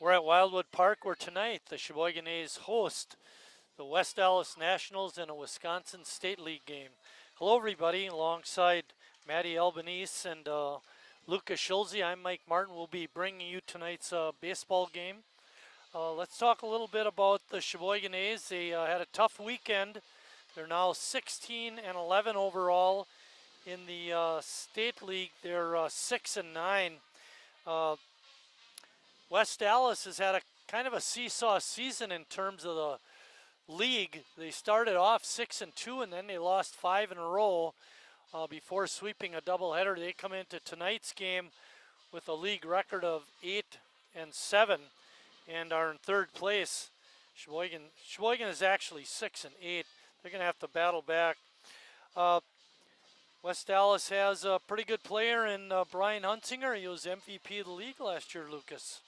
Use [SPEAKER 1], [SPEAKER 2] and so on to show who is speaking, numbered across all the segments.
[SPEAKER 1] We're at Wildwood Park where tonight the Sheboygan A's host the West Allis Nationals in a Wisconsin State League game. Hello everybody, alongside Maddie Albanese and Lucas Schulze, I'm Mike Martin. We'll be bringing you tonight's baseball game. Let's talk a little bit about the Sheboygan A's. They had a tough weekend. They're now 16-11 overall. In the State League, they're 6-9. West Allis has had a kind of a seesaw season in terms of the league. They started off 6-2 and then they lost 5 in a row before sweeping a doubleheader. They come into tonight's game with a league record of 8-7 and are in third place. Sheboygan is actually 6-8. They're going to have to battle back. West Allis has a pretty good player in Brian Hunsinger. He was MVP of the league last year, Lucas.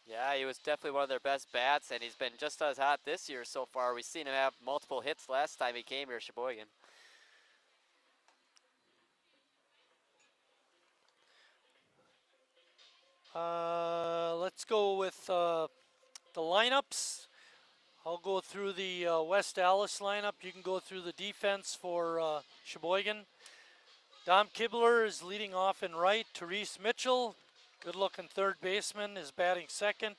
[SPEAKER 2] Yeah, he was definitely one of their best bats, and he's been just as hot this year so far. We've seen him have multiple hits last time he came here, Sheboygan.
[SPEAKER 1] Let's go with the lineups. I'll go through the West Allis lineup. You can go through the defense for Sheboygan. Dom Kibler is leading off in right. Therese Mitchell, good-looking third baseman, is batting second.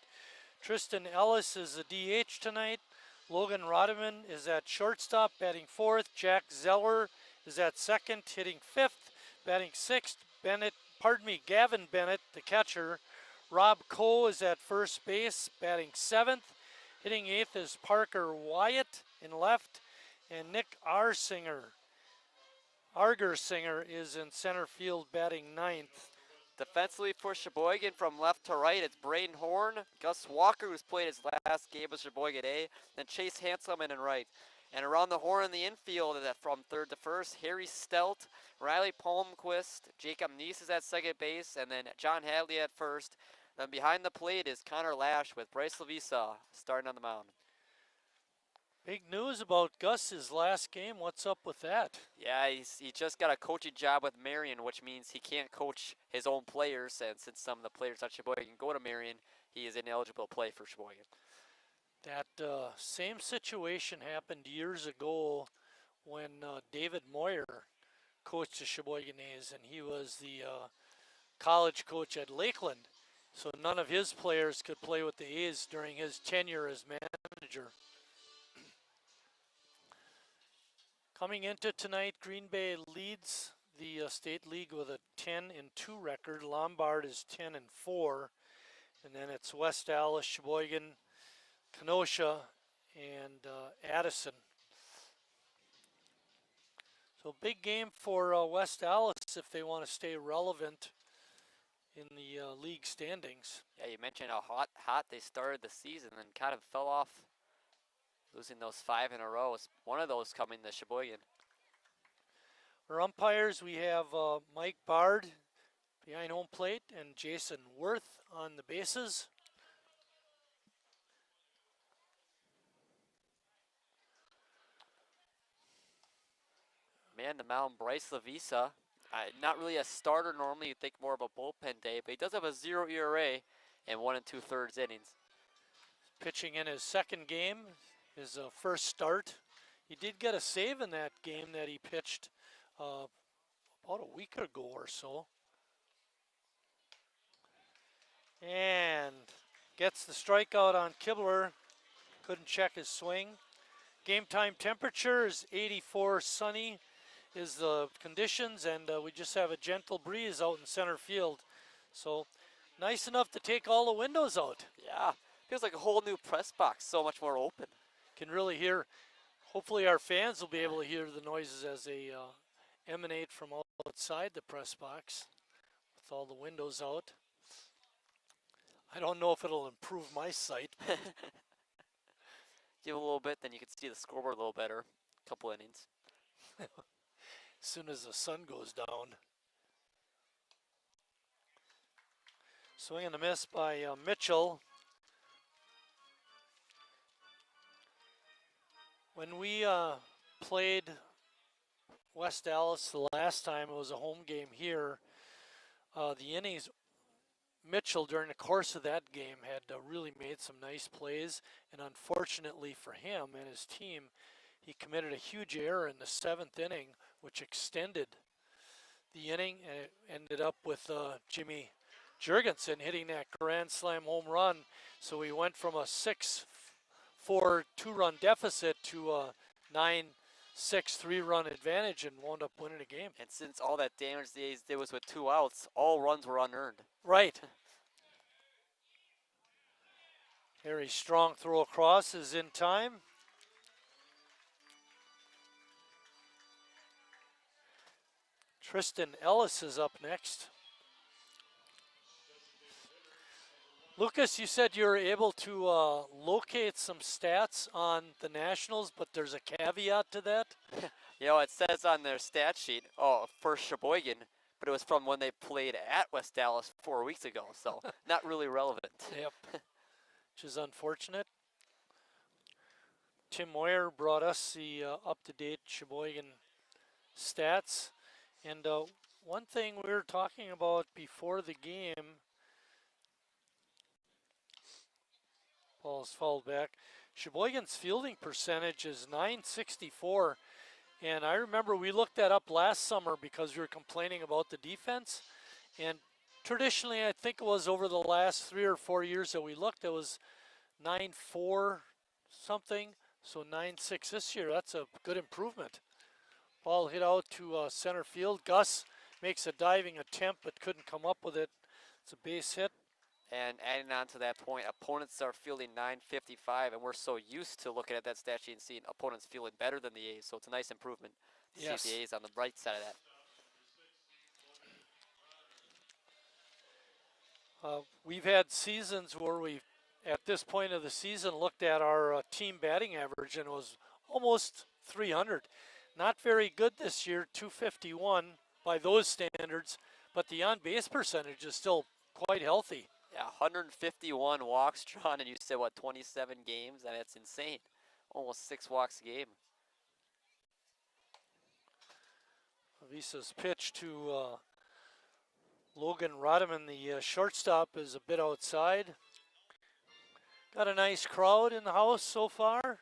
[SPEAKER 1] Tristan Ellis is the DH tonight. Logan Rodeman is at shortstop, batting fourth. Jack Zeller is at second, hitting fifth. Batting sixth, Gavin Bennett, the catcher. Rob Coe is at first base, batting seventh. Hitting eighth is Parker Wyatt in left. And Nick Argersinger is in center field, batting ninth.
[SPEAKER 2] Defensively for Sheboygan from left to right, it's Braden Horn, Gus Walker, who's played his last game with Sheboygan A, then Chase Hanselman in right. And around the horn in the infield from third to first, Harry Stelt, Riley Palmquist, Jacob Neese is at second base, and then John Hadley at first. Then behind the plate is Connor Lash with Bryce Lavisa starting on the mound.
[SPEAKER 1] Big news about Gus's last game. What's up with that?
[SPEAKER 2] Yeah, he just got a coaching job with Marion, which means he can't coach his own players. And since some of the players at Sheboygan go to Marion, he is ineligible to play for Sheboygan.
[SPEAKER 1] That same situation happened years ago when David Moyer coached the Sheboygan A's, and he was the college coach at Lakeland. So none of his players could play with the A's during his tenure as manager. Coming into tonight, Green Bay leads the State League with a 10-2 record. Lombard is 10-4. And then it's West Allis, Sheboygan, Kenosha, and Addison. So big game for West Allis if they want to stay relevant in the league standings.
[SPEAKER 2] Yeah, you mentioned how hot they started the season and kind of fell off, losing those 5 in a row. One of those coming to Sheboygan.
[SPEAKER 1] For umpires, we have Mike Bard behind home plate and Jason Worth on the bases.
[SPEAKER 2] Man, the mound, Bryce Lavisa. Not really a starter normally. You'd think more of a bullpen day, but he does have a 0 ERA and 1 2/3 innings.
[SPEAKER 1] Pitching in his second game, his first start. He did get a save in that game that he pitched about a week ago or so. And gets the strikeout on Kibler. Couldn't check his swing. Game time temperature is 84, sunny is the conditions, and we just have a gentle breeze out in center field. So nice enough to take all the windows out.
[SPEAKER 2] Yeah, feels like a whole new press box, so much more open.
[SPEAKER 1] Can really hear, hopefully our fans will be able to hear the noises as they emanate from outside the press box with all the windows out. I don't know if it'll improve my sight.
[SPEAKER 2] Give a little bit, then you can see the scoreboard a little better. A couple innings.
[SPEAKER 1] As soon as the sun goes down. Swing and a miss by Mitchell. When we played West Allis the last time, it was a home game here. The innings Mitchell, during the course of that game, had really made some nice plays, and unfortunately for him and his team, he committed a huge error in the 7th inning, which extended the inning, and it ended up with Jimmy Jurgensen hitting that grand slam home run. So we went from a 6-4 two-run deficit to a 9-6 three-run advantage and wound up winning the game.
[SPEAKER 2] And since all that damage the A's did was with 2 outs, all runs were unearned.
[SPEAKER 1] Right. Very strong throw across is in time. Tristan Ellis is up next. Lucas, you said you were able to locate some stats on the Nationals, but there's a caveat to that.
[SPEAKER 2] You know, it says on their stat sheet, for Sheboygan, but it was from when they played at West Allis 4 weeks ago, so not really relevant.
[SPEAKER 1] Yep, which is unfortunate. Tim Moyer brought us the up-to-date Sheboygan stats. And one thing we were talking about before the game, Paul's fouled back. Sheboygan's fielding percentage is .964, and I remember we looked that up last summer because we were complaining about the defense. And traditionally, I think it was over the last 3 or 4 years that we looked, it was 9.4 something, so 9.6 this year. That's a good improvement. Ball hit out to center field. Gus makes a diving attempt but couldn't come up with it. It's a base hit.
[SPEAKER 2] And adding on to that point, opponents are fielding .955, and we're so used to looking at that stat sheet and seeing opponents feeling better than the A's, so it's a nice improvement to
[SPEAKER 1] Yes.
[SPEAKER 2] see the A's on the right side of that.
[SPEAKER 1] We've had seasons where we, at this point of the season, looked at our team batting average and it was almost 300. Not very good this year, 251 by those standards, but the on-base percentage is still quite healthy.
[SPEAKER 2] Yeah, 151 walks drawn, and you said, what, 27 games? I mean, that's insane. Almost 6 walks a game.
[SPEAKER 1] Avisa's pitch to Logan Rodman, the shortstop, is a bit outside. Got a nice crowd in the house so far.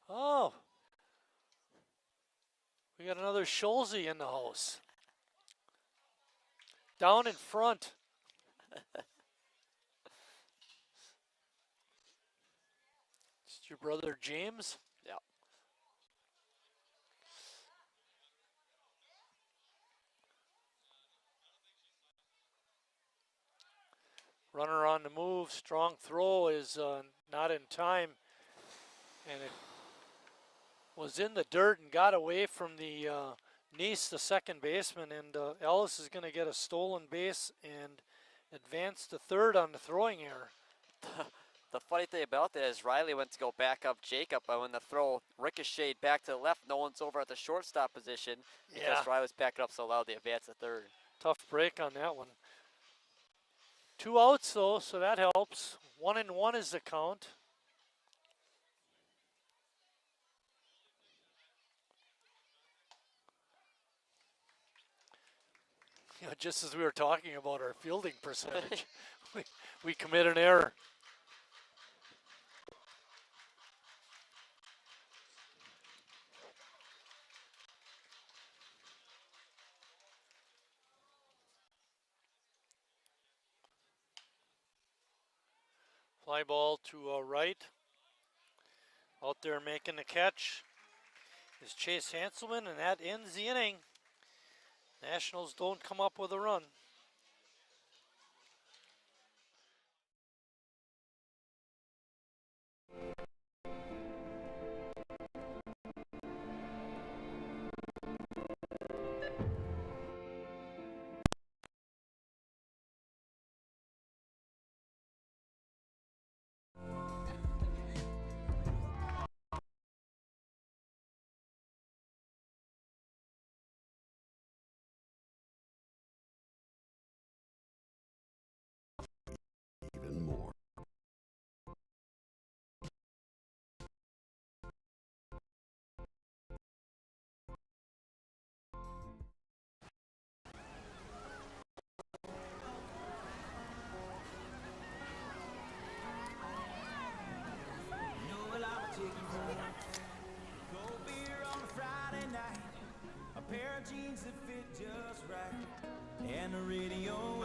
[SPEAKER 1] Oh, we got another Scholze in the house. Down in front. It's your brother James?
[SPEAKER 2] Yeah.
[SPEAKER 1] Runner on the move. Strong throw is not in time. And it was in the dirt and got away from the Nice, the second baseman, and Allis is going to get a stolen base and advance to third on the throwing error.
[SPEAKER 2] The funny thing about that is Riley went to go back up Jacob, but when the throw ricocheted back to the left, no one's over at the shortstop position because Riley was backing up so loud they advanced to third.
[SPEAKER 1] Tough break on that one. 2 outs though, so that helps. 1-1 is the count. You know, just as we were talking about our fielding percentage, we commit an error. Fly ball to right. Out there making the catch is Chase Hanselman, and that ends the inning. Nationals don't come up with a run.
[SPEAKER 3] pair of jeans that fit just right, and the radio.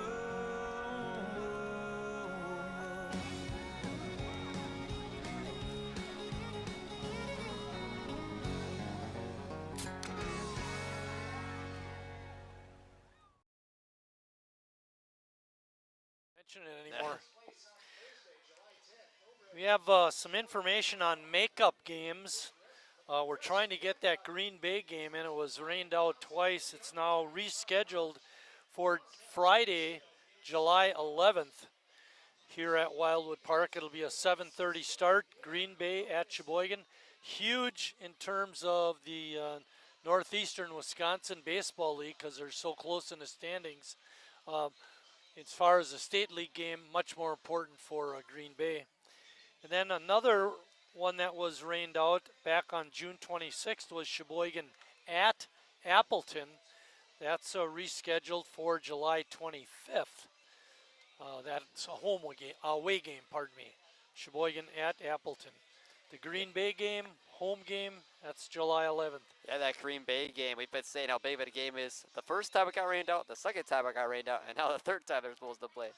[SPEAKER 1] Mention it anymore. We have some information on makeup games. We're trying to get that Green Bay game in. It was rained out twice. It's now rescheduled for Friday, July 11th here at Wildwood Park. It'll be a 7:30 start. Green Bay at Sheboygan. Huge in terms of the Northeastern Wisconsin Baseball League because they're so close in the standings. As far as the state league game, much more important for Green Bay. And then another one that was rained out back on June 26th was Sheboygan at Appleton. That's rescheduled for July 25th. That's a away game, pardon me. Sheboygan at Appleton. The Green Bay game, home game, that's July 11th.
[SPEAKER 2] Yeah, that Green Bay game, we've been saying how big of a game is. The first time it got rained out, the second time it got rained out, and now the third time they're supposed to play.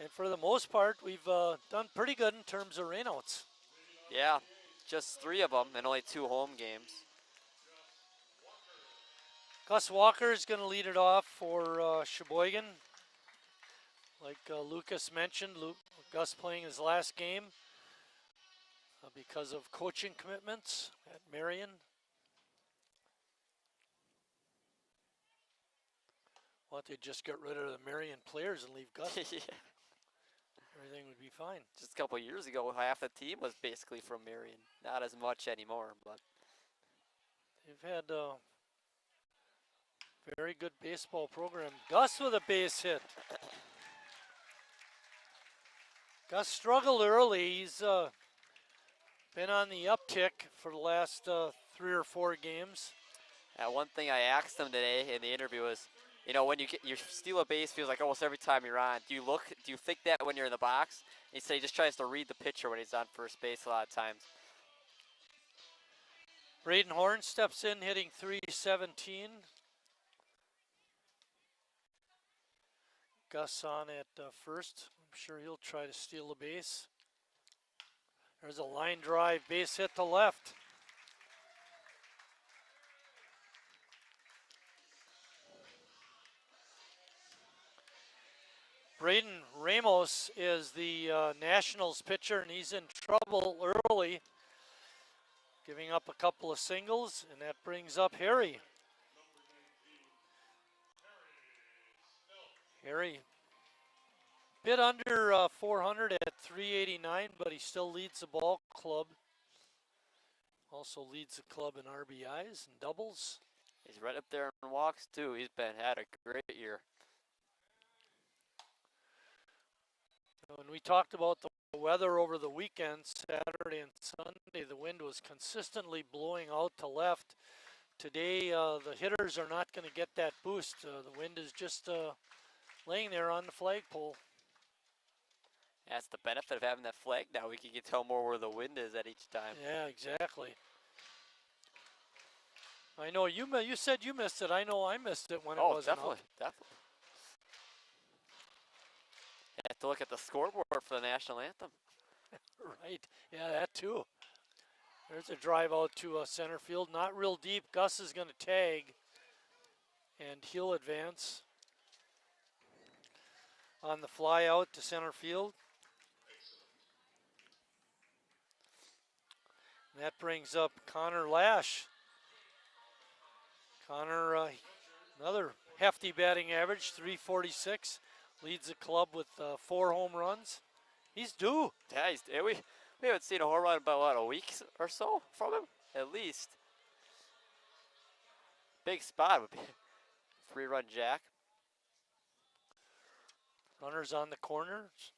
[SPEAKER 1] And for the most part, we've done pretty good in terms of rainouts.
[SPEAKER 2] Yeah, just 3 of them and only 2 home games.
[SPEAKER 1] Gus Walker is going to lead it off for Sheboygan. Like Lucas mentioned, Gus playing his last game because of coaching commitments at Marion. Why don't they just get rid of the Marion players and leave Gus?
[SPEAKER 2] Yeah.
[SPEAKER 1] Everything would be fine.
[SPEAKER 2] Just a couple of years ago, half the team was basically from Marion. Not as much anymore, but
[SPEAKER 1] They've had a very good baseball program. Gus with a base hit. Gus struggled early. He's been on the uptick for the last 3 or 4 games.
[SPEAKER 2] one thing I asked him today in the interview was, you know, when you steal a base, feels like almost every time you're on. Do you think that when you're in the box? He said he just tries to read the pitcher when he's on first base a lot of times.
[SPEAKER 1] Braden Horn steps in, hitting .317. Gus on at first. I'm sure he'll try to steal a base. There's a line drive, base hit to left. Braden Ramos is the Nationals pitcher, and he's in trouble early, giving up a couple of singles, and that brings up Harry. Harry, bit under 400 at 389, but he still leads the ball club. Also leads the club in RBIs and doubles.
[SPEAKER 2] He's right up there in walks too. He's had a great year.
[SPEAKER 1] When we talked about the weather over the weekend, Saturday and Sunday, the wind was consistently blowing out to left. Today, the hitters are not going to get that boost. The wind is just laying there on the flagpole.
[SPEAKER 2] That's the benefit of having that flag now. We can tell more where the wind is at each time.
[SPEAKER 1] Yeah, exactly. I know you said you missed it. I know I missed it when it wasn't
[SPEAKER 2] definitely,
[SPEAKER 1] up.
[SPEAKER 2] definitely. You have to look at the scoreboard for the national anthem.
[SPEAKER 1] Right. Yeah, that too. There's a drive out to center field. Not real deep. Gus is going to tag, and he'll advance on the fly out to center field. And that brings up Connor Lash. Connor, another hefty batting average, .346. Leads the club with 4 home runs. He's due.
[SPEAKER 2] Yeah, we haven't seen a home run in about a week or so from him, at least. Big spot would be 3-run jack.
[SPEAKER 1] Runners on the corners.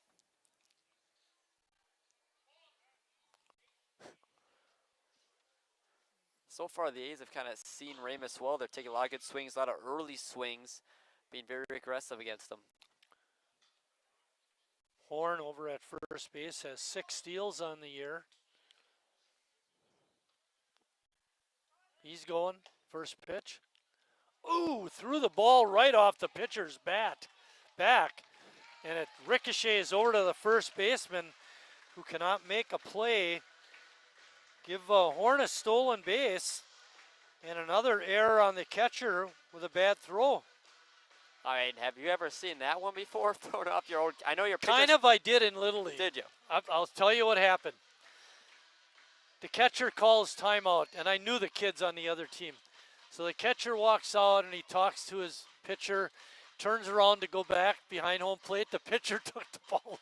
[SPEAKER 2] So far, the A's have kind of seen Ramos well. They're taking a lot of good swings, a lot of early swings, being very aggressive against them.
[SPEAKER 1] Horn over at first base has 6 steals on the year. He's going First pitch. Ooh, threw the ball right off the pitcher's back. And it ricochets over to the first baseman, who cannot make a play. Give Horn a stolen base. And another error on the catcher with a bad throw.
[SPEAKER 2] I mean, have you ever seen that one before? Thrown off your own. I know your pitchers.
[SPEAKER 1] Kind of I did in Little League.
[SPEAKER 2] Did you?
[SPEAKER 1] I'll tell you what happened. The catcher calls timeout, and I knew the kids on the other team. So the catcher walks out, and he talks to his pitcher, turns around to go back behind home plate. The pitcher took the ball,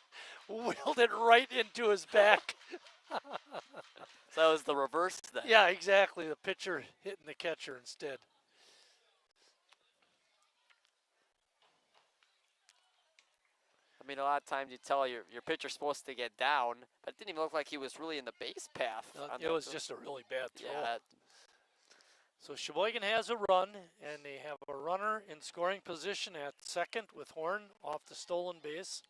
[SPEAKER 1] wheeled it right into his back.
[SPEAKER 2] So it was the reverse then.
[SPEAKER 1] Yeah, exactly. The pitcher hitting the catcher instead.
[SPEAKER 2] I mean, a lot of times you tell your pitcher's supposed to get down, but it didn't even look like he was really in the base path.
[SPEAKER 1] It was just a really bad throw.
[SPEAKER 2] Yeah.
[SPEAKER 1] So Sheboygan has a run, and they have a runner in scoring position at second with Horn off the stolen base.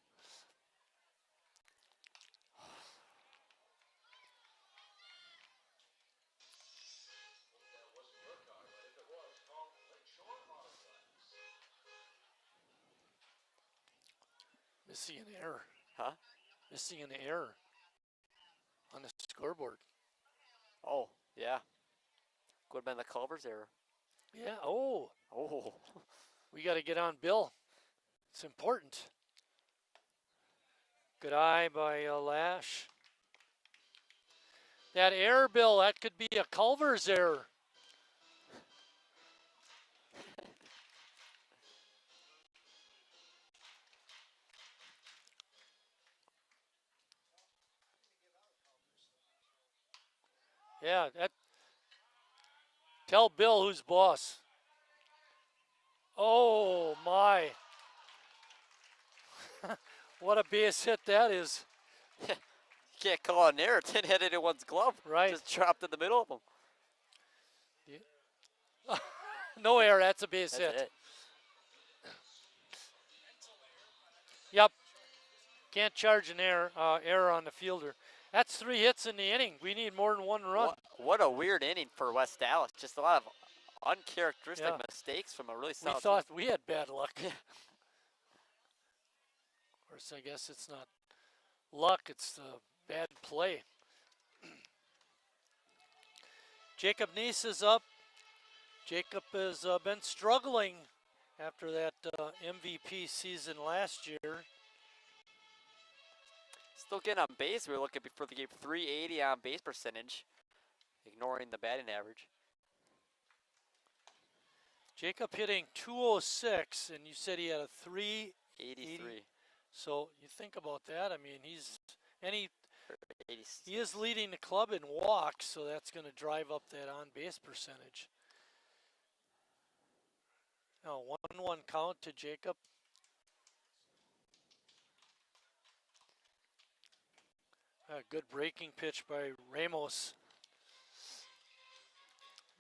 [SPEAKER 1] Missing an error.
[SPEAKER 2] Huh?
[SPEAKER 1] Missing an error on the scoreboard.
[SPEAKER 2] Oh, yeah. Could have been the Culver's error.
[SPEAKER 1] Yeah, oh.
[SPEAKER 2] Oh.
[SPEAKER 1] We got to get on Bill. It's important. Good eye by Lash. That error, Bill, that could be a Culver's error. Yeah, that. Tell Bill who's boss. Oh my. What a base hit that is.
[SPEAKER 2] You can't call it an error. It didn't hit anyone's glove.
[SPEAKER 1] Right.
[SPEAKER 2] Just dropped in the middle of them.
[SPEAKER 1] Yeah. No error, that's a base
[SPEAKER 2] That's
[SPEAKER 1] hit.
[SPEAKER 2] it.
[SPEAKER 1] Yep. Can't charge an error on the fielder. That's 3 hits in the inning. We need more than 1 run.
[SPEAKER 2] What a weird inning for West Allis. Just a lot of uncharacteristic
[SPEAKER 1] Yeah.
[SPEAKER 2] mistakes from a really
[SPEAKER 1] We
[SPEAKER 2] solid
[SPEAKER 1] thought we had bad luck.
[SPEAKER 2] Yeah.
[SPEAKER 1] Of course, I guess it's not luck, it's bad play. Jacob Neese is up. Jacob has been struggling after that MVP season last year.
[SPEAKER 2] Still getting on base. We were looking before the game, 380 on base percentage, ignoring the batting average.
[SPEAKER 1] Jacob hitting 206, and you said he had a 383. So you think about that. I mean, he is leading the club in walks, so that's going to drive up that on base percentage. Now 1-1 count to Jacob. A good breaking pitch by Ramos.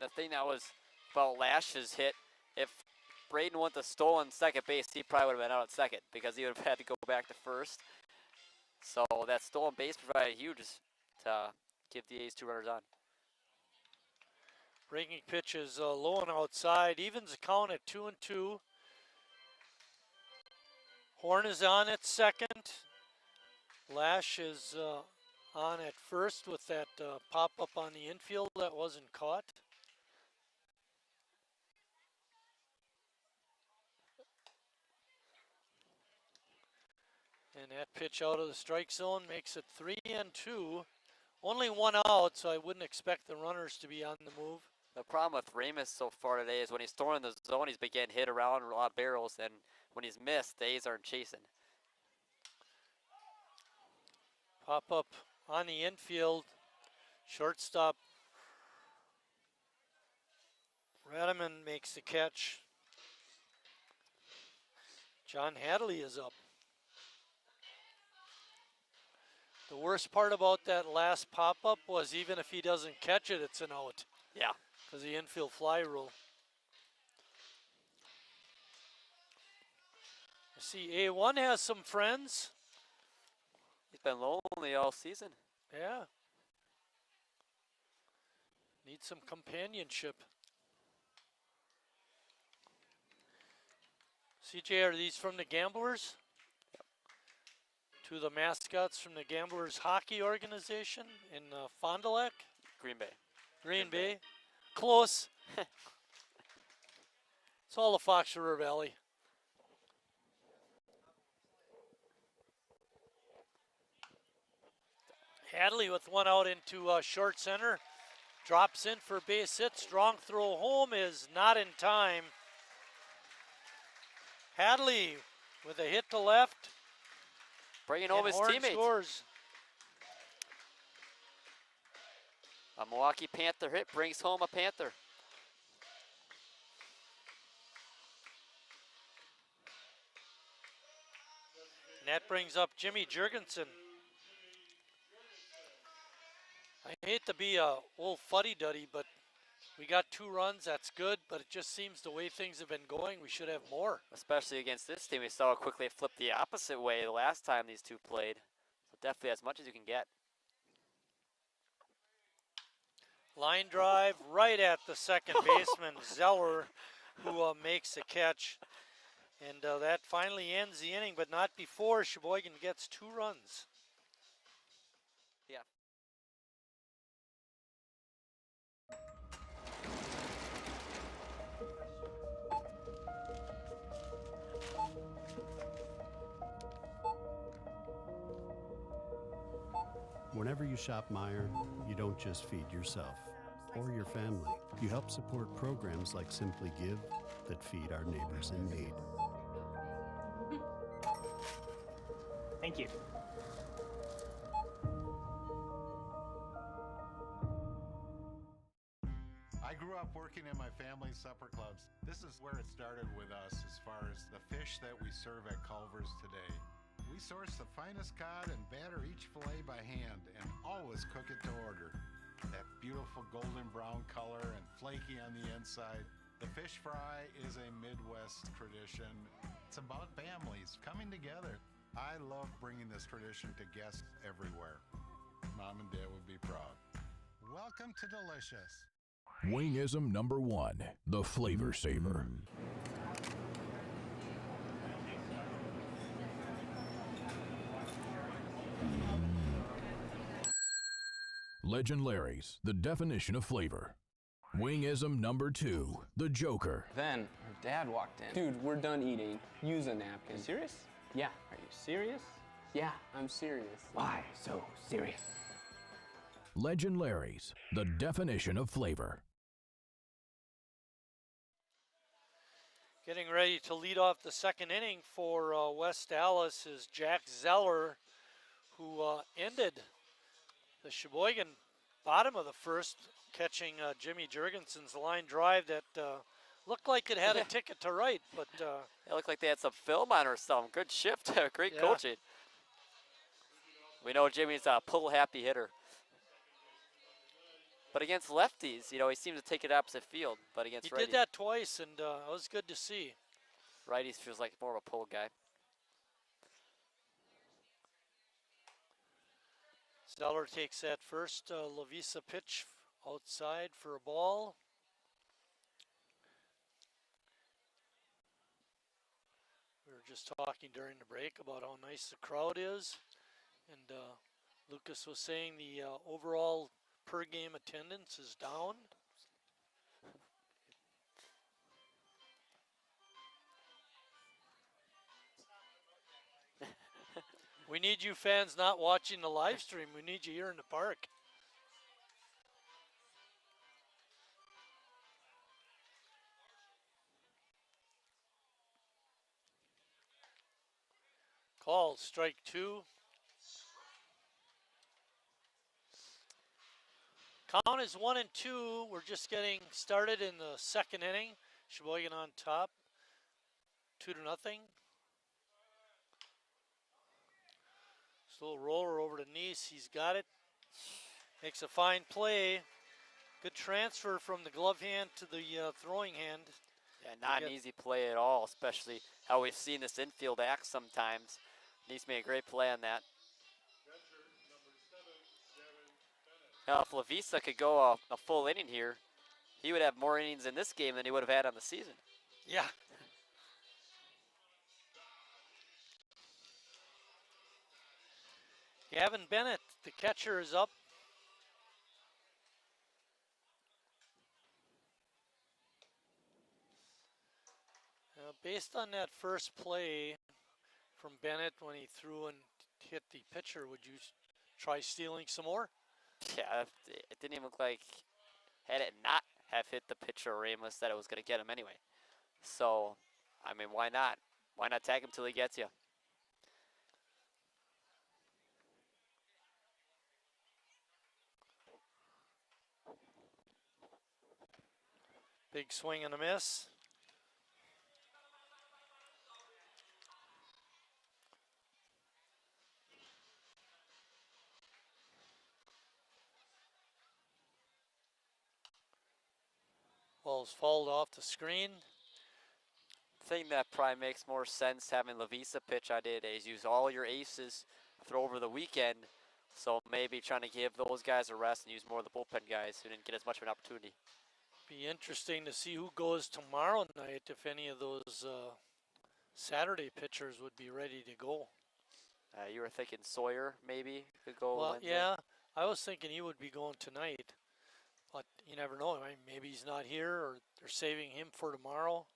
[SPEAKER 2] The thing that was about Lash's hit, if Braden went to stolen second base, he probably would have been out at second because he would have had to go back to first. So that stolen base provided huge to give the A's 2 runners on.
[SPEAKER 1] Breaking pitch is low and outside. Evens the count at 2-2. Horn is on at second. Lash is on at first with that pop-up on the infield that wasn't caught. And that pitch out of the strike zone makes it 3-2. Only 1 out, so I wouldn't expect the runners to be on the move.
[SPEAKER 2] The problem with Ramus so far today is when he's throwing in the zone, he's been getting hit around a lot of barrels, and when he's missed, the A's aren't chasing.
[SPEAKER 1] Pop up on the infield. Shortstop Radaman makes the catch. John Hadley is up. The worst part about that last pop-up was even if he doesn't catch it, it's an out.
[SPEAKER 2] Yeah.
[SPEAKER 1] Because the infield fly rule. I see A1 has some friends.
[SPEAKER 2] He's been lonely all season.
[SPEAKER 1] Yeah. Need some companionship. CJ, are these from the Gamblers? Two of the mascots from the Gamblers hockey organization in Fond du Lac?
[SPEAKER 2] Green Bay.
[SPEAKER 1] Green Bay. Close. It's all the Fox River Valley. Hadley with one out into short center. Drops in for base hit. Strong throw home is not in time. Hadley with a hit to left.
[SPEAKER 2] Bringing home his
[SPEAKER 1] Horn
[SPEAKER 2] teammate.
[SPEAKER 1] scores.
[SPEAKER 2] A Milwaukee Panther hit brings home a Panther.
[SPEAKER 1] And that brings up Jimmy Jurgensen. I hate to be a old fuddy-duddy, but we got 2 runs. That's good, but it just seems the way things have been going, we should have more.
[SPEAKER 2] Especially against this team. We saw how quickly it flipped the opposite way the last time these two played. So definitely as much as you can get.
[SPEAKER 1] Line drive right at the second baseman, Zeller, who makes the catch. And that finally ends the inning, but not before Sheboygan gets 2 runs.
[SPEAKER 2] Yeah.
[SPEAKER 4] Whenever you shop Meijer, you don't just feed yourself or your family. You help support programs like Simply Give that feed our neighbors in need.
[SPEAKER 5] Thank you.
[SPEAKER 6] I grew up working in my family's supper clubs. This is where it started with us as far as the fish that we serve at Culver's today. We source the finest cod and batter each fillet by hand and always cook it to order. That beautiful golden brown color and flaky on the inside. The fish fry is a Midwest tradition. It's about families coming together. I love bringing this tradition to guests everywhere. Mom and Dad would be proud. Welcome to Delicious.
[SPEAKER 7] Wingism number 1, the Flavor Saver. Legend Larry's, the definition of flavor. Wingism number 2, the Joker.
[SPEAKER 8] Then her dad walked in. Dude, we're done eating. Use a napkin.
[SPEAKER 5] You serious?
[SPEAKER 8] Yeah.
[SPEAKER 5] Are you serious?
[SPEAKER 8] Yeah, I'm serious.
[SPEAKER 5] Why so serious?
[SPEAKER 7] Legend Larry's, the definition of flavor.
[SPEAKER 1] Getting ready to lead off the second inning for West Allis is Jack Zeller, who ended the Sheboygan bottom of the first, catching Jimmy Jurgensen's line drive that looked like it had a ticket to right, but
[SPEAKER 2] It looked like they had some film on or something. Good shift. Great
[SPEAKER 1] Yeah.
[SPEAKER 2] coaching. We know Jimmy's a pull-happy hitter. But against lefties, you know, he seems to take it opposite field. But against
[SPEAKER 1] he
[SPEAKER 2] righties,
[SPEAKER 1] did that twice, and it was good to see.
[SPEAKER 2] righties feels like more of a pull guy.
[SPEAKER 1] Zeller takes that first Lavisa pitch outside for a ball. We were just talking during the break about how nice the crowd is, and Lucas was saying the overall per game attendance is down. We need you fans not watching the live stream. We need you here in the park. Call, strike 2. Count is 1-2. We're just getting started in the second inning. Sheboygan on top, 2-0. Little roller over to Nice. He's got it. Makes a fine play. Good transfer from the glove hand to the throwing hand.
[SPEAKER 2] Yeah, not an easy play at all, especially how we've seen this infield act sometimes. Nice made a great play on that. Now, if Lavisa could go a full inning here, he would have more innings in this game than he would have had on the season.
[SPEAKER 1] Yeah. Gavin Bennett, the catcher, is up. Based on that first play from Bennett when he threw and hit the pitcher, would you try stealing some more?
[SPEAKER 2] Yeah, it didn't even look like, had it not have hit the pitcher Ramos, that it was going to get him anyway. So, I mean, why not? Why not tag him till he gets you?
[SPEAKER 1] Big swing and a miss. Ball's fouled off the screen.
[SPEAKER 2] Thing that probably makes more sense having Lavisa pitch on it is use all your aces throw over the weekend. So maybe trying to give those guys a rest and use more of the bullpen guys who didn't get as much of an opportunity.
[SPEAKER 1] Be interesting to see who goes tomorrow night, if any of those Saturday pitchers would be ready to go.
[SPEAKER 2] You were thinking Sawyer maybe could go.
[SPEAKER 1] Well,
[SPEAKER 2] Wednesday.
[SPEAKER 1] yeah, I was thinking he would be going tonight, but you never know. I mean, maybe he's not here, or they're saving him for tomorrow.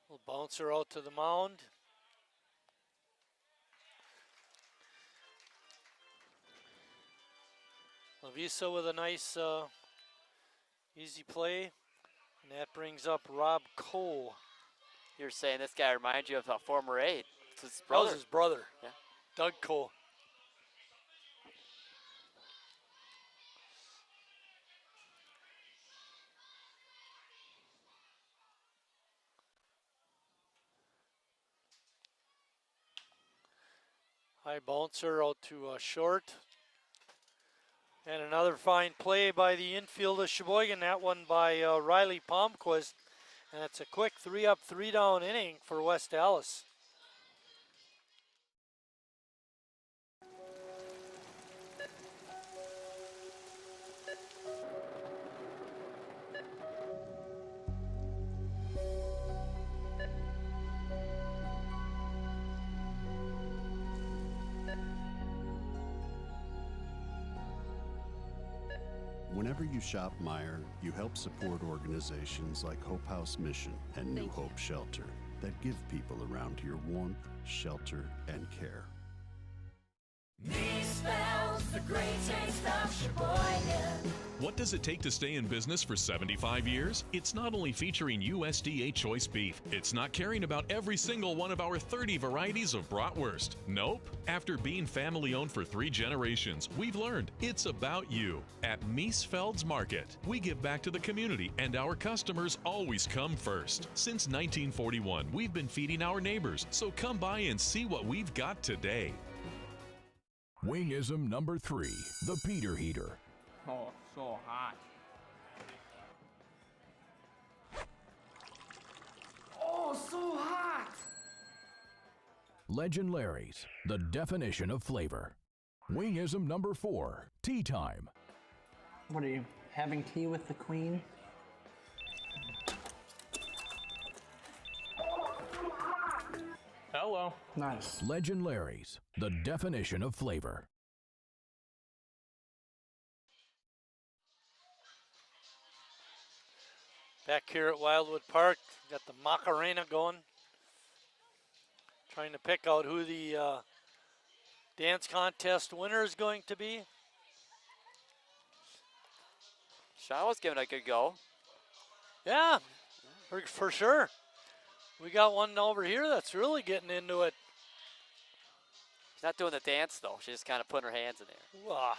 [SPEAKER 1] Little bouncer out to the mound. Lavisa with a nice easy play, and that brings up Rob Cole.
[SPEAKER 2] You're saying this guy reminds you of a former aide. It's his
[SPEAKER 1] That
[SPEAKER 2] brother.
[SPEAKER 1] was his brother,
[SPEAKER 2] Yeah.
[SPEAKER 1] Doug Cole. High bouncer out to short. And another fine play by the infield of Sheboygan. That one by Riley Palmquist. And it's a quick 3-up, 3-down inning for West Allis.
[SPEAKER 4] Whenever you shop Meijer, you help support organizations like Hope House Mission and New Hope Shelter that give people around here warmth, shelter, and care.
[SPEAKER 3] Me spells the great taste of Sheboygan.
[SPEAKER 9] What does it take to stay in business for 75 years? It's not only featuring USDA choice beef. It's not caring about every single one of our 30 varieties of bratwurst. Nope. After being family owned for 3 generations, we've learned it's about you. At Miesfeld's Market, we give back to the community and our customers always come first. Since 1941, we've been feeding our neighbors, so come by and see what we've got today.
[SPEAKER 7] Wingism number 3, the Peter Heater.
[SPEAKER 8] Oh, so hot.
[SPEAKER 3] Oh, so hot!
[SPEAKER 7] Legend Larry's, the definition of flavor. Wingism number 4, tea time.
[SPEAKER 8] What are you, having tea with the queen? Hello. Nice.
[SPEAKER 7] Legend Larry's, the definition of flavor.
[SPEAKER 1] Back here at Wildwood Park, got the Macarena going. Trying to pick out who the dance contest winner is going to be.
[SPEAKER 2] Sean was giving it a good go.
[SPEAKER 1] Yeah, for sure. We got one over here that's really getting into it.
[SPEAKER 2] She's not doing the dance though. She's just kind of putting her hands in there.
[SPEAKER 1] Ooh, ah.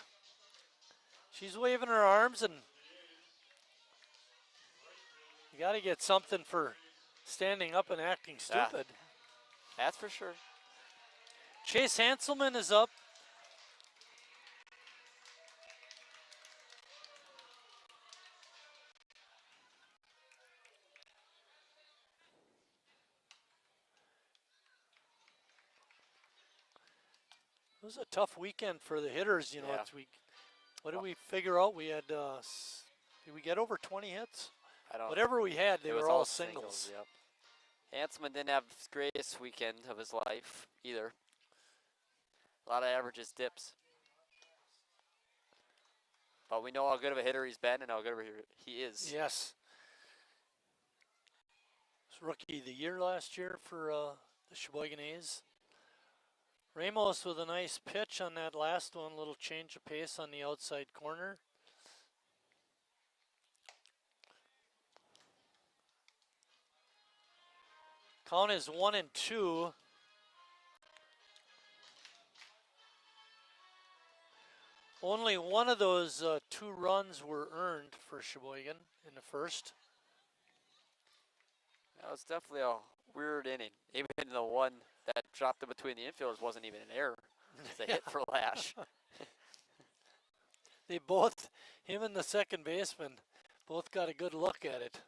[SPEAKER 1] She's waving her arms, and you got to get something for standing up and acting
[SPEAKER 2] Yeah.
[SPEAKER 1] stupid.
[SPEAKER 2] That's for sure.
[SPEAKER 1] Chase Hanselman is up. It was a tough weekend for the hitters, you know.
[SPEAKER 2] Yeah.
[SPEAKER 1] It's what did we figure out? We had, did we get over 20 hits?
[SPEAKER 2] I don't.
[SPEAKER 1] Whatever we had, they
[SPEAKER 2] it was
[SPEAKER 1] were all singles.
[SPEAKER 2] Yep. Hanselman didn't have his greatest weekend of his life either. A lot of averages dips. But we know how good of a hitter he's been and how good of a hitter he is.
[SPEAKER 1] Yes. He was rookie of the year last year for the Sheboygan A's. Ramos with a nice pitch on that last one, little change of pace on the outside corner. Count is 1-2. Only one of those 2 runs were earned for Sheboygan in the first.
[SPEAKER 2] That was definitely a weird inning. Even the one that dropped in between the infielders wasn't even an error. It's a hit for Lash.
[SPEAKER 1] They both, him and the second baseman, both got a good look at it.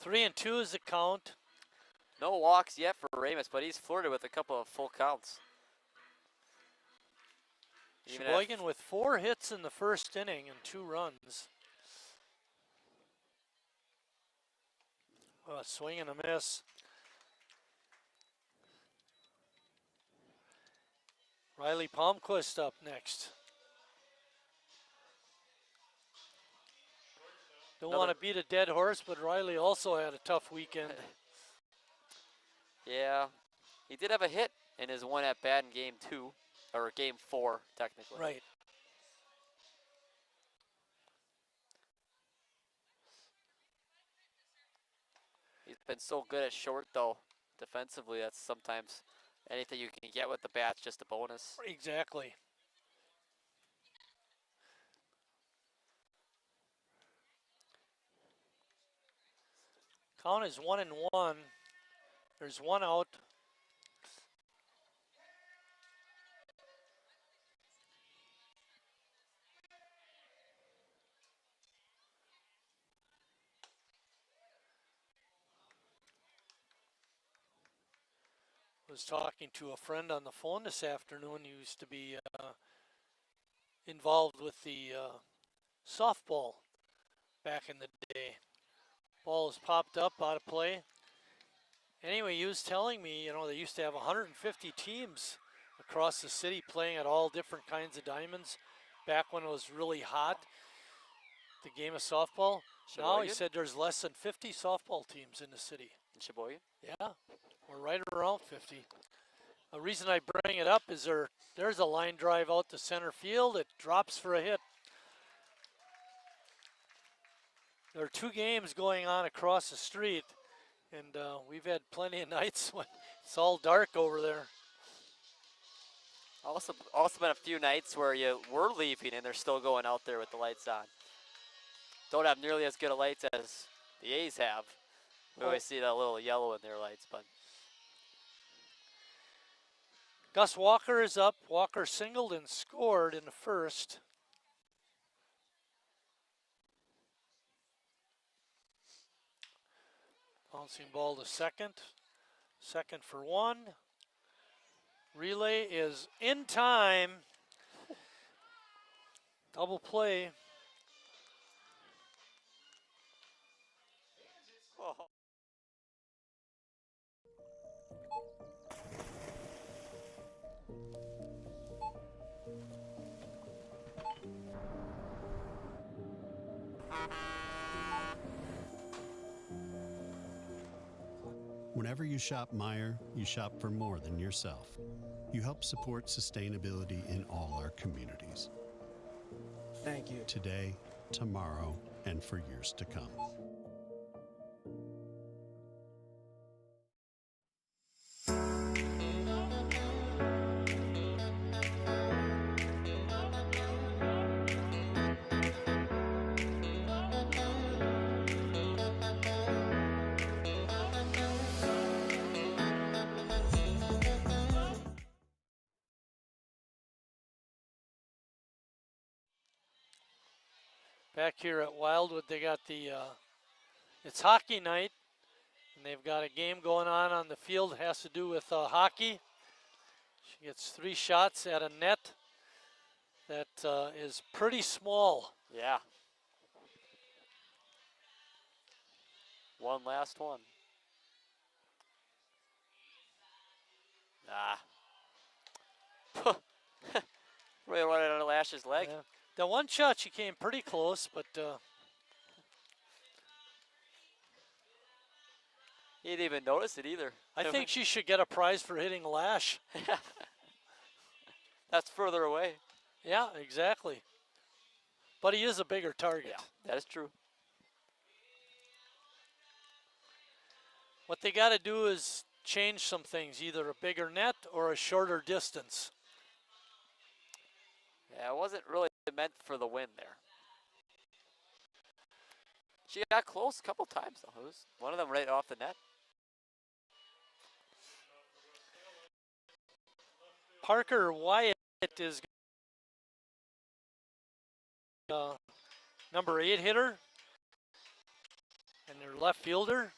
[SPEAKER 1] 3-2 is the count.
[SPEAKER 2] No walks yet for Ramos, but he's flirted with a couple of full counts. Even
[SPEAKER 1] Sheboygan with 4 hits in the first inning and 2 runs. Oh, swing and a miss. Riley Palmquist up next. Don't want to beat a dead horse, but Riley also had a tough weekend.
[SPEAKER 2] Yeah, he did have a hit in his one at bat in game 2, or game 4, technically.
[SPEAKER 1] Right.
[SPEAKER 2] He's been so good at short, though. Defensively, that's sometimes anything you can get with the bat's just a bonus.
[SPEAKER 1] Exactly. Count is 1-1. There's 1 out. Was talking to a friend on the phone this afternoon who used to be involved with the softball back in the day. Ball has popped up out of play. Anyway, he was telling me, you know, they used to have 150 teams across the city playing at all different kinds of diamonds back when it was really hot, the game of softball. Now he said there's less than 50 softball teams in the city.
[SPEAKER 2] In Sheboygan?
[SPEAKER 1] Yeah, we're right around 50. The reason I bring it up is there's a line drive out to center field. It drops for a hit. There are 2 games going on across the street, and we've had plenty of nights when it's all dark over there.
[SPEAKER 2] Also been a few nights where you were leaving and they're still going out there with the lights on. Don't have nearly as good a lights as the A's have. We always see that little yellow in their lights, but.
[SPEAKER 1] Gus Walker is up. Walker singled and scored in the first. Bouncing ball to second. Second for 1. Relay is in time. Double play.
[SPEAKER 4] Whenever you shop Meijer, you shop for more than yourself. You help support sustainability in all our communities.
[SPEAKER 3] Thank you.
[SPEAKER 4] Today, tomorrow, and for years to come.
[SPEAKER 1] Back here at Wildwood, they got the, it's hockey night, and they've got a game going on the field. It has to do with hockey. She gets 3 shots at a net that is pretty small.
[SPEAKER 2] Yeah. One last one. Ah. Really wanted on Lash's leg.
[SPEAKER 1] Yeah. The one shot she came pretty close, but
[SPEAKER 2] He didn't even notice it either.
[SPEAKER 1] I think she should get a prize for hitting Lash.
[SPEAKER 2] That's further away.
[SPEAKER 1] Yeah, exactly. But he is a bigger target.
[SPEAKER 2] Yeah, that is true.
[SPEAKER 1] What they got to do is change some things, either a bigger net or a shorter distance.
[SPEAKER 2] Yeah, it wasn't really meant for the win there. She got close a couple times, though. It was one of them right off the net.
[SPEAKER 1] Parker Wyatt is number 8 hitter and their left fielder.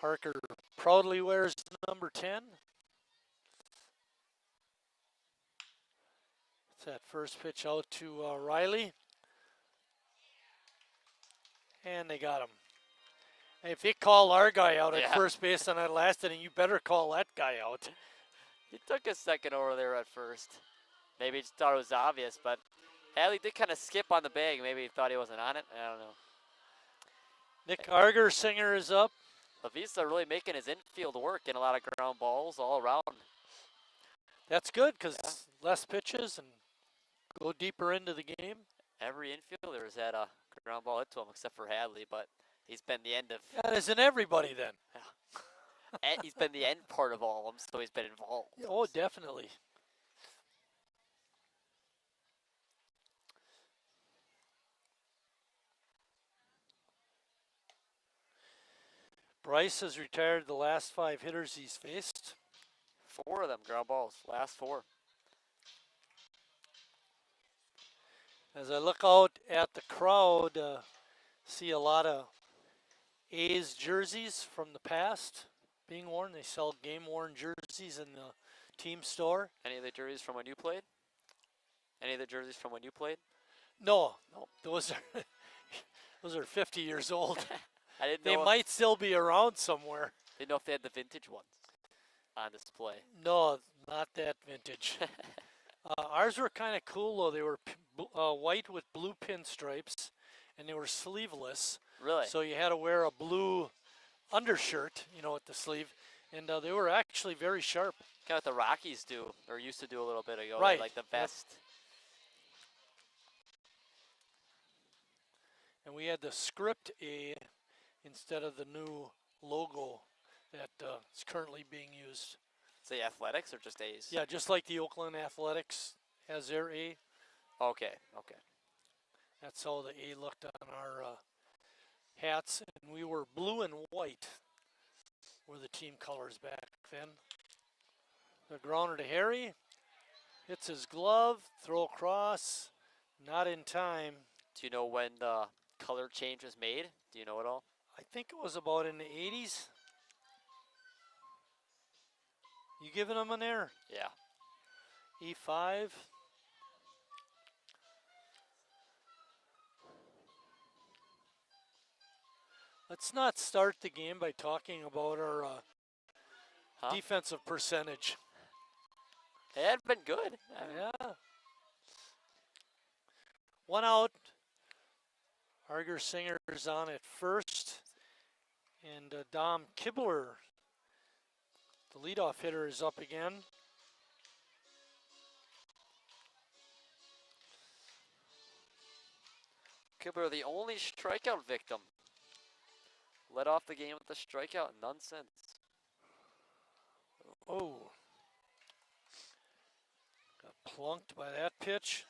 [SPEAKER 1] Parker proudly wears number 10. It's that first pitch out to Riley. And they got him. If you call our guy out at first base on that last inning, you better call that guy out.
[SPEAKER 2] He took a second over there at first. Maybe he just thought it was obvious, but Hadley did kind of skip on the bag. Maybe he thought he wasn't on it. I don't know.
[SPEAKER 1] Nick Argersinger is up.
[SPEAKER 2] Lavisa really making his infield work, getting a lot of ground balls all around.
[SPEAKER 1] That's good because less pitches and go deeper into the game.
[SPEAKER 2] Every infielder has had a ground ball hit to him except for Hadley, but he's been the end of.
[SPEAKER 1] That isn't everybody then.
[SPEAKER 2] And he's been the end part of all of them, so he's been involved.
[SPEAKER 1] Oh, definitely. Bryce has retired the last 5 hitters he's faced.
[SPEAKER 2] 4 of them ground balls, last 4.
[SPEAKER 1] As I look out at the crowd, see a lot of A's jerseys from the past being worn. They sell game-worn jerseys in the team store.
[SPEAKER 2] Any of the jerseys from when you played? Any of the jerseys from when you played?
[SPEAKER 1] No, those are those are 50 years old.
[SPEAKER 2] I didn't
[SPEAKER 1] They
[SPEAKER 2] know
[SPEAKER 1] might still be around somewhere.
[SPEAKER 2] Didn't know if they had the vintage ones on display.
[SPEAKER 1] No, not that vintage. Ours were kind of cool though. They were white with blue pinstripes, and they were sleeveless.
[SPEAKER 2] Really?
[SPEAKER 1] So you had to wear a blue undershirt, with the sleeve, and they were actually very sharp.
[SPEAKER 2] Kind of what the Rockies do, or used to do a little bit ago.
[SPEAKER 1] Right.
[SPEAKER 2] Like the vest.
[SPEAKER 1] And we had the script A instead of the new logo that is currently being used.
[SPEAKER 2] Say athletics or just A's?
[SPEAKER 1] Yeah, just like the Oakland Athletics has their A.
[SPEAKER 2] Okay.
[SPEAKER 1] That's how the A looked on our hats, and we were blue and white were the team colors back then. The grounder to Harry, hits his glove, throw across, not in time.
[SPEAKER 2] Do you know when the color change was made? Do you know it all?
[SPEAKER 1] I think it was about in the 80s. You giving him an error?
[SPEAKER 2] Yeah.
[SPEAKER 1] E5. Let's not start the game by talking about our defensive percentage.
[SPEAKER 2] It had been good.
[SPEAKER 1] Yeah. 1 out. Argersinger's on at first. And Dom Kibler, the leadoff hitter, is up again.
[SPEAKER 2] Kibler, the only strikeout victim. Led off the game with a strikeout, none since.
[SPEAKER 1] Oh. Got plunked by that pitch.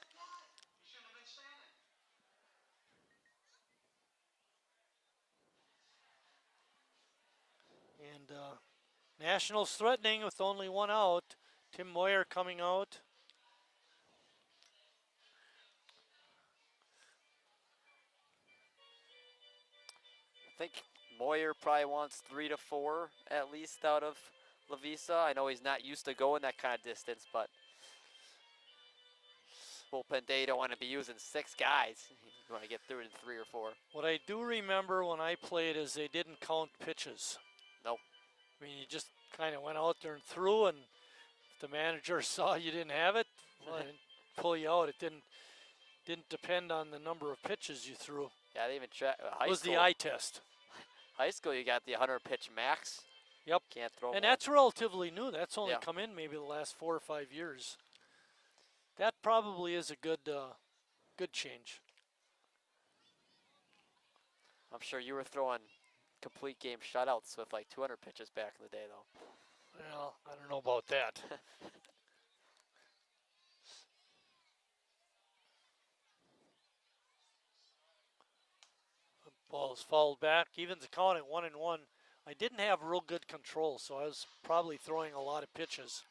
[SPEAKER 1] And Nationals threatening with only 1 out. Tim Moyer coming out.
[SPEAKER 2] I think Moyer probably wants 3 to 4 at least out of Lavisa. I know he's not used to going that kind of distance, but bullpen day. You don't want to be using 6 guys. You want to get through it in 3 or 4.
[SPEAKER 1] What I do remember when I played is they didn't count pitches.
[SPEAKER 2] Nope.
[SPEAKER 1] I mean, you just kind of went out there and threw, and if the manager saw you didn't have it, well, they didn't pull you out. It didn't depend on the number of pitches you threw.
[SPEAKER 2] Yeah, they even track.
[SPEAKER 1] It was the eye test.
[SPEAKER 2] High school, you got the 100 pitch max.
[SPEAKER 1] Yep.
[SPEAKER 2] Can't throw.
[SPEAKER 1] And
[SPEAKER 2] more.
[SPEAKER 1] that's relatively new. That's only
[SPEAKER 2] Yeah.
[SPEAKER 1] come in maybe the last 4 or 5 years. That probably is a good change.
[SPEAKER 2] I'm sure you were throwing complete game shutouts with like 200 pitches back in the day, though.
[SPEAKER 1] Well, I don't know about that. The ball is fouled back. Evens the count at 1-1. I didn't have real good control, so I was probably throwing a lot of pitches.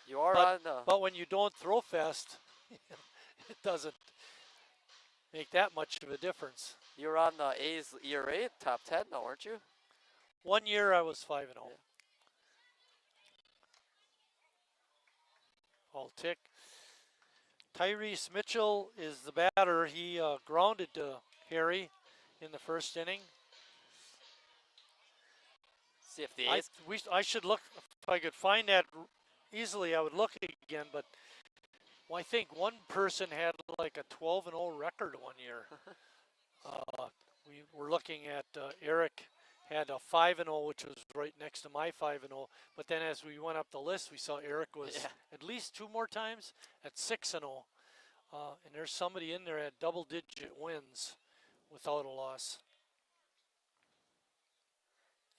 [SPEAKER 2] You are
[SPEAKER 1] but,
[SPEAKER 2] on the.
[SPEAKER 1] But when you don't throw fast, it doesn't make that much of a difference.
[SPEAKER 2] You were on the A's ERA top 10, though, weren't you?
[SPEAKER 1] 1 year I was 5-0.
[SPEAKER 2] Yeah.
[SPEAKER 1] All tick. Tyrese Mitchell is the batter. He grounded Harry in the first inning.
[SPEAKER 2] See if the A's.
[SPEAKER 1] I should look, if I could find that easily, I would look again, but well, I think one person had like a 12-0 record 1 year. We were looking at Eric had a 5-0, which was right next to my 5-0. But then as we went up the list, we saw Eric was at least 2 more times at 6-0. And there's somebody in there at double-digit wins without a loss.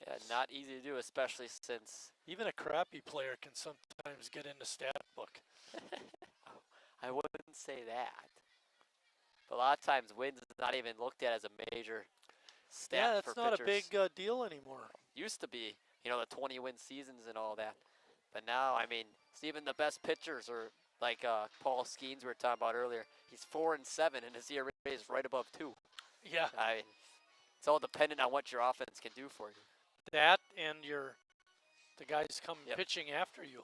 [SPEAKER 2] Yeah, not easy to do, especially since.
[SPEAKER 1] Even a crappy player can sometimes get in the stat book.
[SPEAKER 2] I wouldn't say that. But a lot of times wins is not even looked at as a major stat
[SPEAKER 1] Yeah,
[SPEAKER 2] for
[SPEAKER 1] that's not
[SPEAKER 2] pitchers.
[SPEAKER 1] a big deal anymore.
[SPEAKER 2] Used to be, you know, the 20-win seasons and all that. But now, I mean, it's even the best pitchers are like Paul Skeens we were talking about earlier. He's 4-7, and his ERA is right above 2.
[SPEAKER 1] Yeah.
[SPEAKER 2] I mean, it's all dependent on what your offense can do for you.
[SPEAKER 1] That and the guys come
[SPEAKER 2] Yep.
[SPEAKER 1] pitching after you.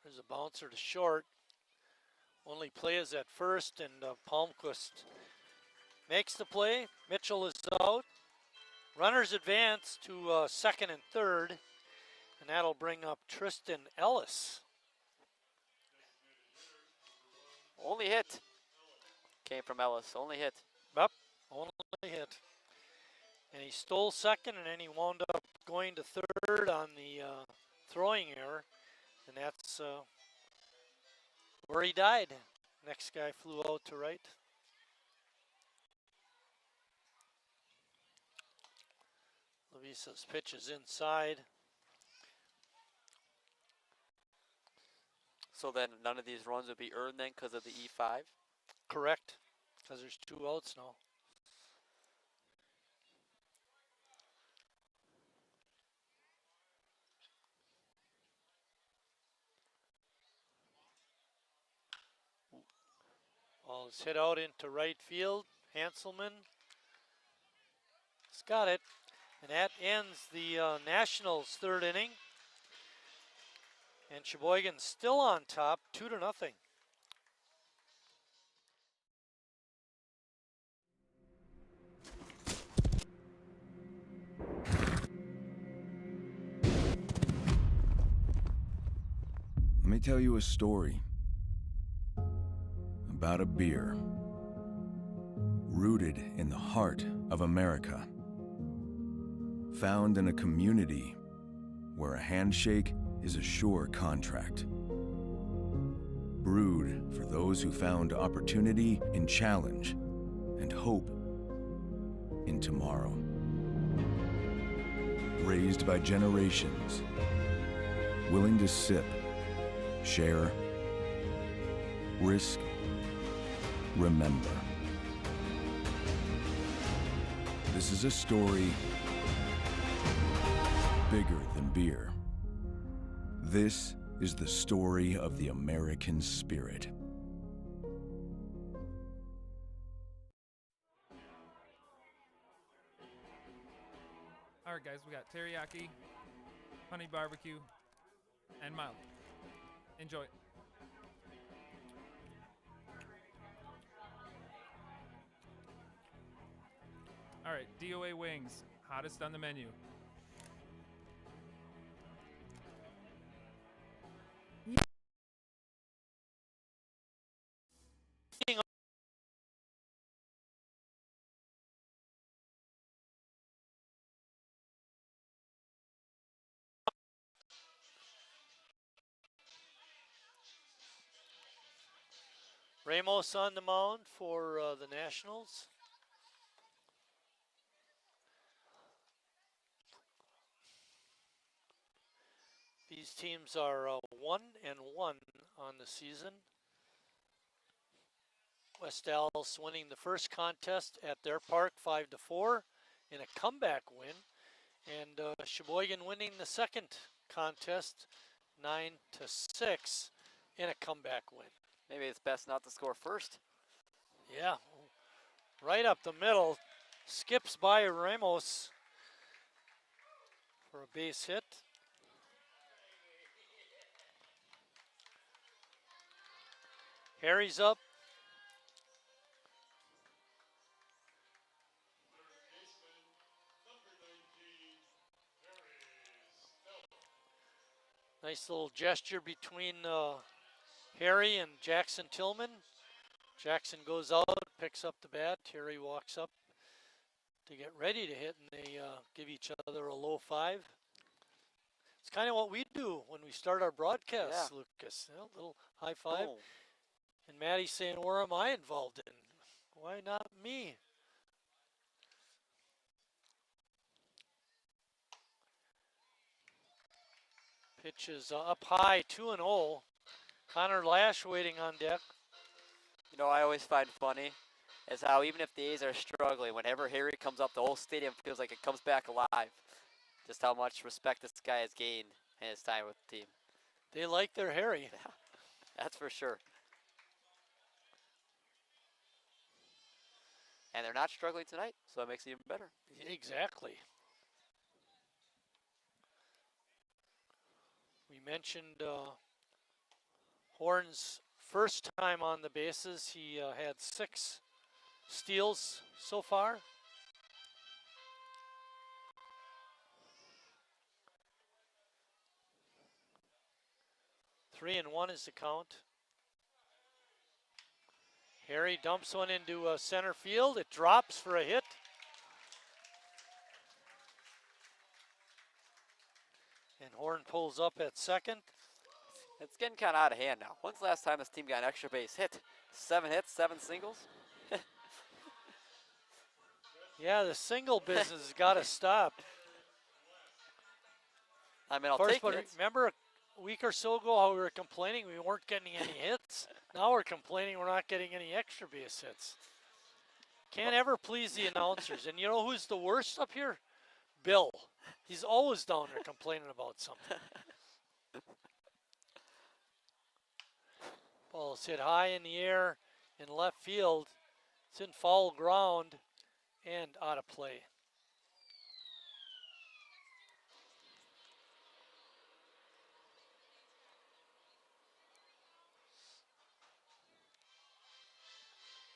[SPEAKER 1] There's a bouncer to short. Only play is at first, and Palmquist makes the play. Mitchell is out. Runners advance to second and third, and that'll bring up Tristan Ellis.
[SPEAKER 2] Only hit. Came from Ellis. Only hit.
[SPEAKER 1] Yep, only hit. And he stole second, and then he wound up going to third on the throwing error, and that's where he died. Next guy flew out to right. Levisa's pitch is inside.
[SPEAKER 2] So then none of these runs would be earned then because of the E5?
[SPEAKER 1] Correct, because there's 2 outs now. Ball is hit out into right field. Hanselman has got it. And that ends the Nationals' 3rd inning. And Sheboygan still on top, 2-0.
[SPEAKER 10] Let me tell you a story about a beer rooted in the heart of America, found in a community where a handshake is a sure contract, brewed for those who found opportunity in challenge and hope in tomorrow, raised by generations, willing to sip, share, risk, remember. This is a story bigger than beer. This is the story of the American spirit.
[SPEAKER 11] All right, guys, we got teriyaki, honey barbecue, and mild. Enjoy. All right, DOA wings, hottest on the menu.
[SPEAKER 1] Ramos on the mound for the Nationals. These teams are 1-1 on the season. West Allis winning the first contest at their park 5-4 in a comeback win, and Sheboygan winning the second contest 9-6 in a comeback win.
[SPEAKER 2] Maybe it's best not to score first.
[SPEAKER 1] Yeah, right up the middle, skips by Ramos for a base hit. Harry's up. Nice little gesture between Harry and Jackson Tillman. Jackson goes out, picks up the bat. Harry walks up to get ready to hit, and they give each other a low five. It's kind of what we do when we start our broadcasts,
[SPEAKER 2] Yeah.
[SPEAKER 1] Lucas. You know, a little high five.
[SPEAKER 2] Boom.
[SPEAKER 1] And Maddie's saying, where am I involved in? Why not me? Pitch is up high, 2-0. Connor Lash waiting on deck.
[SPEAKER 2] You know, I always find funny is how even if the A's are struggling, whenever Harry comes up, the whole stadium feels like it comes back alive. Just how much respect this guy has gained in his time with the team.
[SPEAKER 1] They like their Harry.
[SPEAKER 2] Yeah, that's for sure. And they're not struggling tonight, so it makes it even better.
[SPEAKER 1] Exactly. We mentioned Horn's first time on the bases. He had 6 steals so far. Three and 1 is the count. Harry dumps one into center field. It drops for a hit. And Horn pulls up at second.
[SPEAKER 2] It's getting kind of out of hand now. When's the last time this team got an extra base hit? 7 hits, 7 singles?
[SPEAKER 1] Yeah, the single business has got to stop.
[SPEAKER 2] I mean, I'll
[SPEAKER 1] Of course,
[SPEAKER 2] take
[SPEAKER 1] but
[SPEAKER 2] it.
[SPEAKER 1] remember a week or so ago how we were complaining we weren't getting any hits? Now we're complaining we're not getting any extra base hits. Can't ever please the announcers. And you know who's the worst up here? Bill. He's always down there complaining about something. Ball's hit high in the air in left field. It's in foul ground and out of play.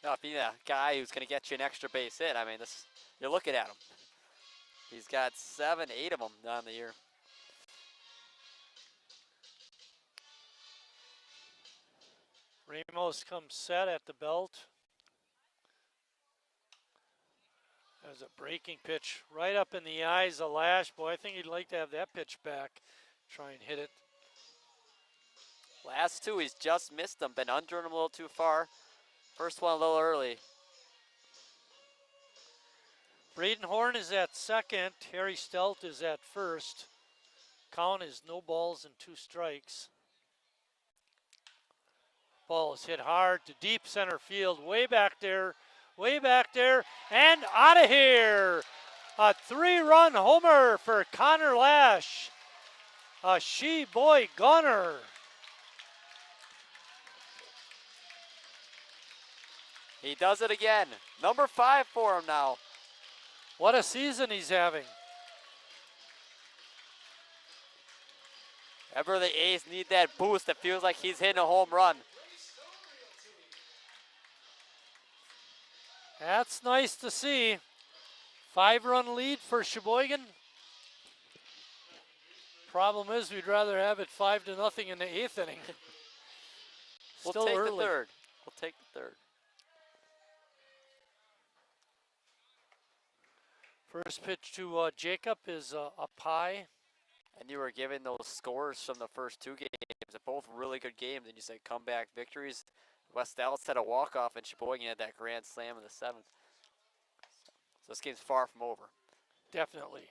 [SPEAKER 2] Now, if you're a guy who's going to get you an extra base hit, I mean, you're looking at him. He's got 7, 8 of them down the year.
[SPEAKER 1] Ramos comes set at the belt. There's a breaking pitch right up in the eyes of Lash. Boy, I think he'd like to have that pitch back. Try and hit it.
[SPEAKER 2] Last 2, he's just missed them. Been under him a little too far. First one a little early.
[SPEAKER 1] Braden Horn is at second. Harry Stelt is at first. Count is no balls and 2 strikes. Ball is hit hard to deep center field. Way back there, and out of here. A 3-run homer for Connor Lash. A she-boy gunner.
[SPEAKER 2] He does it again. Number 5 for him now.
[SPEAKER 1] What a season he's having.
[SPEAKER 2] Ever the A's need that boost, it feels like he's hitting a home run.
[SPEAKER 1] That's nice to see. 5-run lead for Sheboygan. Problem is, we'd rather have it 5-0 in the 8th inning.
[SPEAKER 2] We'll
[SPEAKER 1] Still
[SPEAKER 2] take
[SPEAKER 1] early.
[SPEAKER 2] the third. We'll take the third.
[SPEAKER 1] First pitch to Jacob is up high.
[SPEAKER 2] And you were given those scores from the first 2 games, both really good games, and you said comeback victories. West Allis had a walk-off, and Sheboygan had that grand slam in the 7th. So this game's far from over.
[SPEAKER 1] Definitely.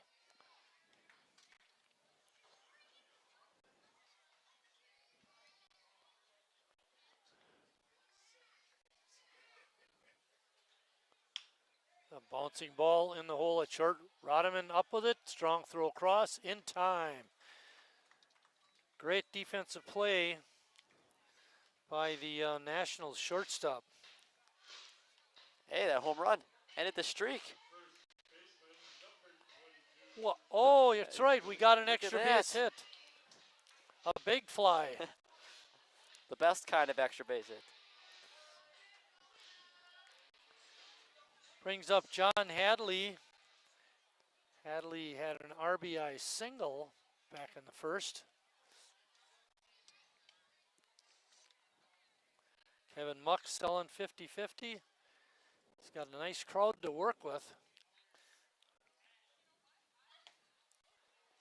[SPEAKER 1] A bouncing ball in the hole at short. Rodman up with it. Strong throw across in time. Great defensive play by the Nationals shortstop.
[SPEAKER 2] Hey, that home run ended the streak.
[SPEAKER 1] Well, oh, that's right. We got an
[SPEAKER 2] Look at
[SPEAKER 1] extra
[SPEAKER 2] that.
[SPEAKER 1] base hit. A big fly.
[SPEAKER 2] The best kind of extra base hit.
[SPEAKER 1] Brings up John Hadley. Hadley had an RBI single back in the first. Kevin Muck selling 50-50. He's got a nice crowd to work with.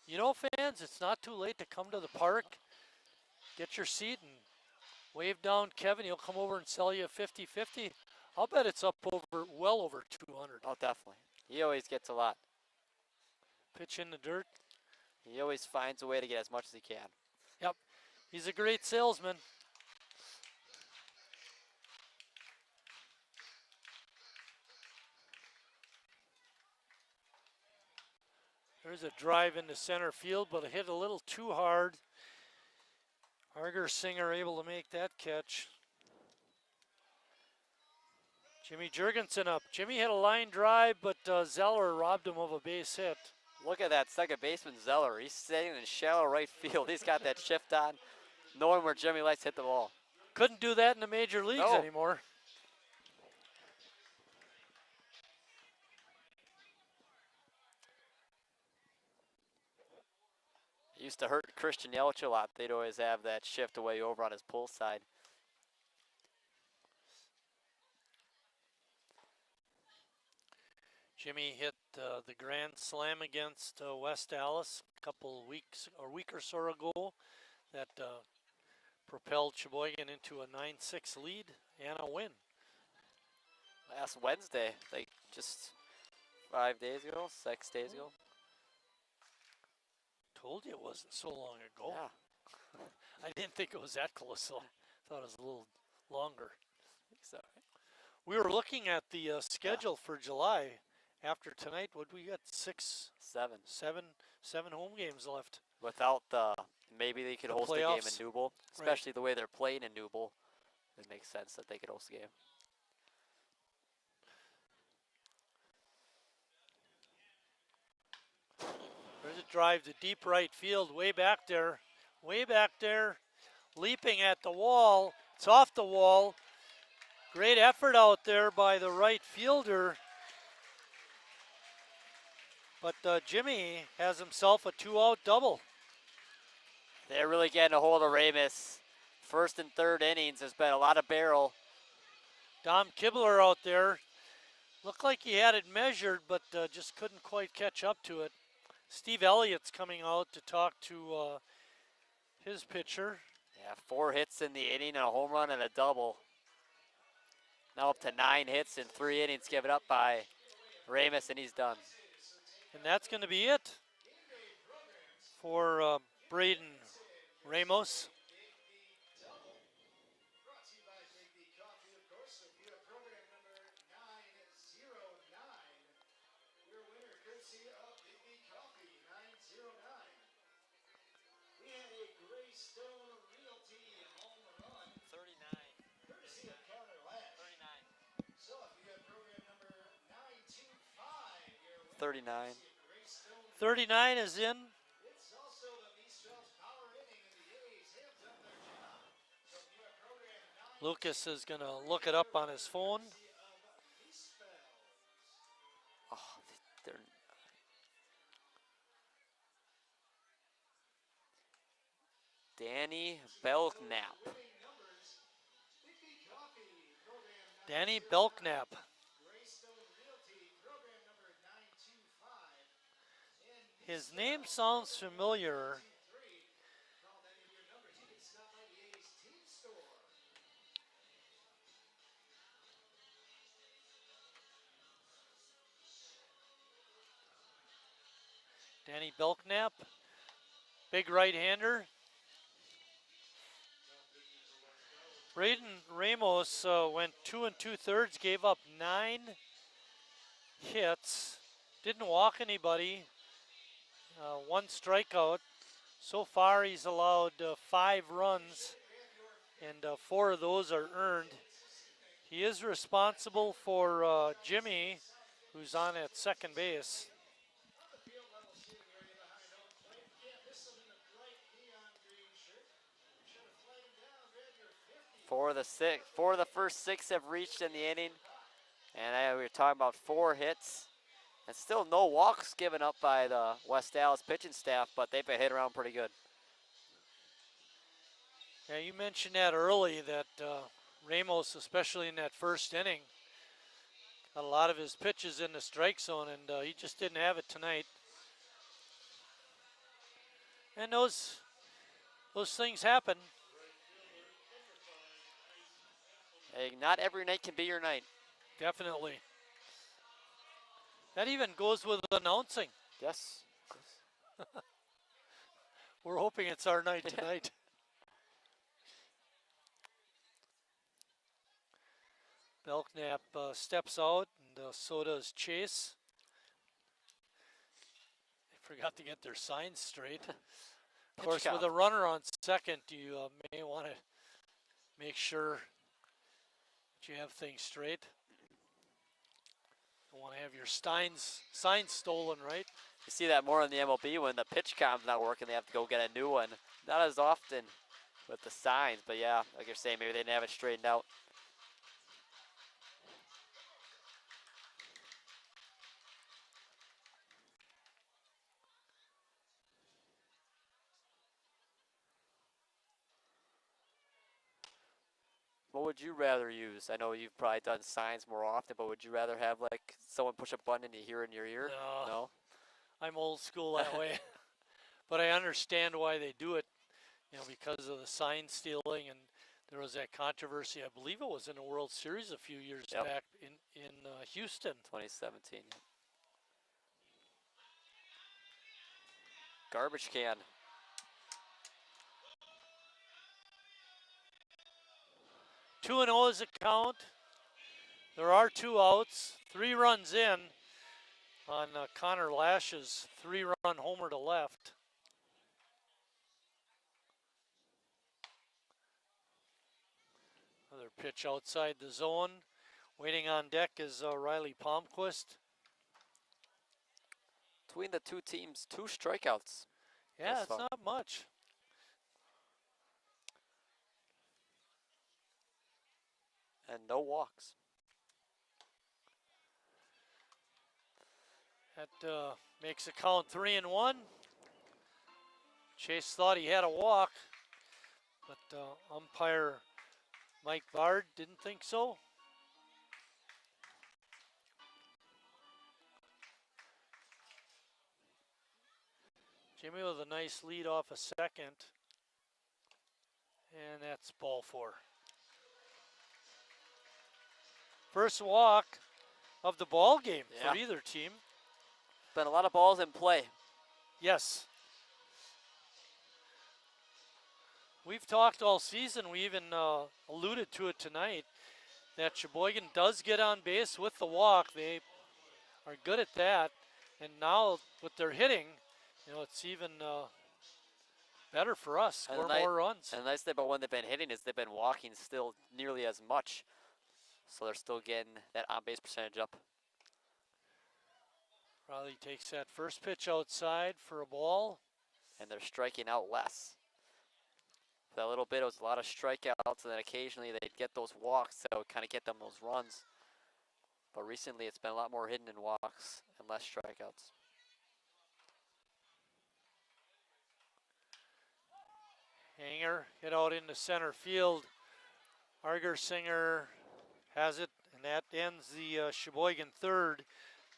[SPEAKER 1] You know, fans, it's not too late to come to the park. Get your seat and wave down Kevin. He'll come over and sell you a 50-50. I'll bet it's up over, well over 200.
[SPEAKER 2] Oh, definitely. He always gets a lot.
[SPEAKER 1] Pitch in the dirt.
[SPEAKER 2] He always finds a way to get as much as he can.
[SPEAKER 1] Yep, he's a great salesman. There's a drive into center field, but it hit a little too hard. Singer able to make that catch. Jimmy Jurgensen up. Jimmy hit a line drive, but Zeller robbed him of a base hit.
[SPEAKER 2] Look at that second baseman, Zeller. He's sitting in shallow right field. He's got that shift on, knowing where Jimmy likes to hit the ball.
[SPEAKER 1] Couldn't do that in the major leagues anymore.
[SPEAKER 2] It used to hurt Christian Yelich a lot. They'd always have that shift away over on his pull side.
[SPEAKER 1] Jimmy hit the grand slam against West Allis a couple of weeks, or a week or so ago, that propelled Sheboygan into a 9-6 lead and a win.
[SPEAKER 2] Last Wednesday, like just 5 days ago, 6 days ago.
[SPEAKER 1] Told you it wasn't so long ago.
[SPEAKER 2] Yeah.
[SPEAKER 1] I didn't think it was that close, so I thought it was a little longer.
[SPEAKER 2] So,
[SPEAKER 1] We were looking at the schedule for July. After tonight, what we got?
[SPEAKER 2] 7.
[SPEAKER 1] Seven home games left.
[SPEAKER 2] Without maybe they could
[SPEAKER 1] The
[SPEAKER 2] host a game
[SPEAKER 1] playoffs.
[SPEAKER 2] in Newble, especially the way they're playing in Newble. It makes sense that they could host a game.
[SPEAKER 1] There's a drive to deep right field, way back there, leaping at the wall. It's off the wall. Great effort out there by the right fielder. But Jimmy has himself a 2-out double.
[SPEAKER 2] They're really getting a hold of Ramus. First and third innings, there's been a lot of barrel.
[SPEAKER 1] Dom Kibler out there. Looked like he had it measured, but just couldn't quite catch up to it. Steve Elliott's coming out to talk to his pitcher.
[SPEAKER 2] Yeah, 4 hits in the inning and a home run and a double. Now up to 9 hits in 3 innings given up by Ramus, and he's done.
[SPEAKER 1] And that's going to be it for Braden Ramos.
[SPEAKER 2] $39.
[SPEAKER 1] 39 is in. Lucas is going to look it up on his phone.
[SPEAKER 2] Oh, they're Danny Belknap.
[SPEAKER 1] Danny Belknap. His name sounds familiar. Danny Belknap, big right-hander. Braden Ramos went 2 2/3, gave up 9 hits, didn't walk anybody, 1 strikeout. So far he's allowed 5 runs, and 4 of those are earned. He is responsible for Jimmy, who's on at second base.
[SPEAKER 2] Four of the first 6 have reached in the inning. And we were talking about 4 hits. And still no walks given up by the West Allis pitching staff, but they've been hit around pretty good.
[SPEAKER 1] Yeah, you mentioned that early, that Ramos, especially in that first inning, got a lot of his pitches in the strike zone, and he just didn't have it tonight. And those things happen.
[SPEAKER 2] Hey, not every night can be your night.
[SPEAKER 1] Definitely. That even goes with announcing.
[SPEAKER 2] Yes.
[SPEAKER 1] We're hoping it's our night tonight. Belknap steps out, and so does Chase. They forgot to get their signs straight. Of course, with a runner on second, you may want to make sure that you have things straight. Don't want to have your signs stolen, right?
[SPEAKER 2] You see that more in the MLB when the pitch com's not working, they have to go get a new one. Not as often with the signs, but yeah, like you're saying, maybe they didn't have it straightened out. What would you rather use? I know you've probably done signs more often, but would you rather have like someone push a button and you hear in your ear? No?
[SPEAKER 1] I'm old school that way. But I understand why they do it, because of the sign stealing, and there was that controversy. I believe it was in the World Series a few years back in Houston.
[SPEAKER 2] 2017. Garbage can.
[SPEAKER 1] Two and 0 is a count. There are 2 outs, 3 runs in on Connor Lash's 3-run homer to left. Another pitch outside the zone. Waiting on deck is Riley Palmquist.
[SPEAKER 2] Between the 2 teams, 2 strikeouts.
[SPEAKER 1] Yeah, it's not much.
[SPEAKER 2] And no walks.
[SPEAKER 1] That makes the count 3-1. Chase thought he had a walk, but umpire Mike Bard didn't think so. Jimmy with a nice lead off a second. And that's ball 4. First walk of the ball game for either team.
[SPEAKER 2] Been a lot of balls in play.
[SPEAKER 1] Yes. We've talked all season, we even alluded to it tonight, that Sheboygan does get on base with the walk. They are good at that. And now with their hitting, it's even better for us. Score more runs.
[SPEAKER 2] And the nice thing about when they've been hitting is they've been walking still nearly as much. So they're still getting that on-base percentage up.
[SPEAKER 1] Riley takes that first pitch outside for a ball.
[SPEAKER 2] And they're striking out less. For that little bit, it was a lot of strikeouts, and then occasionally they'd get those walks that would kind of get them those runs. But recently it's been a lot more hidden in walks and less strikeouts.
[SPEAKER 1] Hanger hit out into center field. Argersinger has it, and that ends the Sheboygan third,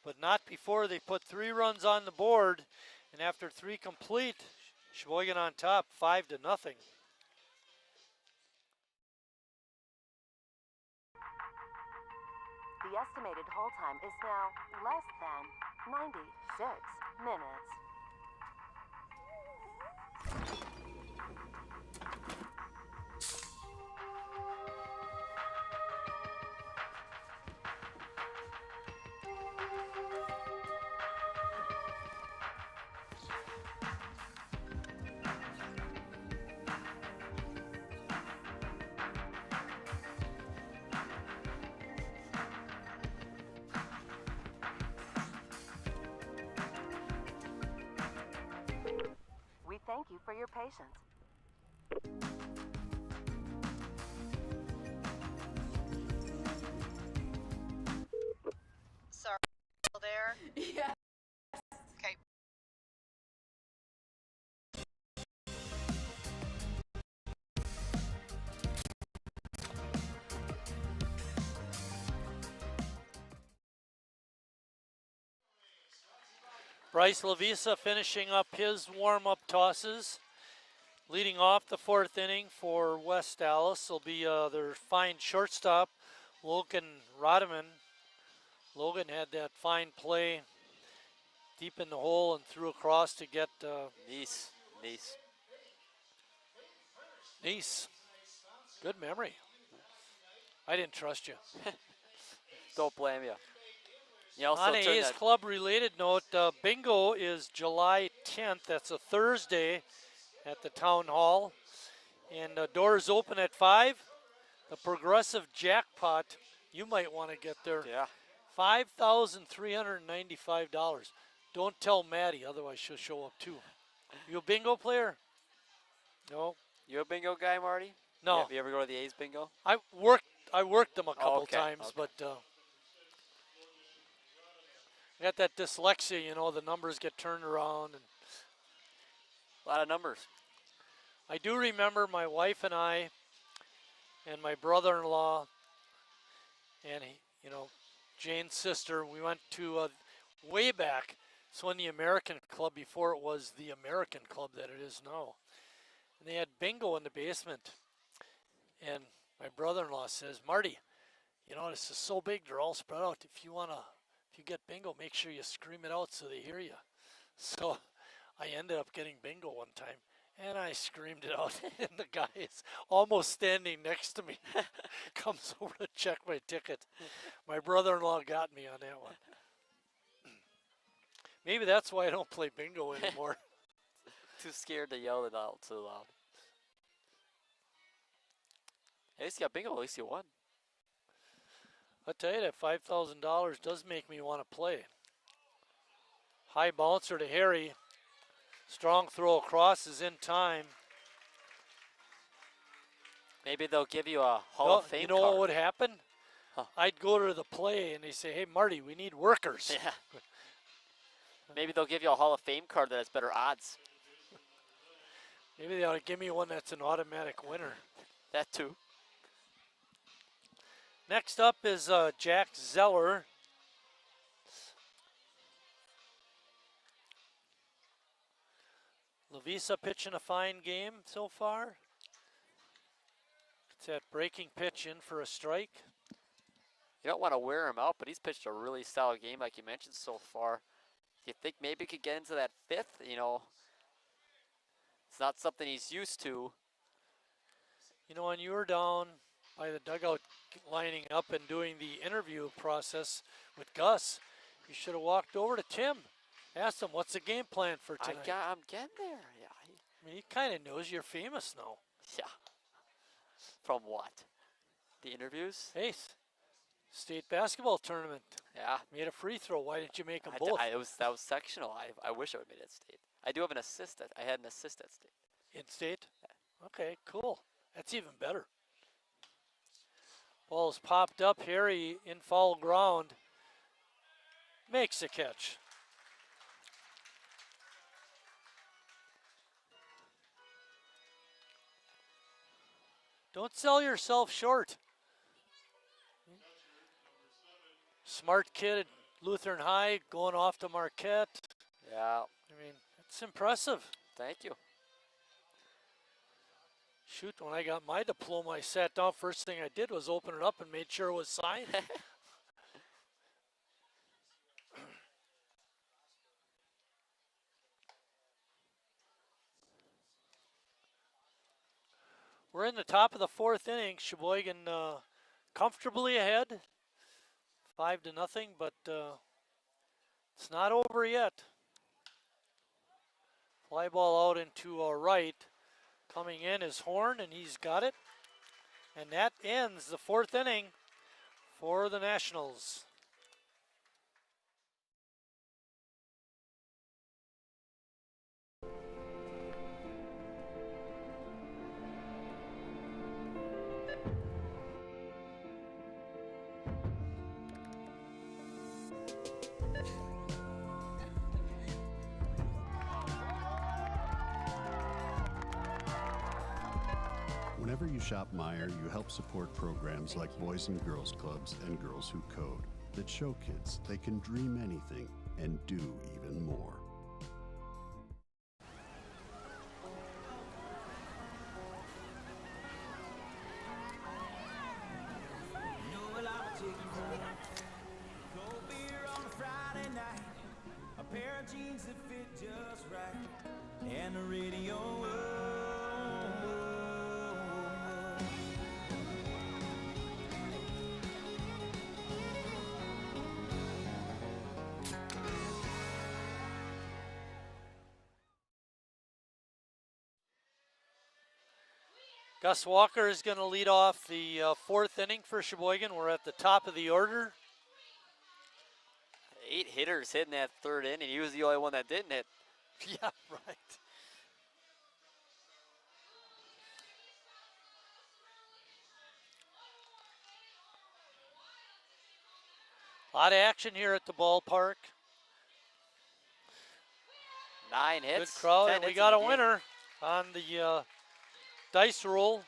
[SPEAKER 1] but not before they put 3 runs on the board, and after 3 complete, Sheboygan on top, 5-0.
[SPEAKER 12] The estimated hold time is now less than 96 minutes. We thank you for your patience.
[SPEAKER 13] Sorry, still there?
[SPEAKER 14] Yeah.
[SPEAKER 13] Okay.
[SPEAKER 1] Bryce Lavisa finishing up his warm-up tosses. Leading off the 4th inning for West Allis will be their fine shortstop, Logan Rodeman. Logan had that fine play deep in the hole and threw across to get
[SPEAKER 2] Nice.
[SPEAKER 1] Nice. Good memory. I didn't trust you.
[SPEAKER 2] Don't blame you. You also
[SPEAKER 1] On a
[SPEAKER 2] turned
[SPEAKER 1] A's
[SPEAKER 2] that.
[SPEAKER 1] Club related note, bingo is July 10th. That's a Thursday at the Town Hall. And doors open at 5. The progressive jackpot, you might want to get there.
[SPEAKER 2] Yeah.
[SPEAKER 1] $5,395. Don't tell Maddie, otherwise she'll show up too. You a bingo player? No.
[SPEAKER 2] You a bingo guy, Marty?
[SPEAKER 1] No.
[SPEAKER 2] You ever go to the A's bingo?
[SPEAKER 1] I worked them a couple
[SPEAKER 2] okay,
[SPEAKER 1] times,
[SPEAKER 2] okay.
[SPEAKER 1] but I got that dyslexia, you know, the numbers get turned around. And
[SPEAKER 2] A lot of numbers.
[SPEAKER 1] I do remember my wife and I and my brother-in-law and, you know, Jane's sister, we went to way back. It's when the American Club, before it was the American Club that it is now. And they had bingo in the basement. And my brother-in-law says, Marty, you know, this is so big, they're all spread out. If you get bingo, make sure you scream it out so they hear you. So I ended up getting bingo one time, and I screamed it out, and the guy is almost standing next to me, comes over to check my ticket. My brother-in-law got me on that one. Maybe that's why I don't play bingo anymore.
[SPEAKER 2] Too scared to yell it out too loud. At least you got bingo, at least you won.
[SPEAKER 1] I tell you, that $5,000 does make me want to play. High bouncer to Harry. Strong throw across is in time.
[SPEAKER 2] Maybe they'll give you a Hall of Fame
[SPEAKER 1] You know
[SPEAKER 2] card.
[SPEAKER 1] what would happen?
[SPEAKER 2] Huh.
[SPEAKER 1] I'd go to the play and they say, hey, Marty, we need workers.
[SPEAKER 2] Yeah. Maybe they'll give you a Hall of Fame card that has better odds.
[SPEAKER 1] Maybe they ought to give me one that's an automatic winner.
[SPEAKER 2] That too.
[SPEAKER 1] Next up is Jack Zeller. Lavisa pitching a fine game so far. It's that breaking pitch in for a strike.
[SPEAKER 2] You don't want to wear him out, but he's pitched a really solid game like you mentioned so far. You think maybe he could get into that 5th? You know, it's not something he's used to.
[SPEAKER 1] You know, when you were down by the dugout lining up and doing the interview process with Gus, you should have walked over to Tim. Asked him, what's the game plan for tonight?
[SPEAKER 2] I'm getting there, yeah.
[SPEAKER 1] I mean, he kind of knows you're famous now.
[SPEAKER 2] Yeah. From what? The interviews?
[SPEAKER 1] Hey, state basketball tournament.
[SPEAKER 2] Yeah.
[SPEAKER 1] Made a free throw. Why didn't you make them both?
[SPEAKER 2] That was sectional. I wish I would have made it state. I do have an assist. I had an assist at state.
[SPEAKER 1] In state? Yeah. Okay, cool. That's even better. Ball's popped up. Harry in foul ground. Makes a catch. Don't sell yourself short. Smart kid at Lutheran High going off to Marquette.
[SPEAKER 2] Yeah.
[SPEAKER 1] I mean, it's impressive.
[SPEAKER 2] Thank you.
[SPEAKER 1] Shoot, when I got my diploma, I sat down. First thing I did was open it up and made sure it was signed. We're in the top of the fourth inning. Sheboygan comfortably ahead, 5-0, but it's not over yet. Fly ball out into right. Coming in is Horn, and he's got it. And that ends the fourth inning for the Nationals.
[SPEAKER 4] Whenever you shop Meyer, you help support programs like Boys and Girls Clubs and Girls Who Code that show kids they can dream anything and do even more.
[SPEAKER 3] Cold beer on a Friday night, a pair of jeans that fit just right, and the radio.
[SPEAKER 1] Gus Walker is going to lead off the fourth inning for Sheboygan. We're at the top of the order.
[SPEAKER 2] 8 hitters hitting that third inning. He was the only one that didn't hit.
[SPEAKER 1] Yeah, right. A lot of action here at the ballpark.
[SPEAKER 2] 9 hits.
[SPEAKER 1] Good crowd,
[SPEAKER 2] 10
[SPEAKER 1] and we
[SPEAKER 2] hits
[SPEAKER 1] got
[SPEAKER 2] in
[SPEAKER 1] a
[SPEAKER 2] the game.
[SPEAKER 1] winner on the dice roll.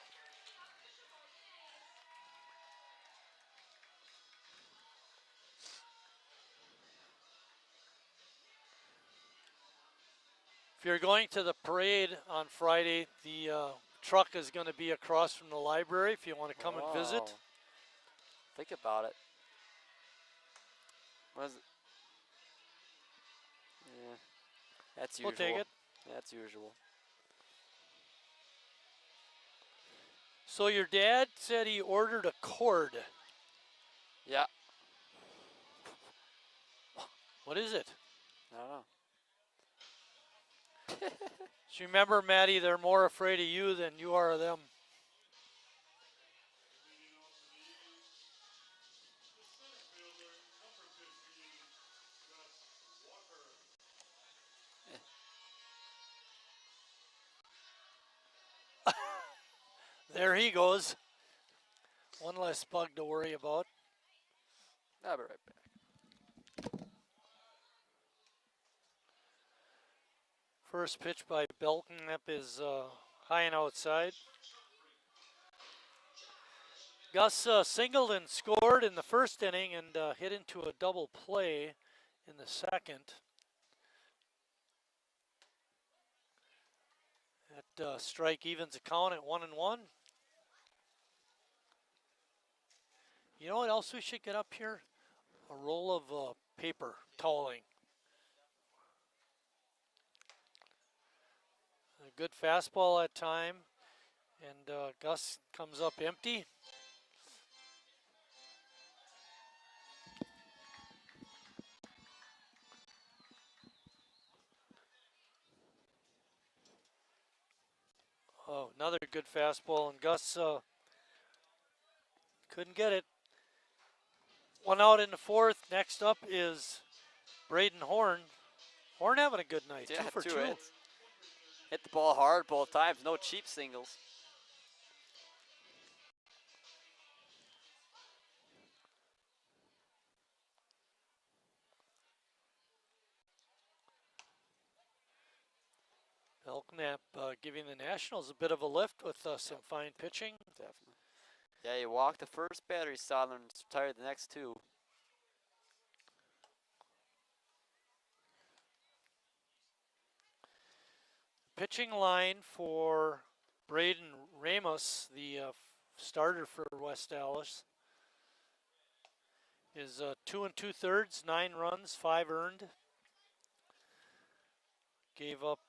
[SPEAKER 1] If you're going to the parade on Friday, the truck is going to be across from the library if you want to come and visit.
[SPEAKER 2] Oh. Think about it. What is it? Yeah, that's usual.
[SPEAKER 1] We'll take it.
[SPEAKER 2] That's usual.
[SPEAKER 1] So your dad said he ordered a cord.
[SPEAKER 2] Yeah.
[SPEAKER 1] What is it?
[SPEAKER 2] I don't know.
[SPEAKER 1] So remember, Maddie, they're more afraid of you than you are of them. There he goes. One less bug to worry about.
[SPEAKER 2] I'll be right back.
[SPEAKER 1] First pitch by Belknap is high and outside. Gus singled and scored in the first inning and hit into a double play in the second. That strike evens the count at 1-1. You know what else we should get up here? A roll of paper toweling. A good fastball that time, and Gus comes up empty. Oh, another good fastball, and Gus couldn't get it. One out in the fourth. Next up is Braden Horn. Horn having a good night.
[SPEAKER 2] Yeah,
[SPEAKER 1] 2 for 2.
[SPEAKER 2] hits. Hit the ball hard both times. No cheap singles.
[SPEAKER 1] Belknap giving the Nationals a bit of a lift with some fine pitching.
[SPEAKER 2] Definitely. Yeah, he walked the first batter he saw, and then retired the next two.
[SPEAKER 1] Pitching line for Braden Ramos, the starter for West Allis, is 2 2/3, 9 runs, 5 earned. Gave up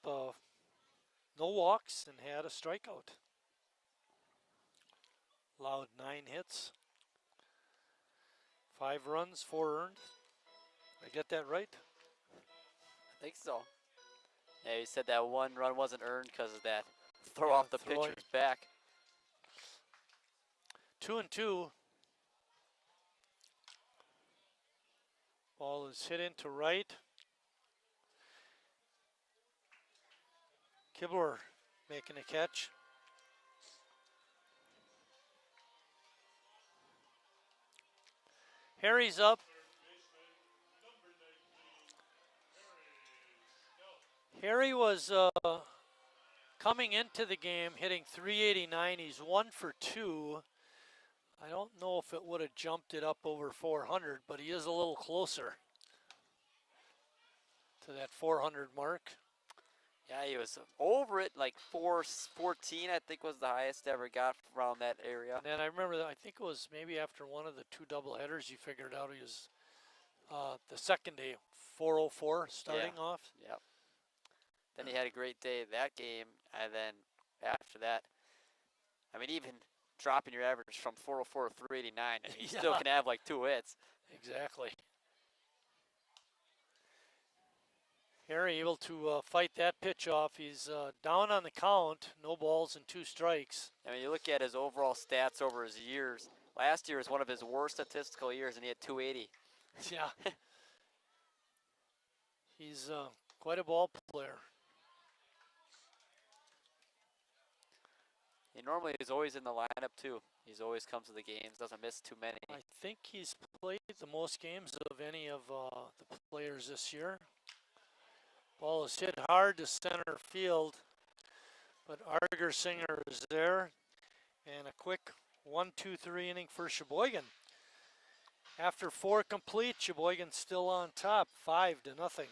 [SPEAKER 1] no walks and had a strikeout. Allowed 9 hits, 5 runs, 4 earned. I get that right?
[SPEAKER 2] I think so. Yeah, he said that 1 run wasn't earned because of that throw off the pitcher's back.
[SPEAKER 1] 2-2. Ball is hit into right. Kibler making a catch. Harry's up. Harry was coming into the game hitting .389. He's 1 for 2. I don't know if it would have jumped it up over 400, but he is a little closer to that 400 mark.
[SPEAKER 2] Yeah, he was over it, like 414, I think was the highest ever got around that area.
[SPEAKER 1] And then I remember that I think it was maybe after one of the 2 doubleheaders you figured out he was the second day 404 starting off.
[SPEAKER 2] Yep. Then he had a great day that game, and then after that, I mean, even dropping your average from 404 to 389, and you still can have like 2 hits.
[SPEAKER 1] Exactly. Harry able to fight that pitch off. He's down on the count, no balls and 2 strikes.
[SPEAKER 2] I mean, you look at his overall stats over his years. Last year was one of his worst statistical years, and he had 280.
[SPEAKER 1] Yeah. He's quite a ball player.
[SPEAKER 2] He normally is always in the lineup, too. He's always comes to the games, doesn't miss too many.
[SPEAKER 1] I think he's played the most games of any of the players this year. Ball is hit hard to center field, but Argersinger is there. And a quick 1-2-3 inning for Sheboygan. After 4 complete, Sheboygan still on top, 5-0.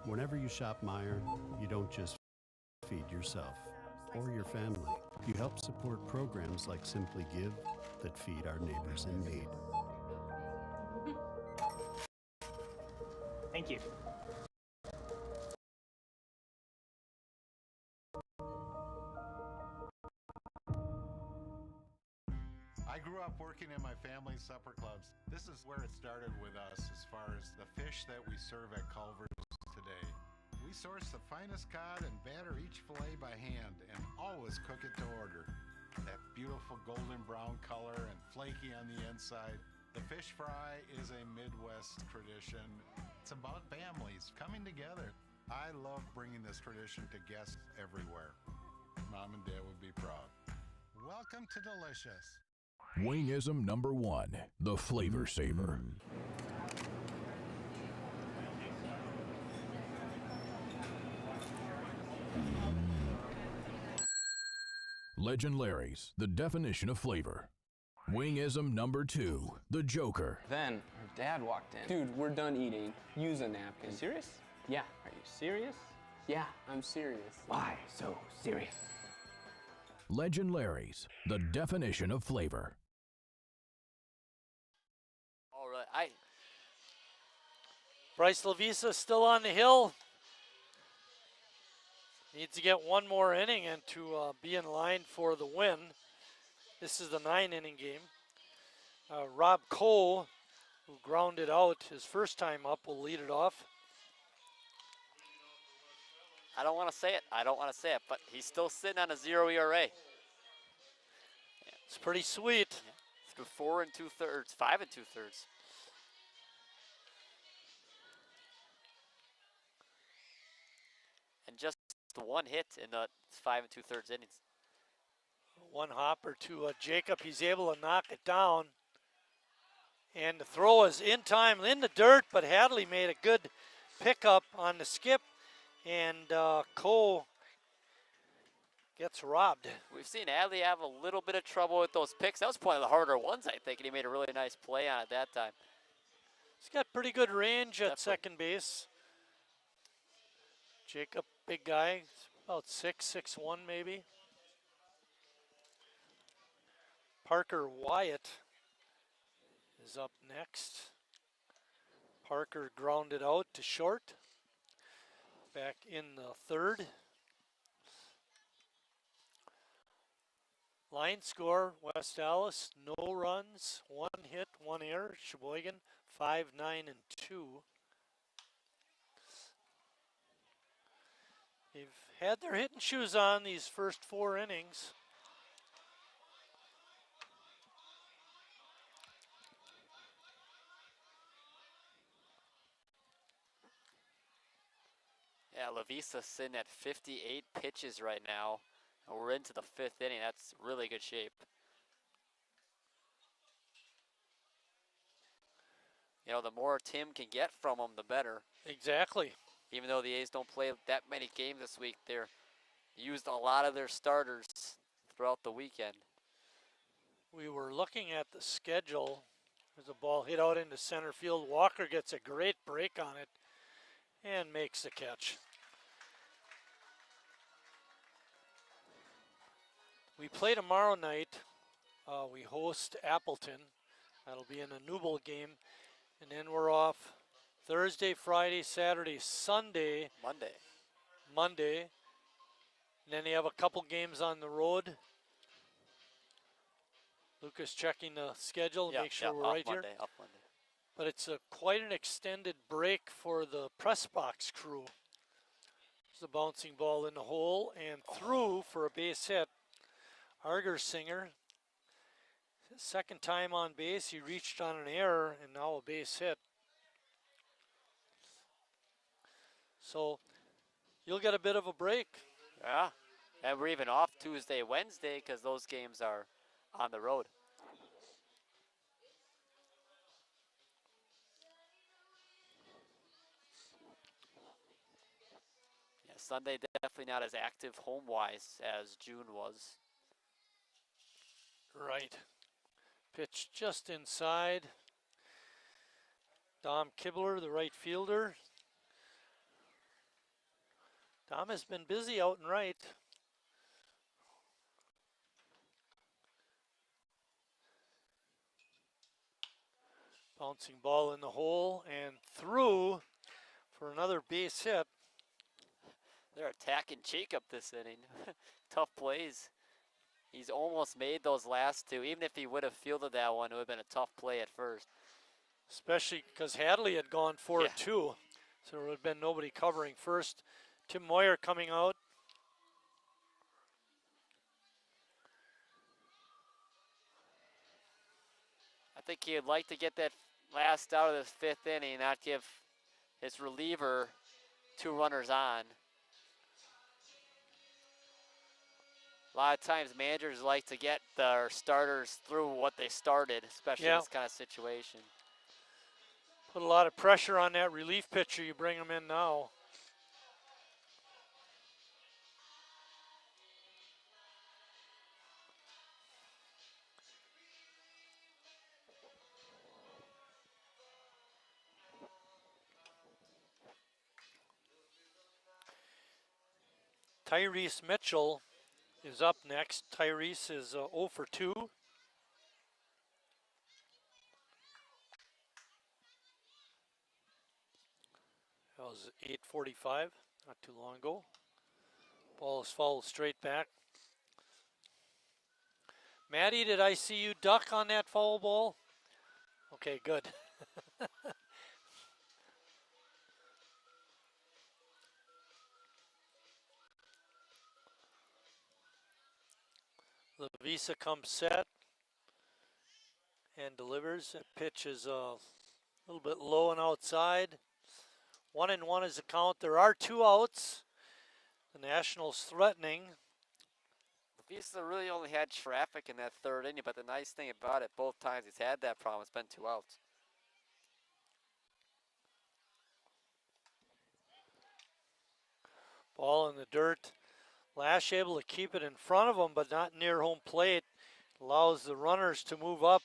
[SPEAKER 4] Whenever you shop Meijer, you don't just feed yourself or your family. You help support programs like Simply Give that feed our neighbors in need.
[SPEAKER 5] Thank you.
[SPEAKER 6] I grew up working in my family's supper clubs. This is where it started with us as far as the fish that we serve at Culver's today. We source the finest cod and batter each fillet by hand and always cook it to order. That beautiful golden brown color and flaky on the inside. The fish fry is a Midwest tradition. It's about families coming together. I love bringing this tradition to guests everywhere. Mom and Dad would be proud. Welcome to Delicious.
[SPEAKER 7] Wingism number 1, the Flavor Saver. Legend Larry's, the definition of flavor. Wingism number 2, the Joker.
[SPEAKER 8] Then her dad walked in. Dude, we're done eating. Use a napkin.
[SPEAKER 5] Serious?
[SPEAKER 8] Yeah.
[SPEAKER 5] Are you serious?
[SPEAKER 8] Yeah, I'm serious.
[SPEAKER 5] Why so serious?
[SPEAKER 7] Legend Larry's, the definition of flavor.
[SPEAKER 2] All right.
[SPEAKER 1] Bryce Lavisa still on the hill. Needs to get one more inning and to be in line for the win. This is the 9-inning game. Rob Cole, who grounded out his first time up, will lead it off.
[SPEAKER 2] I don't want to say it, but he's still sitting on a 0 ERA.
[SPEAKER 1] It's pretty sweet.
[SPEAKER 2] Through 4 2/3, 5 2/3. just one hit in the 5 2/3 innings.
[SPEAKER 1] One hopper to Jacob. He's able to knock it down. And the throw is in time, in the dirt, but Hadley made a good pickup on the skip. And Cole gets robbed.
[SPEAKER 2] We've seen Adley have a little bit of trouble with those picks. That was one of the harder ones, I think, and he made a really nice play on it that time.
[SPEAKER 1] He's got pretty good range at
[SPEAKER 2] Definitely.
[SPEAKER 1] second base. Jacob, big guy, about 6'1" maybe. Parker Wyatt is up next. Parker grounded out to short. Back in the third. Line score, West Allis, no runs, 1 hit, 1 error. Sheboygan, 5-9-2. They've had their hitting shoes on these first 4 innings.
[SPEAKER 2] Yeah, Lavisa's sitting at 58 pitches right now. And we're into the 5th inning. That's really good shape. You know, the more Tim can get from him, the better.
[SPEAKER 1] Exactly.
[SPEAKER 2] Even though the A's don't play that many games this week, they're used a lot of their starters throughout the weekend.
[SPEAKER 1] We were looking at the schedule. There's a ball hit out into center field. Walker gets a great break on it and makes the catch. We play tomorrow night. We host Appleton. That'll be in a Newble game. And then we're off Thursday, Friday, Saturday, Sunday. Monday. And then they have a couple games on the road. Lucas checking the schedule to make sure we're right here.
[SPEAKER 2] Off Monday.
[SPEAKER 1] But it's quite an extended break for the press box crew. There's a bouncing ball in the hole and through for a base hit. Argersinger, his second time on base, he reached on an error and now a base hit. So you'll get a bit of a break.
[SPEAKER 2] Yeah, and we're even off Tuesday, Wednesday because those games are on the road. Yeah, Sunday definitely not as active home-wise as June was.
[SPEAKER 1] Right. Pitch just inside. Dom Kibler, the right fielder. Dom has been busy out and right. Bouncing ball in the hole and through for another base hit.
[SPEAKER 2] They're attacking Jacob this inning. Tough plays. He's almost made those last two. Even if he would have fielded that one, it would have been a tough play at first.
[SPEAKER 1] Especially because Hadley had gone 4-2. So there would have been nobody covering first. Tim Moyer coming out.
[SPEAKER 2] I think he'd like to get that last out of this 5th inning, not give his reliever 2 runners on. A lot of times managers like to get their starters through what they started, especially in this kind of situation.
[SPEAKER 1] Put a lot of pressure on that relief pitcher. You bring him in now. Tyrese Mitchell is up next. Tyrese is 0 for 2. That was 8:45, not too long ago. Ball is fouled straight back. Maddie, did I see you duck on that foul ball? Okay, good. Lavisa comes set and delivers. That pitch is a little bit low and outside. 1-1 is the count. There are 2 outs. The Nationals threatening.
[SPEAKER 2] Visa really only had traffic in that third inning, but the nice thing about it, both times he's had that problem, it's been 2 outs.
[SPEAKER 1] Ball in the dirt. Lash able to keep it in front of him, but not near home plate. Allows the runners to move up.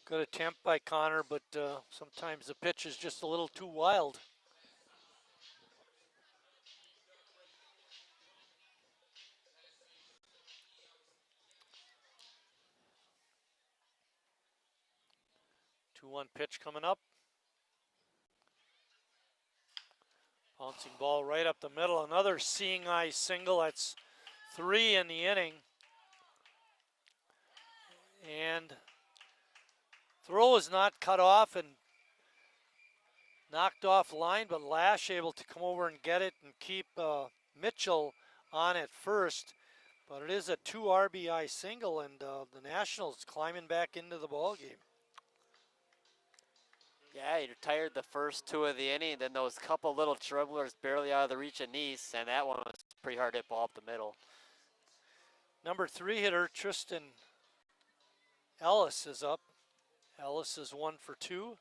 [SPEAKER 1] Good attempt by Connor, but sometimes the pitch is just a little too wild. Two-one pitch coming up. Bouncing ball right up the middle. Another seeing eye single. That's 3 in the inning. And throw is not cut off and knocked off line, but Lash able to come over and get it and keep Mitchell on at first. But it is a 2 RBI single, and the Nationals climbing back into the ball game.
[SPEAKER 2] Yeah, he retired the first 2 of the inning, then those couple little dribblers barely out of the reach of Nice, and that one was pretty hard hit ball up the middle.
[SPEAKER 1] Number 3 hitter Tristan Allis is up. Allis is 1 for 2.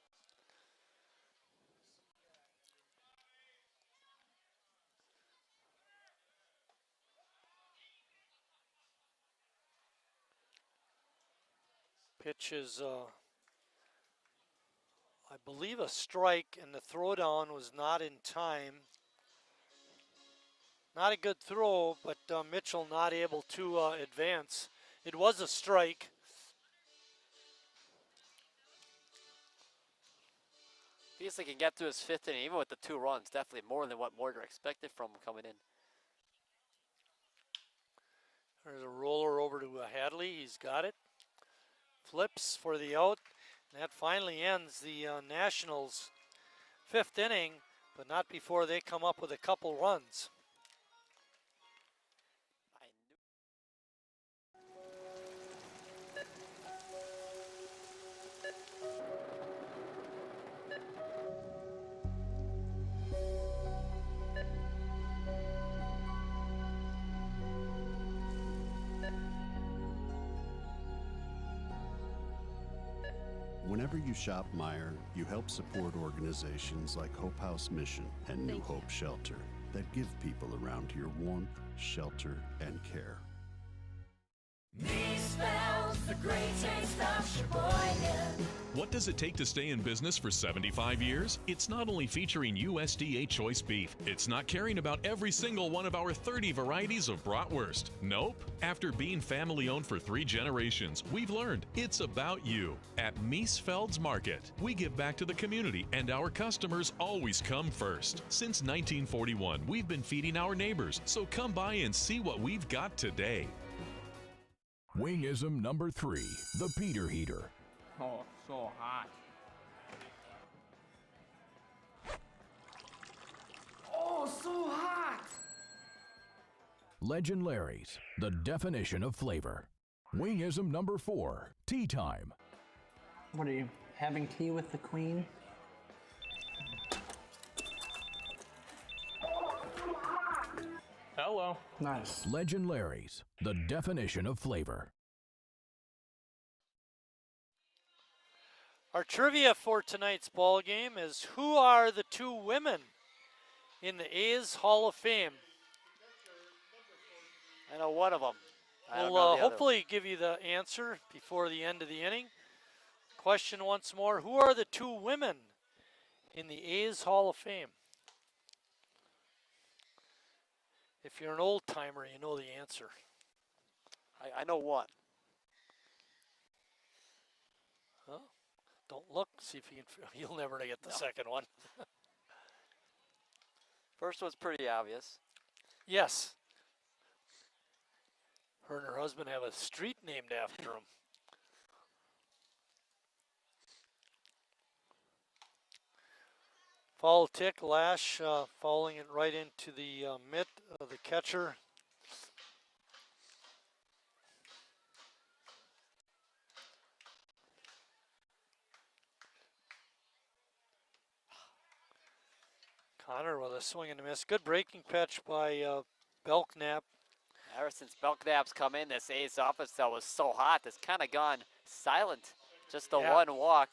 [SPEAKER 1] Pitch is, I believe, a strike, and the throwdown was not in time. Not a good throw, but Mitchell not able to advance. It was a strike.
[SPEAKER 2] Beasley can get to his 5th inning, even with the 2 runs. Definitely more than what Morgan expected from him coming in.
[SPEAKER 1] There's a roller over to Hadley. He's got it. Flips for the out. And that finally ends the Nationals' 5th inning, but not before they come up with a couple runs.
[SPEAKER 4] Whenever you shop Meijer, you help support organizations like Hope House Mission and New Hope Shelter that give people around here warmth, shelter, and care.
[SPEAKER 3] Me spells the great taste of Sheboygan.
[SPEAKER 9] What does it take to stay in business for 75 years? It's not only featuring USDA choice beef, it's not caring about every single one of our 30 varieties of bratwurst. Nope. After being family owned for 3 generations, we've learned it's about you. At Miesfeld's Market, we give back to the community and our customers always come first. Since 1941, we've been feeding our neighbors, so come by and see what we've got today.
[SPEAKER 7] Wingism number 3, the Peter Heater.
[SPEAKER 8] Oh, so hot. Oh, so hot!
[SPEAKER 7] Legend Larry's, the definition of flavor. Wingism number 4, tea time.
[SPEAKER 14] What are you, having tea with the Queen?
[SPEAKER 8] Hello.
[SPEAKER 14] Nice.
[SPEAKER 7] Legend Larry's, the definition of flavor.
[SPEAKER 1] Our trivia for tonight's ball game is, who are the 2 women in the A's Hall of Fame?
[SPEAKER 2] I know one of them.
[SPEAKER 1] We'll hopefully give you the answer before the end of the inning. Question once more, who are the 2 women in the A's Hall of Fame? If you're an old timer, you know the answer.
[SPEAKER 2] I know one.
[SPEAKER 1] Huh? Don't look. See if you can. You'll never get the second one.
[SPEAKER 2] First one's pretty obvious.
[SPEAKER 1] Yes. Her and her husband have a street named after him. Foul tick, Lash fouling it right into the mitt of the catcher. Connor with a swing and a miss. Good breaking pitch by Belknap.
[SPEAKER 2] Ever since Belknap's come in, this A's offense that was so hot, it's kind of gone silent. Just the
[SPEAKER 1] Yeah.
[SPEAKER 2] one walk.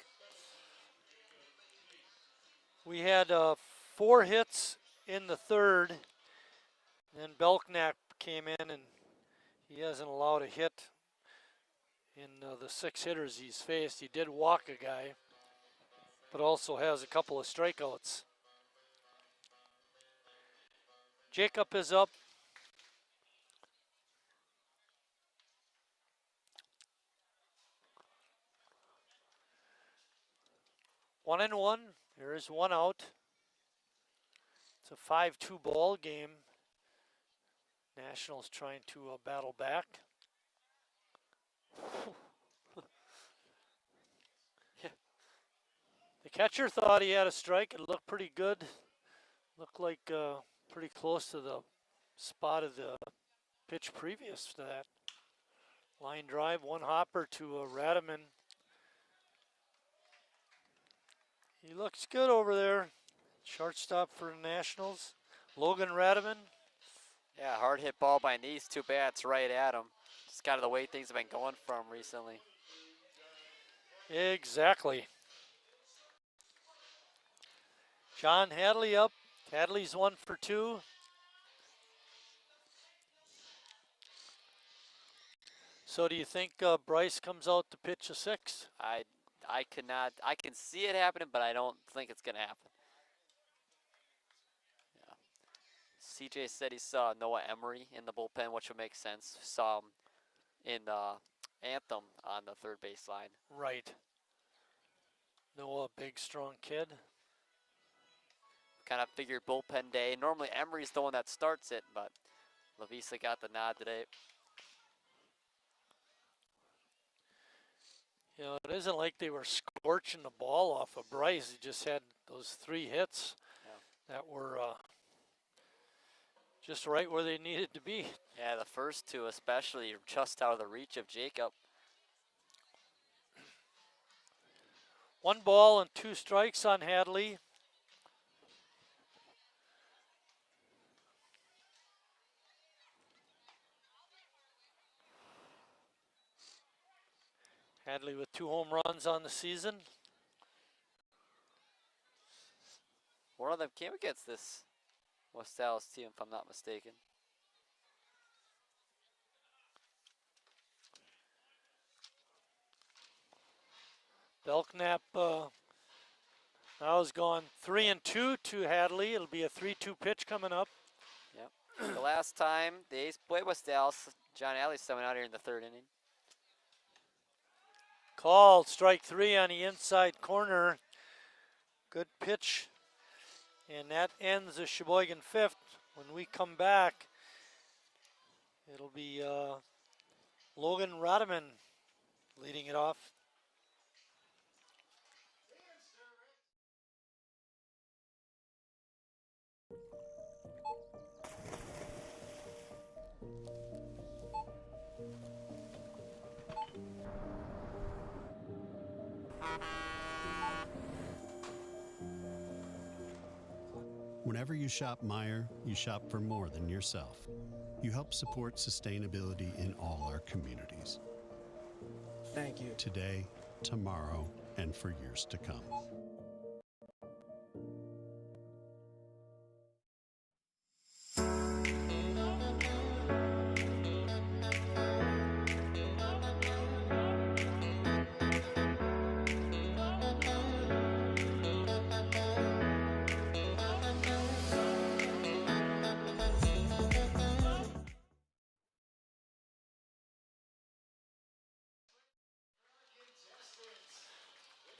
[SPEAKER 1] We had 4 hits in the third. Then Belknap came in and he hasn't allowed a hit in the 6 hitters he's faced. He did walk a guy, but also has a couple of strikeouts. Jacob is up. One and one. There is 1 out. It's a 5-2 ball game. Nationals trying to battle back.
[SPEAKER 2] Yeah.
[SPEAKER 1] The catcher thought he had a strike. It looked pretty good. Looked like pretty close to the spot of the pitch previous to that. Line drive, 1 hopper to Radaman. He looks good over there. Shortstop for the Nationals. Logan Radaman.
[SPEAKER 2] Yeah, hard hit ball by Neese. Too bad it's right at him. Just kind of the way things have been going for him recently.
[SPEAKER 1] Exactly. John Hadley up. Hadley's 1 for 2. So do you think Bryce comes out to pitch a 6?
[SPEAKER 2] I can see it happening, but I don't think it's gonna happen. Yeah. CJ said he saw Noah Emery in the bullpen, which would make sense. Saw him in Anthem on the third base line.
[SPEAKER 1] Right. Noah, big, strong kid.
[SPEAKER 2] Kind of figured bullpen day. Normally Emery's the one that starts it, but Lavisa got the nod today.
[SPEAKER 1] You know, it isn't like they were scorching the ball off of Bryce. He just had those 3 hits that were just right where they needed to be.
[SPEAKER 2] Yeah, the first 2 especially just out of the reach of Jacob.
[SPEAKER 1] 1 ball and 2 strikes on Hadley. Hadley with 2 home runs on the season.
[SPEAKER 2] One of them came against this West Allis team, if I'm not mistaken.
[SPEAKER 1] Belknap now has gone 3 and 2 to Hadley. It'll be a 3-2 pitch coming up.
[SPEAKER 2] Yep. The last time the A's played West Allis, John Allis coming out here in the 3rd inning.
[SPEAKER 1] Called strike 3 on the inside corner. Good pitch. And that ends the Sheboygan 5th. When we come back, it'll be Logan Radaman leading it off.
[SPEAKER 4] Whenever you shop Meijer, you shop for more than yourself. You help support sustainability in all our communities.
[SPEAKER 8] Thank you.
[SPEAKER 4] Today, tomorrow, and for years to come.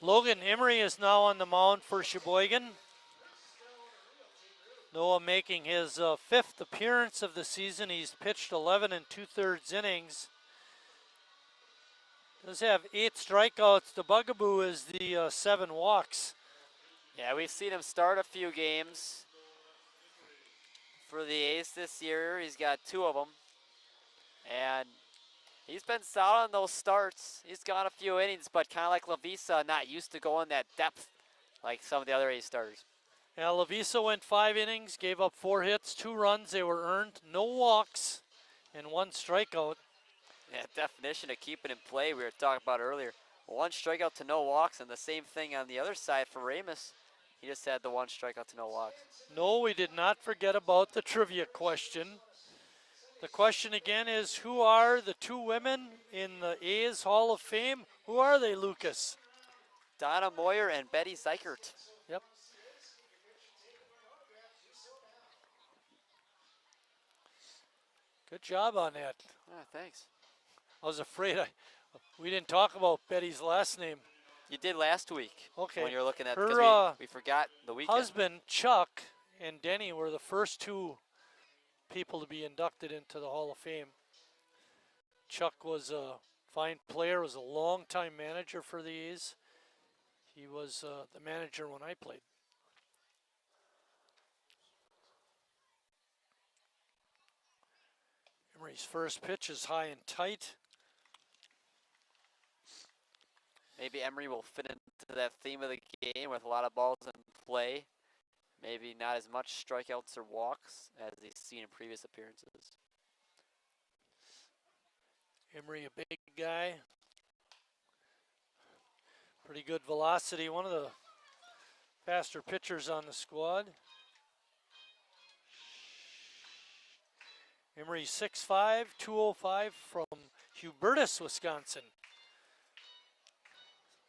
[SPEAKER 1] Logan Emery is now on the mound for Sheboygan. Noah making his 5th appearance of the season. He's pitched 11 2/3 innings. Does have 8 strikeouts. The bugaboo is the 7 walks.
[SPEAKER 2] Yeah, we've seen him start a few games for the A's this year. He's got 2 of them. And he's been solid on those starts. He's gone a few innings, but kind of like Lavisa, not used to going that depth like some of the other A's starters.
[SPEAKER 1] Yeah, Lavisa went 5 innings, gave up 4 hits, 2 runs. They were earned, no walks, and 1 strikeout.
[SPEAKER 2] Yeah, definition of keeping in play we were talking about earlier. 1 strikeout to no walks, and the same thing on the other side for Ramus. He just had the 1 strikeout to no walks.
[SPEAKER 1] No, we did not forget about the trivia question. The question again is, who are the 2 women in the A's Hall of Fame? Who are they, Lucas?
[SPEAKER 2] Donna Moyer and Betty Zeichert.
[SPEAKER 1] Yep. Good job on that.
[SPEAKER 2] Thanks.
[SPEAKER 1] I was afraid we didn't talk about Betty's last name.
[SPEAKER 2] You did last week.
[SPEAKER 1] Okay.
[SPEAKER 2] When you were looking at,
[SPEAKER 1] her
[SPEAKER 2] because we forgot the weekend.
[SPEAKER 1] husband, Chuck, and Denny were the first 2 people to be inducted into the Hall of Fame. Chuck was a fine player, was a long-time manager for the A's. He was the manager when I played. Emery's first pitch is high and tight.
[SPEAKER 2] Maybe Emery will fit into that theme of the game with a lot of balls in play. Maybe not as much strikeouts or walks as he's seen in previous appearances.
[SPEAKER 1] Emery, a big guy. Pretty good velocity. One of the faster pitchers on the squad. Emery 6'5", 205 from Hubertus, Wisconsin.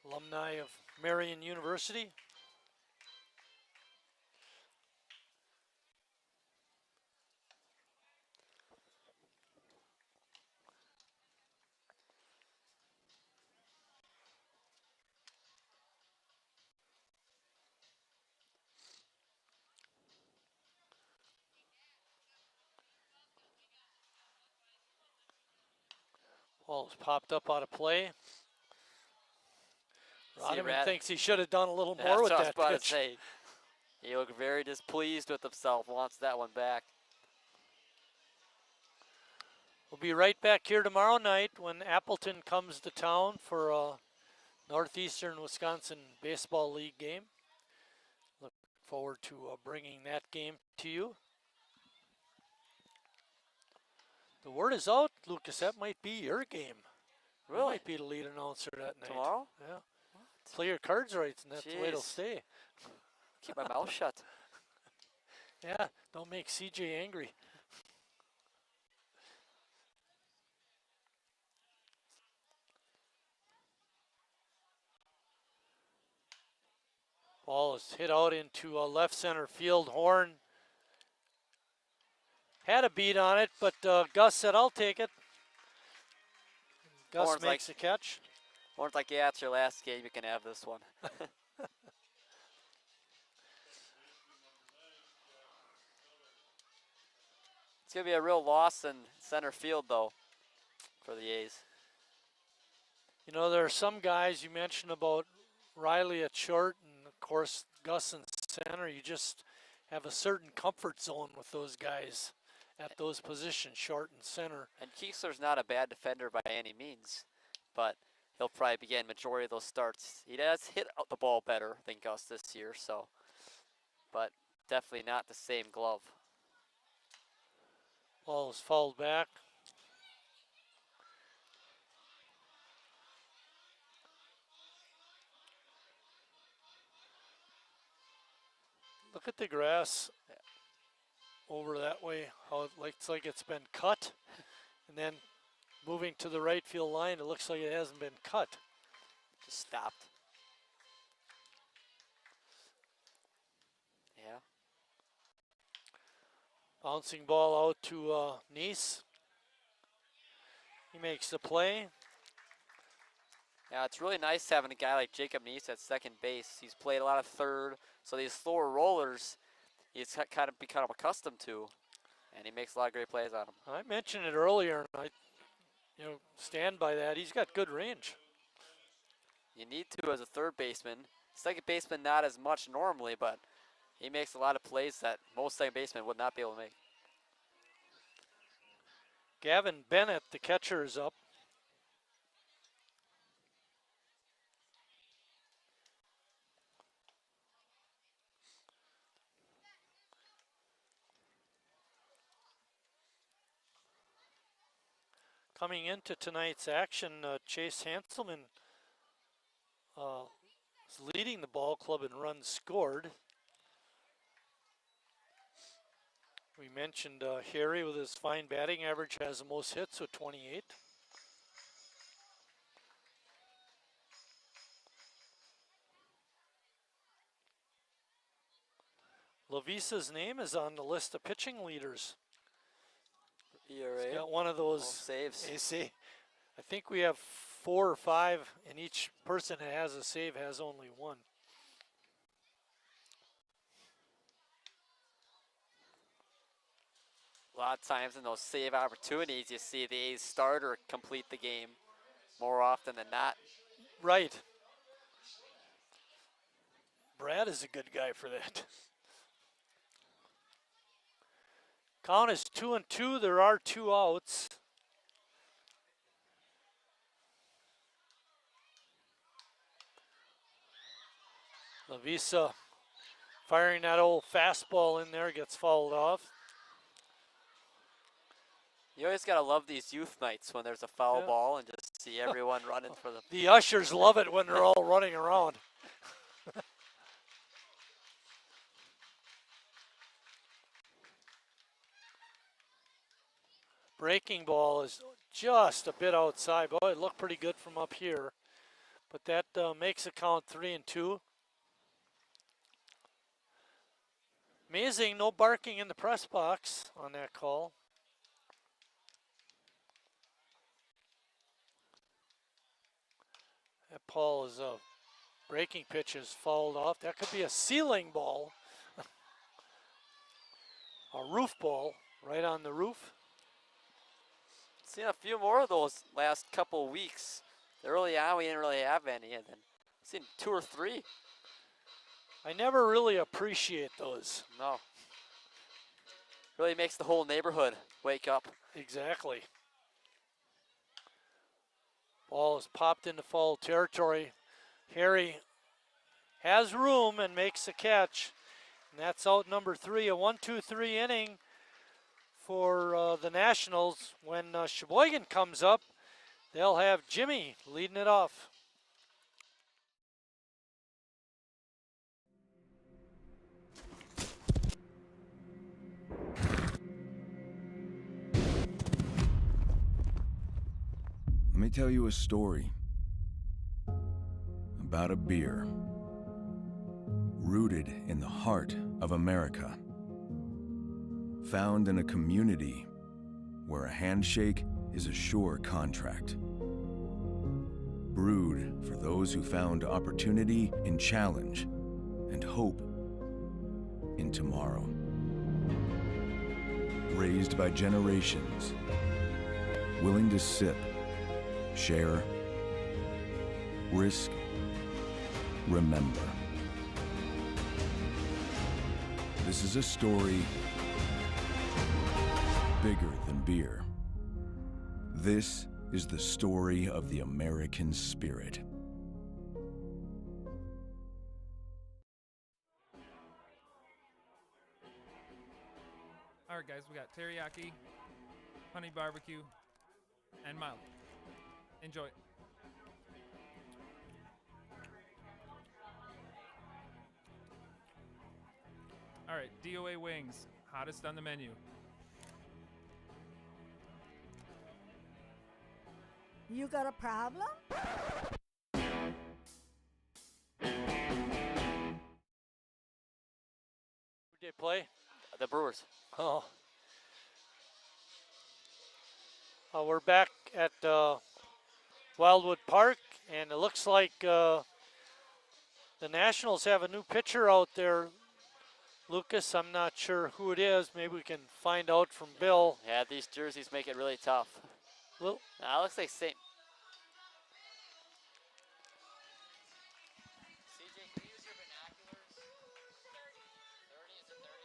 [SPEAKER 1] Alumni of Marian University. Ball's popped up out of play. Rodman thinks he should have done a little more with that
[SPEAKER 2] That's what I was about to
[SPEAKER 1] pitch.
[SPEAKER 2] say. He looked very displeased with himself, wants that one back.
[SPEAKER 1] We'll be right back here tomorrow night when Appleton comes to town for a Northeastern Wisconsin Baseball League game. Look forward to bringing that game to you. The word is out, Lucas, that might be your game.
[SPEAKER 2] Really?
[SPEAKER 1] You might be the lead announcer that night.
[SPEAKER 2] Tomorrow?
[SPEAKER 1] Yeah. Play your cards right, and that's the way it'll
[SPEAKER 2] Jeez.
[SPEAKER 1] stay.
[SPEAKER 2] Keep my mouth shut.
[SPEAKER 1] Yeah, don't make CJ angry. Ball is hit out into left center field. Horn had a beat on it, but Gus said, I'll take it. Gus
[SPEAKER 2] Horn's
[SPEAKER 1] makes the catch.
[SPEAKER 2] Horn's like, yeah, it's your last game. You can have this one. It's going to be a real loss in center field, though, for the A's.
[SPEAKER 1] You know, there are some guys you mentioned about Riley at short and, of course, Gus in center. You just have a certain comfort zone with those guys at those positions, short and center.
[SPEAKER 2] And Kiesler's not a bad defender by any means, but he'll probably begin majority of those starts. He does hit the ball better than Gus this year, so, but definitely not the same glove.
[SPEAKER 1] Ball is fouled back. Look at the grass over that way, how it looks like it's been cut. And then moving to the right field line, it looks like it hasn't been cut.
[SPEAKER 2] Just stopped. Yeah.
[SPEAKER 1] Bouncing ball out to Neese. He makes the play.
[SPEAKER 2] Yeah, it's really nice having a guy like Jacob Neese at second base. He's played a lot of third, so these slower rollers, he's kind of become accustomed to, and he makes a lot of great plays on them.
[SPEAKER 1] I mentioned it earlier, and I stand by that. He's got good range.
[SPEAKER 2] You need to as a third baseman. Second baseman, not as much normally, but he makes a lot of plays that most second basemen would not be able to make.
[SPEAKER 1] Gavin Bennett, the catcher, is up. Coming into tonight's action, Chase Hanselman is leading the ball club in runs scored. We mentioned Harry with his fine batting average has the most hits with 28. Lavisa's name is on the list of pitching leaders.
[SPEAKER 2] ERA.
[SPEAKER 1] He's got one of those
[SPEAKER 2] saves.
[SPEAKER 1] AC. I think we have 4 or 5, and each person that has a save has only one.
[SPEAKER 2] A lot of times in those save opportunities, you see the A's starter complete the game more often than not.
[SPEAKER 1] Right. Brad is a good guy for that. Count is 2-2. There are 2 outs. Lavisa firing that old fastball in there, gets fouled off.
[SPEAKER 2] You always got to love these youth nights when there's a foul ball and just see everyone running for the...
[SPEAKER 1] The ushers love it when they're all running around. Breaking ball is just a bit outside. Boy, it looked pretty good from up here. But that makes it count 3-2. Amazing, no barking in the press box on that call. That ball is a breaking pitch is fouled off. That could be a ceiling ball. A roof ball right on the roof.
[SPEAKER 2] Seen a few more of those last couple weeks. Early on, we didn't really have any, and then seen 2 or 3.
[SPEAKER 1] I never really appreciate those.
[SPEAKER 2] No. Really makes the whole neighborhood wake up.
[SPEAKER 1] Exactly. Ball is popped into foul territory. Harry has room and makes the catch. And that's out number 3, a 1-2-3 inning for the Nationals. When Sheboygan comes up, they'll have Jimmy leading it off.
[SPEAKER 10] Let me tell you a story about a beer rooted in the heart of America, found in a community where a handshake is a sure contract, brewed for those who found opportunity in challenge and hope in tomorrow, raised by generations, willing to sip, share, risk, remember. This is a story bigger than beer. This is the story of the American spirit.
[SPEAKER 11] All right, guys, we got teriyaki, honey barbecue, and mild. Enjoy. All right, DOA wings, hottest on the menu.
[SPEAKER 15] You got a problem?
[SPEAKER 1] Who'd they play?
[SPEAKER 2] The Brewers.
[SPEAKER 1] Oh. We're back at Wildwood Park, and it looks like the Nationals have a new pitcher out there. Lucas, I'm not sure who it is. Maybe we can find out from Bill.
[SPEAKER 2] Yeah, these jerseys make it really tough.
[SPEAKER 1] Well,
[SPEAKER 2] it looks like St. CJ, can you use your binoculars? 30, is it 30?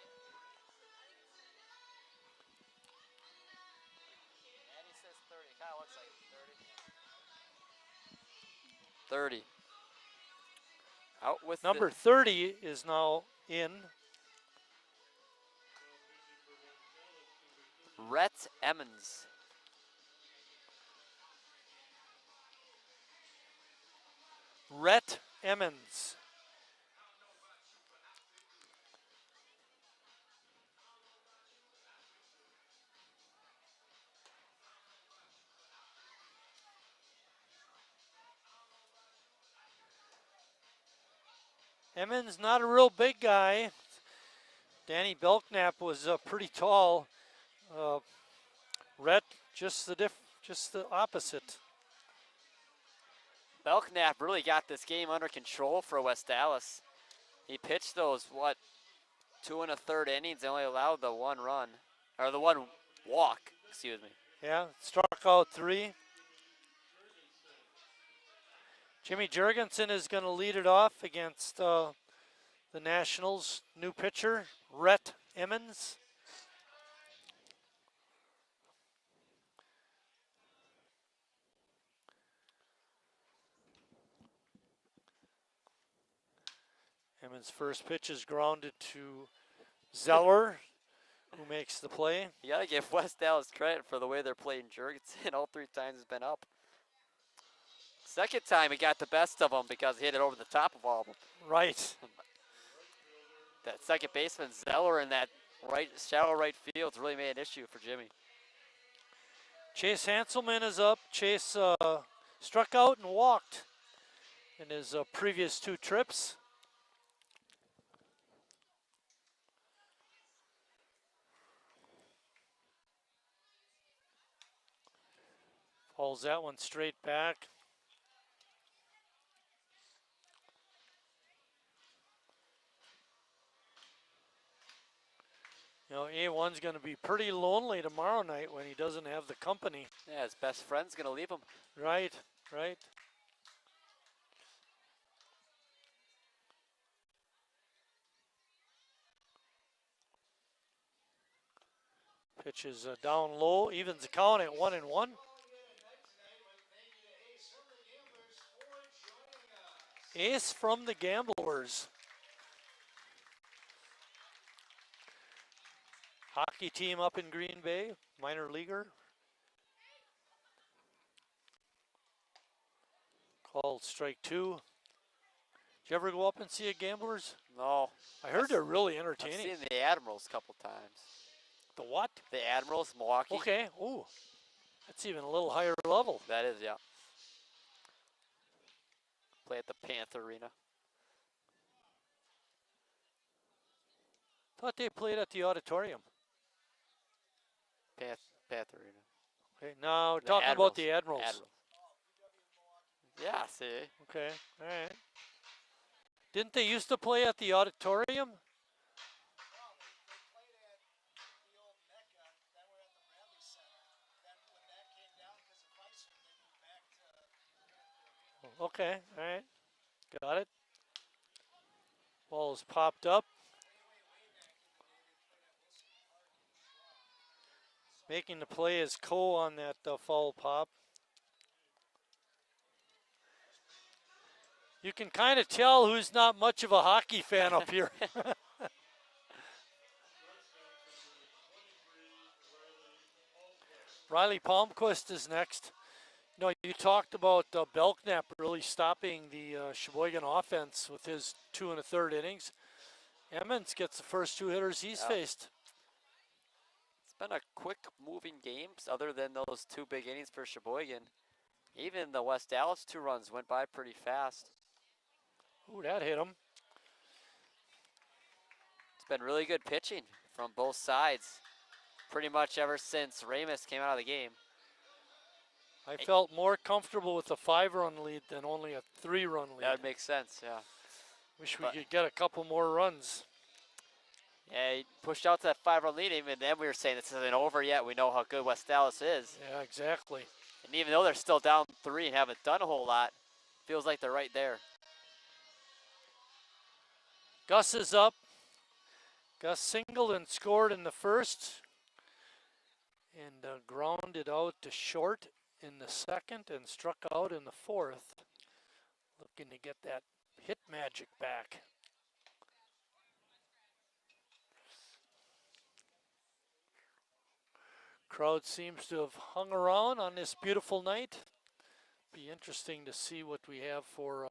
[SPEAKER 2] Andy says 30. It kind of looks like 30. 30. Out with
[SPEAKER 1] number 30 is now in.
[SPEAKER 2] Rhett Emmons.
[SPEAKER 1] Rhett Emmons. Emmons not a real big guy. Danny Belknap was pretty tall. Rhett just the opposite.
[SPEAKER 2] Belknap really got this game under control for West Allis. He pitched those, 2 1/3 innings. They only allowed the one run, or the one walk, excuse me.
[SPEAKER 1] Yeah, struck out 3. Jimmy Jurgensen is going to lead it off against the Nationals' new pitcher, Rhett Emmons. Emmons' first pitch is grounded to Zeller, who makes the play.
[SPEAKER 2] You got to give West Allis credit for the way they're playing Jurgensen. All 3 times he's been up. Second time he got the best of them because he hit it over the top of all of them.
[SPEAKER 1] Right.
[SPEAKER 2] That second baseman, Zeller, in that shallow right field really made an issue for Jimmy.
[SPEAKER 1] Chase Hanselman is up. Chase struck out and walked in his previous 2 trips. Falls that one straight back. You know, A1's going to be pretty lonely tomorrow night when he doesn't have the company.
[SPEAKER 2] Yeah, his best friend's going to leave him.
[SPEAKER 1] Right, right. Pitch is down low, evens the count at 1-1. Ace from the Gamblers. Hockey team up in Green Bay, minor leaguer. Called strike 2. Did you ever go up and see a Gamblers?
[SPEAKER 2] No.
[SPEAKER 1] I heard they're really entertaining.
[SPEAKER 2] I've seen the Admirals a couple times.
[SPEAKER 1] The what?
[SPEAKER 2] The Admirals, Milwaukee.
[SPEAKER 1] Okay, ooh. That's even a little higher level.
[SPEAKER 2] That is, yeah. Play at the Panther Arena.
[SPEAKER 1] Thought they played at the auditorium.
[SPEAKER 2] Panther Arena.
[SPEAKER 1] Okay, now talking about the Admirals.
[SPEAKER 2] Yeah, see.
[SPEAKER 1] Okay, all right. Didn't they used to play at the auditorium? Okay, all right. Got it. Ball's popped up. Making the play is Cole on that foul pop. You can kind of tell who's not much of a hockey fan up here. Riley Palmquist is next. You know, you talked about Belknap really stopping the Sheboygan offense with his 2 1/3 innings. Emmons gets the first 2 hitters he's faced.
[SPEAKER 2] It's been a quick moving game other than those 2 big innings for Sheboygan. Even the West Allis 2 runs went by pretty fast.
[SPEAKER 1] Ooh, that hit him.
[SPEAKER 2] It's been really good pitching from both sides pretty much ever since Ramus came out of the game.
[SPEAKER 1] I felt more comfortable with a 5-run lead than only a 3-run lead.
[SPEAKER 2] That would make sense, yeah.
[SPEAKER 1] Wish we could get a couple more runs.
[SPEAKER 2] Yeah, he pushed out to that 5-run lead, and then we were saying this isn't over yet. We know how good West Allis is.
[SPEAKER 1] Yeah, exactly.
[SPEAKER 2] And even though they're still down 3 and haven't done a whole lot, feels like they're right there.
[SPEAKER 1] Gus is up. Gus singled and scored in the first. And grounded out to short in the second and struck out in the fourth. Looking to get that hit magic back. Crowd seems to have hung around on this beautiful night. Be interesting to see what we have for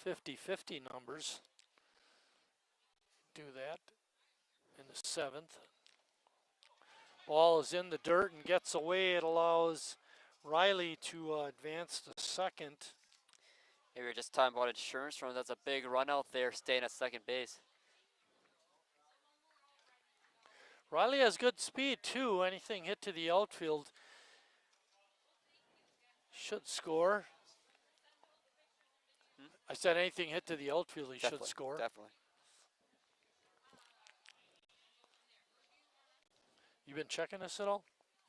[SPEAKER 1] 50-50 numbers. Do that in the 7th. Ball is in the dirt and gets away. It allows Riley to advance to second.
[SPEAKER 2] Maybe we're just talking about insurance runs. That's a big run out there, staying at second base.
[SPEAKER 1] Riley has good speed too. Anything hit to the outfield should score. I said anything hit to the outfield, he should score.
[SPEAKER 2] Definitely.
[SPEAKER 1] You been checking this at all?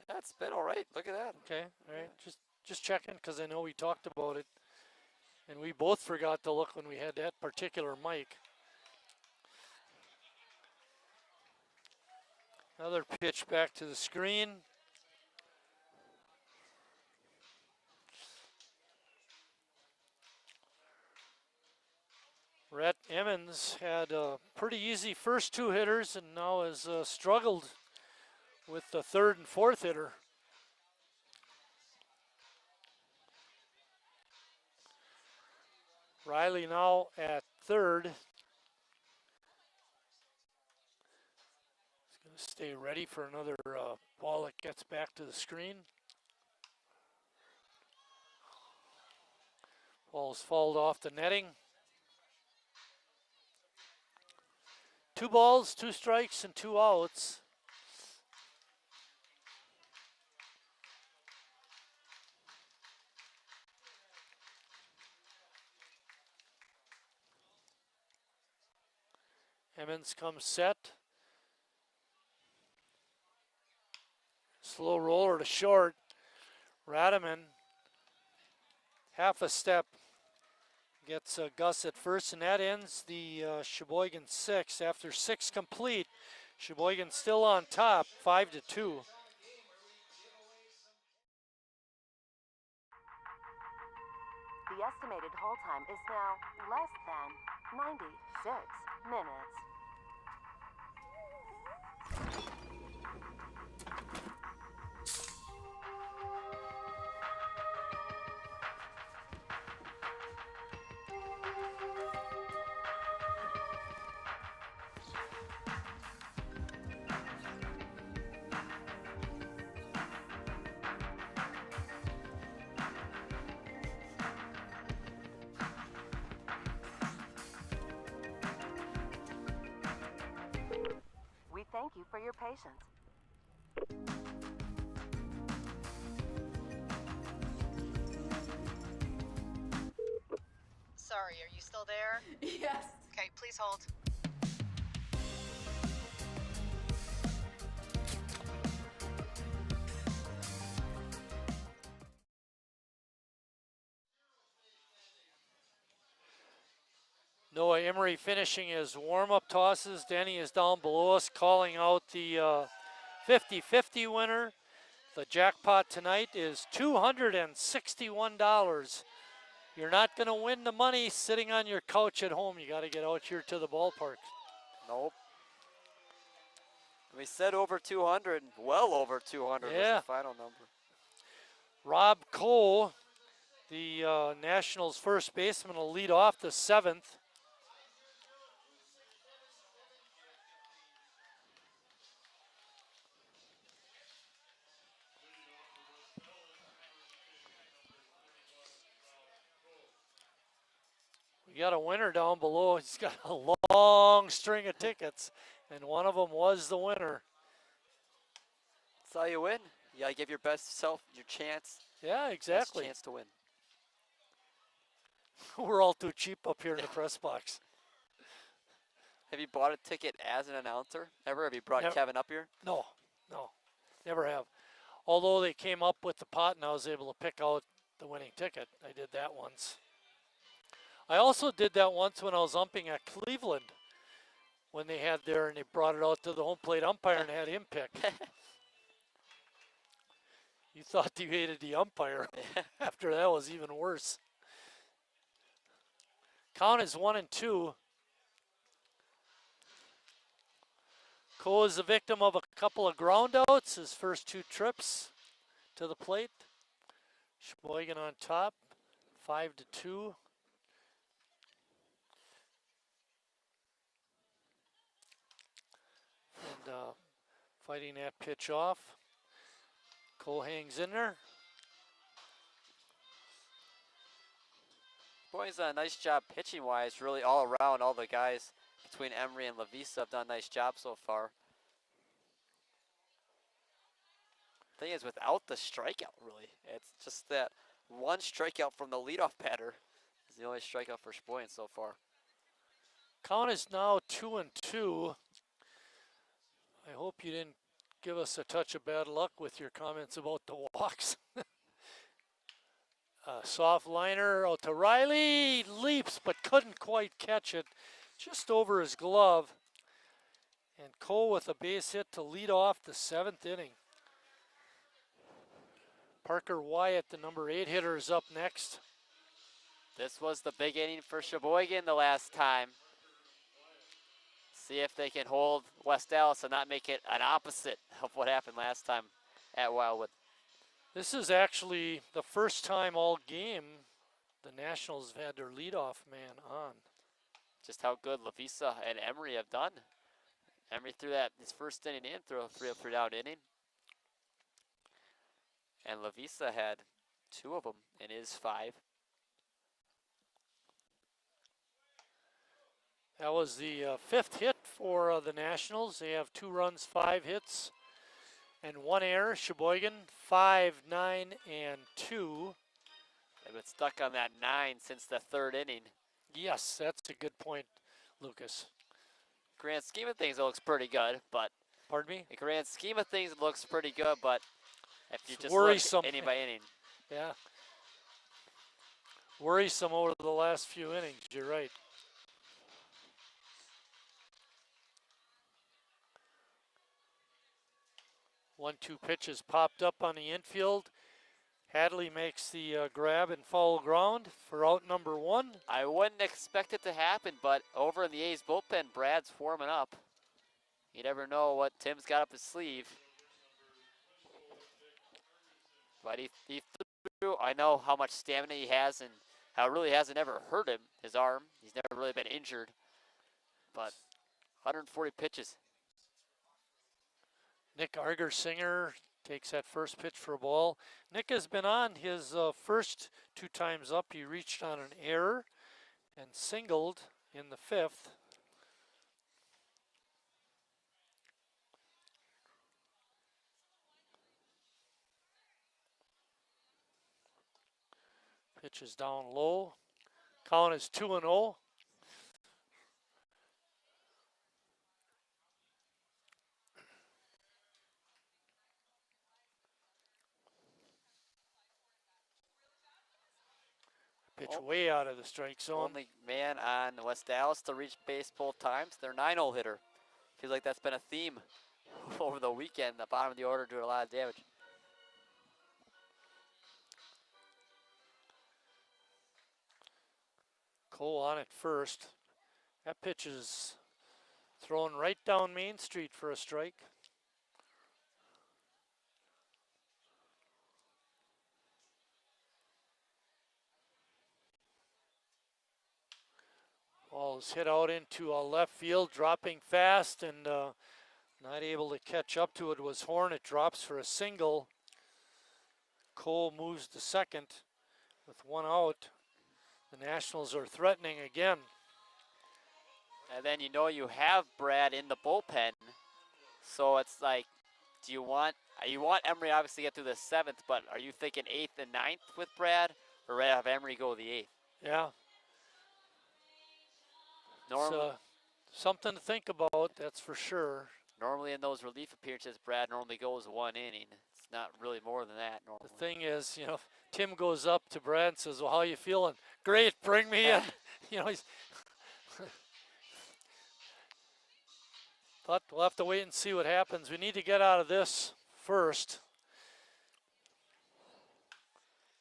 [SPEAKER 2] Yeah, it's been all right. Look at that.
[SPEAKER 1] Okay, all right. Just checking because I know we talked about it, and we both forgot to look when we had that particular mic. Another pitch back to the screen. Rhett Emmons had a pretty easy first 2 hitters and now has struggled with the 3rd and 4th hitter. Riley now at 3rd. He's going to stay ready for another ball that gets back to the screen. Ball's fouled off the netting. 2 balls, 2 strikes, and 2 outs. Emmons comes set. Slow roller to short. Radaman, half a step, gets Gus at first, and that ends the Sheboygan 6. After 6 complete, Sheboygan still on top, 5-2.
[SPEAKER 12] The estimated hold time is now less than 96 minutes. We thank you for your patience.
[SPEAKER 13] Sorry, are you still there?
[SPEAKER 16] Yes.
[SPEAKER 13] Okay, please hold.
[SPEAKER 1] Noah Emery finishing his warm-up tosses. Denny is down below us calling out the 50-50 winner. The jackpot tonight is $261. You're not going to win the money sitting on your couch at home. You got to get out here to the ballpark.
[SPEAKER 2] Nope. We said over 200, well over 200 was the final number.
[SPEAKER 1] Rob Cole, the Nationals first baseman, will lead off the 7th. We got a winner down below. He's got a long string of tickets, and one of them was the winner.
[SPEAKER 2] That's how you win. You gotta give your best self your chance.
[SPEAKER 1] Yeah, exactly.
[SPEAKER 2] Best chance to win.
[SPEAKER 1] We're all too cheap up here in the press box.
[SPEAKER 2] Have you bought a ticket as an announcer ever? Have you brought Kevin up here?
[SPEAKER 1] No, never have. Although they came up with the pot and I was able to pick out the winning ticket. I did that once. I also did that once when I was umping at Cleveland, when they had there and they brought it out to the home plate umpire and had him pick. You thought you hated the umpire. After that was even worse. Count is 1-2. Cole is the victim of a couple of groundouts, his first 2 trips to the plate. Sheboygan on top, 5-2. And fighting that pitch off. Cole hangs in there.
[SPEAKER 2] Boy's done a nice job pitching wise, really all around. All the guys between Emery and Lavisa have done a nice job so far. Thing is, without the strikeout, really, it's just that one strikeout from the leadoff batter is the only strikeout for Sheboygan so far.
[SPEAKER 1] Count is now 2-2. I hope you didn't give us a touch of bad luck with your comments about the walks. Soft liner out to Riley, leaps but couldn't quite catch it, just over his glove. And Cole with a base hit to lead off the 7th inning. Parker Wyatt, the number 8 hitter, is up next.
[SPEAKER 2] This was the big inning for Sheboygan the last time. See if they can hold West Allis and not make it an opposite of what happened last time at Wildwood.
[SPEAKER 1] This is actually the first time all game the Nationals have had their leadoff man on.
[SPEAKER 2] Just how good Lavisa and Emery have done. Emery threw that his first inning in, threw a 3-up, 3-down inning. And Lavisa had 2 of them in his 5.
[SPEAKER 1] That was the 5th hit for the Nationals. They have 2 runs, 5 hits, and 1 error. Sheboygan, 5, 9, and 2.
[SPEAKER 2] They've been stuck on that 9 since the 3rd inning.
[SPEAKER 1] Yes, that's a good point, Lucas.
[SPEAKER 2] Grand scheme of things, it looks pretty good, but...
[SPEAKER 1] Pardon me?
[SPEAKER 2] The grand scheme of things, it looks pretty good, but if you
[SPEAKER 1] It's
[SPEAKER 2] just
[SPEAKER 1] worrisome.
[SPEAKER 2] look inning by inning.
[SPEAKER 1] Yeah. Worrisome over the last few innings, you're right. One-two pitches popped up on the infield. Hadley makes the grab and foul ground for out number 1.
[SPEAKER 2] I wouldn't expect it to happen, but over in the A's bullpen, Brad's warming up. You never know what Tim's got up his sleeve. But he threw. I know how much stamina he has and how it really hasn't ever hurt him, his arm. He's never really been injured. But 140 pitches.
[SPEAKER 1] Nick Argersinger takes that first pitch for a ball. Nick has been on his first 2 times up. He reached on an error and singled in the 5th. Pitch is down low. Count is 2-0. Pitch way out of the strike zone.
[SPEAKER 2] Only man on West Allis to reach base both times. Their 9-0 hitter. Feels like that's been a theme over the weekend. The bottom of the order doing a lot of damage.
[SPEAKER 1] Cole on at first. That pitch is thrown right down Main Street for a strike. Ball is hit out into left field, dropping fast and not able to catch up to it was Horn. It drops for a single. Cole moves to second with 1 out. The Nationals are threatening again.
[SPEAKER 2] And then you know you have Brad in the bullpen. So it's like, do you want Emery obviously to get through the 7th, but are you thinking 8th and 9th with Brad? Or rather have Emery go the 8th?
[SPEAKER 1] Yeah.
[SPEAKER 2] Normally,
[SPEAKER 1] something to think about, that's for sure.
[SPEAKER 2] Normally in those relief appearances, Brad normally goes 1 inning. It's not really more than that normally.
[SPEAKER 1] The thing is, you know, Tim goes up to Brad and says, well, how you feeling? Great, bring me in. You know, he's but we'll have to wait and see what happens. We need to get out of this first.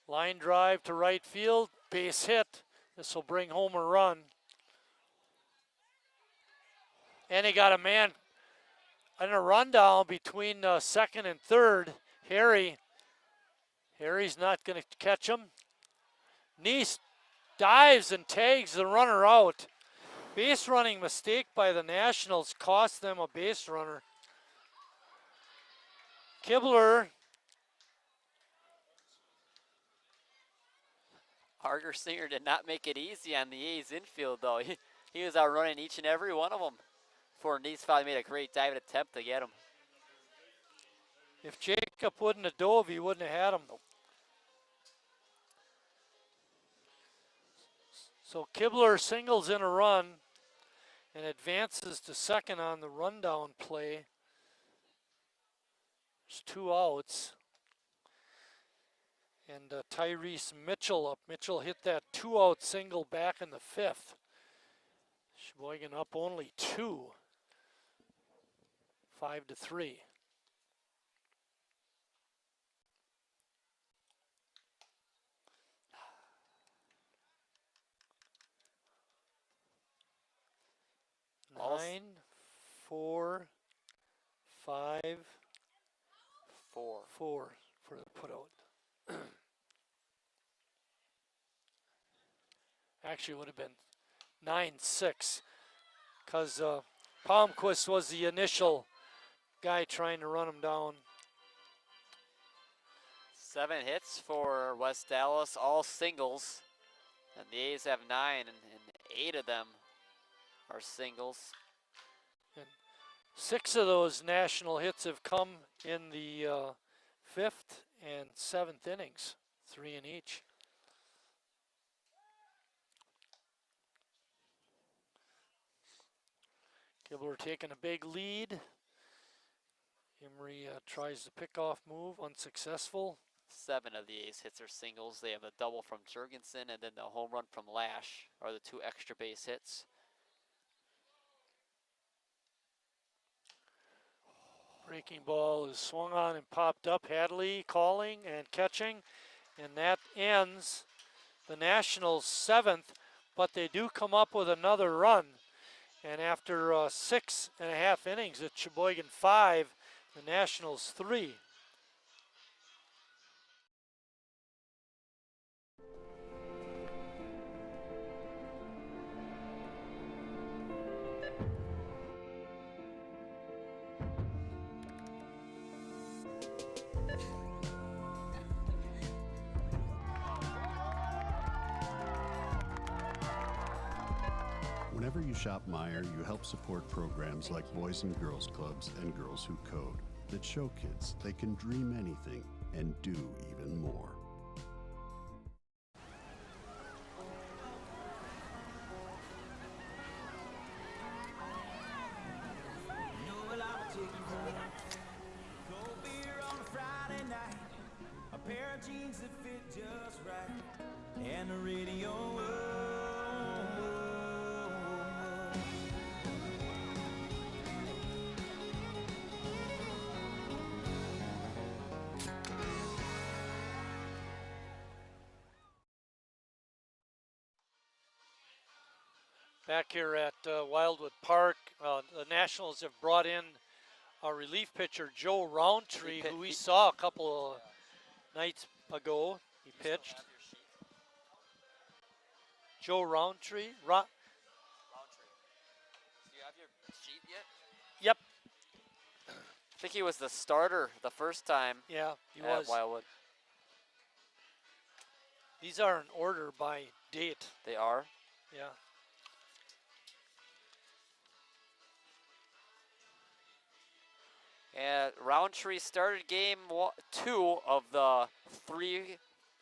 [SPEAKER 1] Line drive to right field, base hit. This will bring home a run. And he got a man in a rundown between 2nd and 3rd. Harry's not going to catch him. Neese dives and tags the runner out. Base running mistake by the Nationals cost them a base runner. Kibler,
[SPEAKER 2] Singer did not make it easy on the A's infield, though. He was outrunning each and every one of them. Before Neese finally made a great diving attempt to get him.
[SPEAKER 1] if Jacob wouldn't have dove, he wouldn't have had him. So Kibler singles in a run and advances to second on the rundown play. There's 2 outs. And Tyrese Mitchell up. Mitchell hit that 2-out single back in the 5th. Sheboygan up only 2. 5-3.
[SPEAKER 2] Allis.
[SPEAKER 1] 9, 4, 5,
[SPEAKER 2] 4.
[SPEAKER 1] 4 for the putout. Actually, it would have been 9-6 because Palmquist was the initial guy trying to run him down.
[SPEAKER 2] 7 hits for West Allis, all singles. And the A's have 9, and 8 of them are singles.
[SPEAKER 1] And 6 of those national hits have come in the 5th and 7th innings, 3 in each. Kibler taking a big lead. Emery tries the pickoff move, unsuccessful.
[SPEAKER 2] 7 of the A's hits are singles. They have a double from Jurgensen and then the home run from Lash are the 2 extra base hits.
[SPEAKER 1] Breaking ball is swung on and popped up. Hadley calling and catching, and that ends the Nationals' 7th, but they do come up with another run. And after 6.5 innings at Sheboygan 5, the Nationals 3.
[SPEAKER 4] Whenever you shop Meijer, you help support programs like Boys and Girls Clubs and Girls Who Code that show kids they can dream anything and do even more.
[SPEAKER 3] Well, I'll take you home. Cold beer on a Friday night. A pair of jeans that fit just right. And the radio.
[SPEAKER 1] Back here at Wildwood Park, the Nationals have brought in a relief pitcher, Joe Roundtree, who we saw a couple of nights ago. He pitched. Joe Roundtree.
[SPEAKER 2] Roundtree. Do you have your sheet yet?
[SPEAKER 1] Yep.
[SPEAKER 2] I think he was the starter the first time.
[SPEAKER 1] Yeah, he
[SPEAKER 2] at
[SPEAKER 1] was.
[SPEAKER 2] Wildwood.
[SPEAKER 1] These are in order by date.
[SPEAKER 2] They are?
[SPEAKER 1] Yeah.
[SPEAKER 2] And Roundtree started game 2 of the 3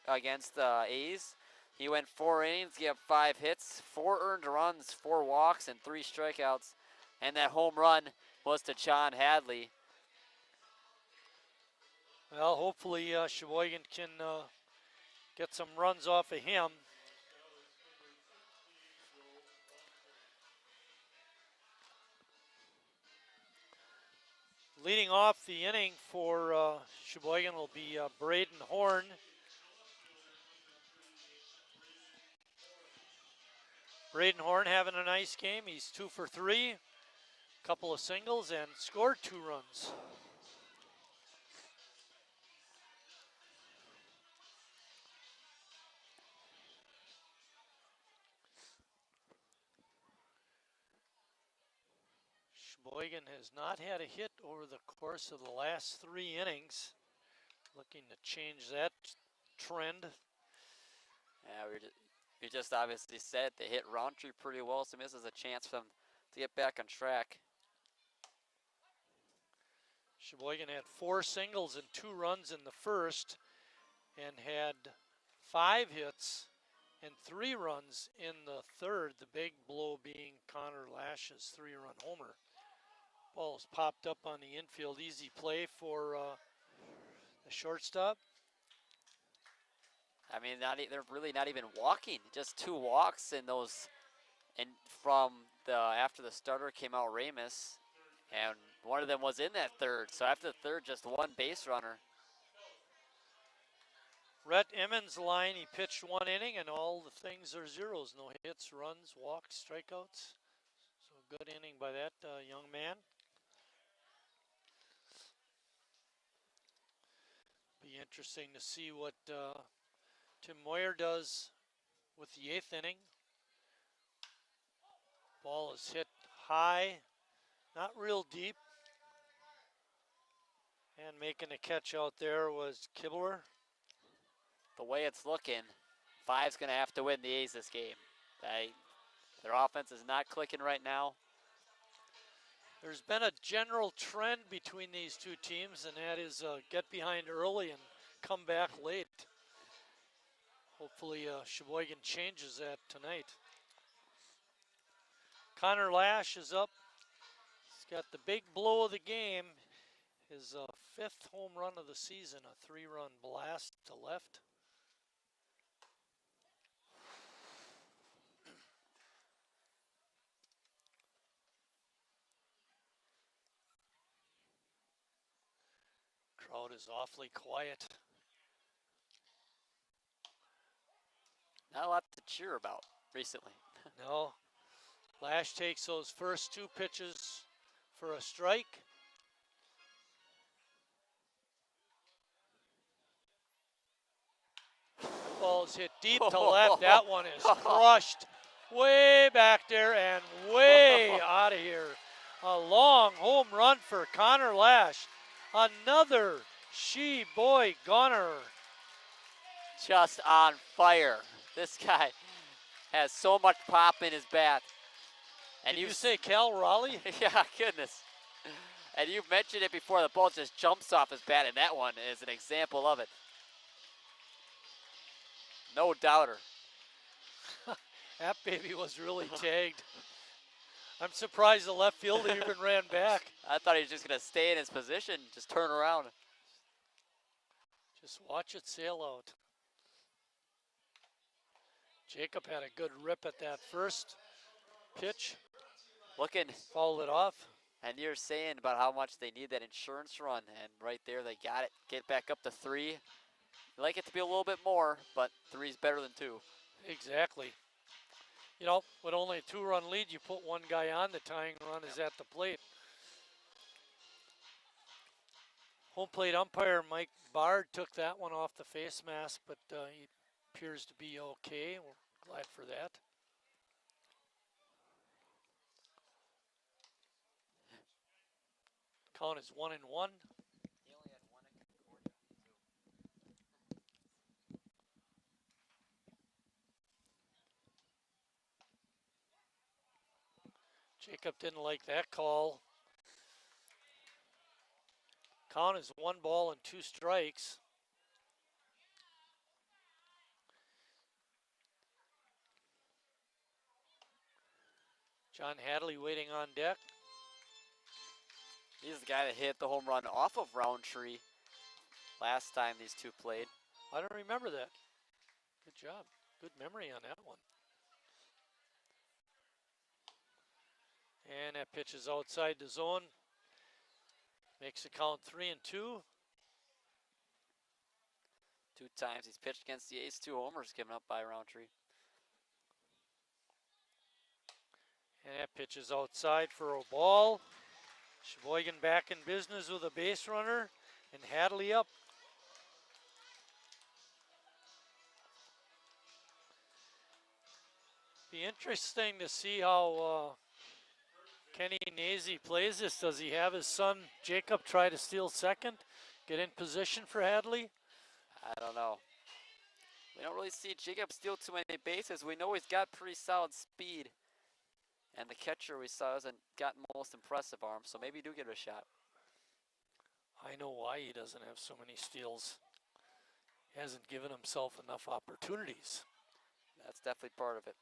[SPEAKER 2] against the A's. He went 4 innings, gave up 5 hits, 4 earned runs, 4 walks, and 3 strikeouts. And that home run was to John Hadley.
[SPEAKER 1] Well, hopefully Sheboygan can get some runs off of him. Leading off the inning for Sheboygan will be Braden Horn. Braden Horn having a nice game. He's 2 for 3, couple of singles, and scored 2 runs. Sheboygan has not had a hit over the course of the last 3 innings. Looking to change that trend.
[SPEAKER 2] Yeah, we just obviously said they hit Roundtree pretty well, so this is a chance for them to get back on track.
[SPEAKER 1] Sheboygan had 4 singles and 2 runs in the first and had 5 hits and 3 runs in the third, the big blow being Connor Lash's 3-run homer. Ball's popped up on the infield, easy play for the shortstop.
[SPEAKER 2] I mean, they're really not even walking, just 2 walks in those, and from after the starter came out Ramus, and one of them was in that third, so after the third, just 1 base runner.
[SPEAKER 1] Rhett Emmons' line, he pitched 1 inning and all the things are zeros. No hits, runs, walks, strikeouts. So good inning by that young man. Be interesting to see what Tim Moyer does with the 8th inning. Ball is hit high, not real deep. And making a catch out there was Kibler.
[SPEAKER 2] The way it's looking, 5's going to have to win the A's this game. Their offense is not clicking right now.
[SPEAKER 1] There's been a general trend between these 2 teams, and that is get behind early and come back late. Hopefully Sheboygan changes that tonight. Connor Lash is up. He's got the big blow of the game. His 5th home run of the season, a 3-run blast to left. Crowd is awfully quiet.
[SPEAKER 2] Not a lot to cheer about recently.
[SPEAKER 1] No. Lash takes those first 2 pitches for a strike. That ball is hit deep to left. That one is crushed way back there and way out of here. A long home run for Connor Lash. Another Sheboygan gunner.
[SPEAKER 2] Just on fire. This guy has so much pop in his bat. And
[SPEAKER 1] Did you say Cal Raleigh?
[SPEAKER 2] Yeah, goodness. And you've mentioned it before, the ball just jumps off his bat, and that one is an example of it. No doubter.
[SPEAKER 1] That baby was really tagged. I'm surprised the left fielder even ran back.
[SPEAKER 2] I thought he was just going to stay in his position, just turn around.
[SPEAKER 1] Just watch it sail out. Jacob had a good rip at that first pitch.
[SPEAKER 2] Looking.
[SPEAKER 1] Fouled it off.
[SPEAKER 2] And you're saying about how much they need that insurance run, and right there they got it. Get back up to 3. You like it to be a little bit more, but 3's better than 2.
[SPEAKER 1] Exactly. You know, with only a 2-run lead, you put 1 guy on, the tying run is at the plate. Home plate umpire Mike Bard took that one off the face mask, but he appears to be okay. We're glad for that. Count is 1-1. Jacob didn't like that call. Count is 1 ball and 2 strikes. John Hadley waiting on deck.
[SPEAKER 2] He's the guy that hit the home run off of Roundtree last time these 2 played.
[SPEAKER 1] I don't remember that. Good job. Good memory on that one. And that pitch is outside the zone. Makes the count 3-2.
[SPEAKER 2] 2 times he's pitched against the A's, 2 homers given up by Roundtree.
[SPEAKER 1] And that pitch is outside for a ball. Sheboygan back in business with a base runner, and Hadley up. Be interesting to see how Kenny Nazy plays this. Does he have his son Jacob try to steal second? Get in position for Hadley?
[SPEAKER 2] I don't know. We don't really see Jacob steal too many bases. We know he's got pretty solid speed. And the catcher we saw hasn't got most impressive arm, so maybe do give it a shot.
[SPEAKER 1] I know why he doesn't have so many steals. He hasn't given himself enough opportunities.
[SPEAKER 2] That's definitely part of it.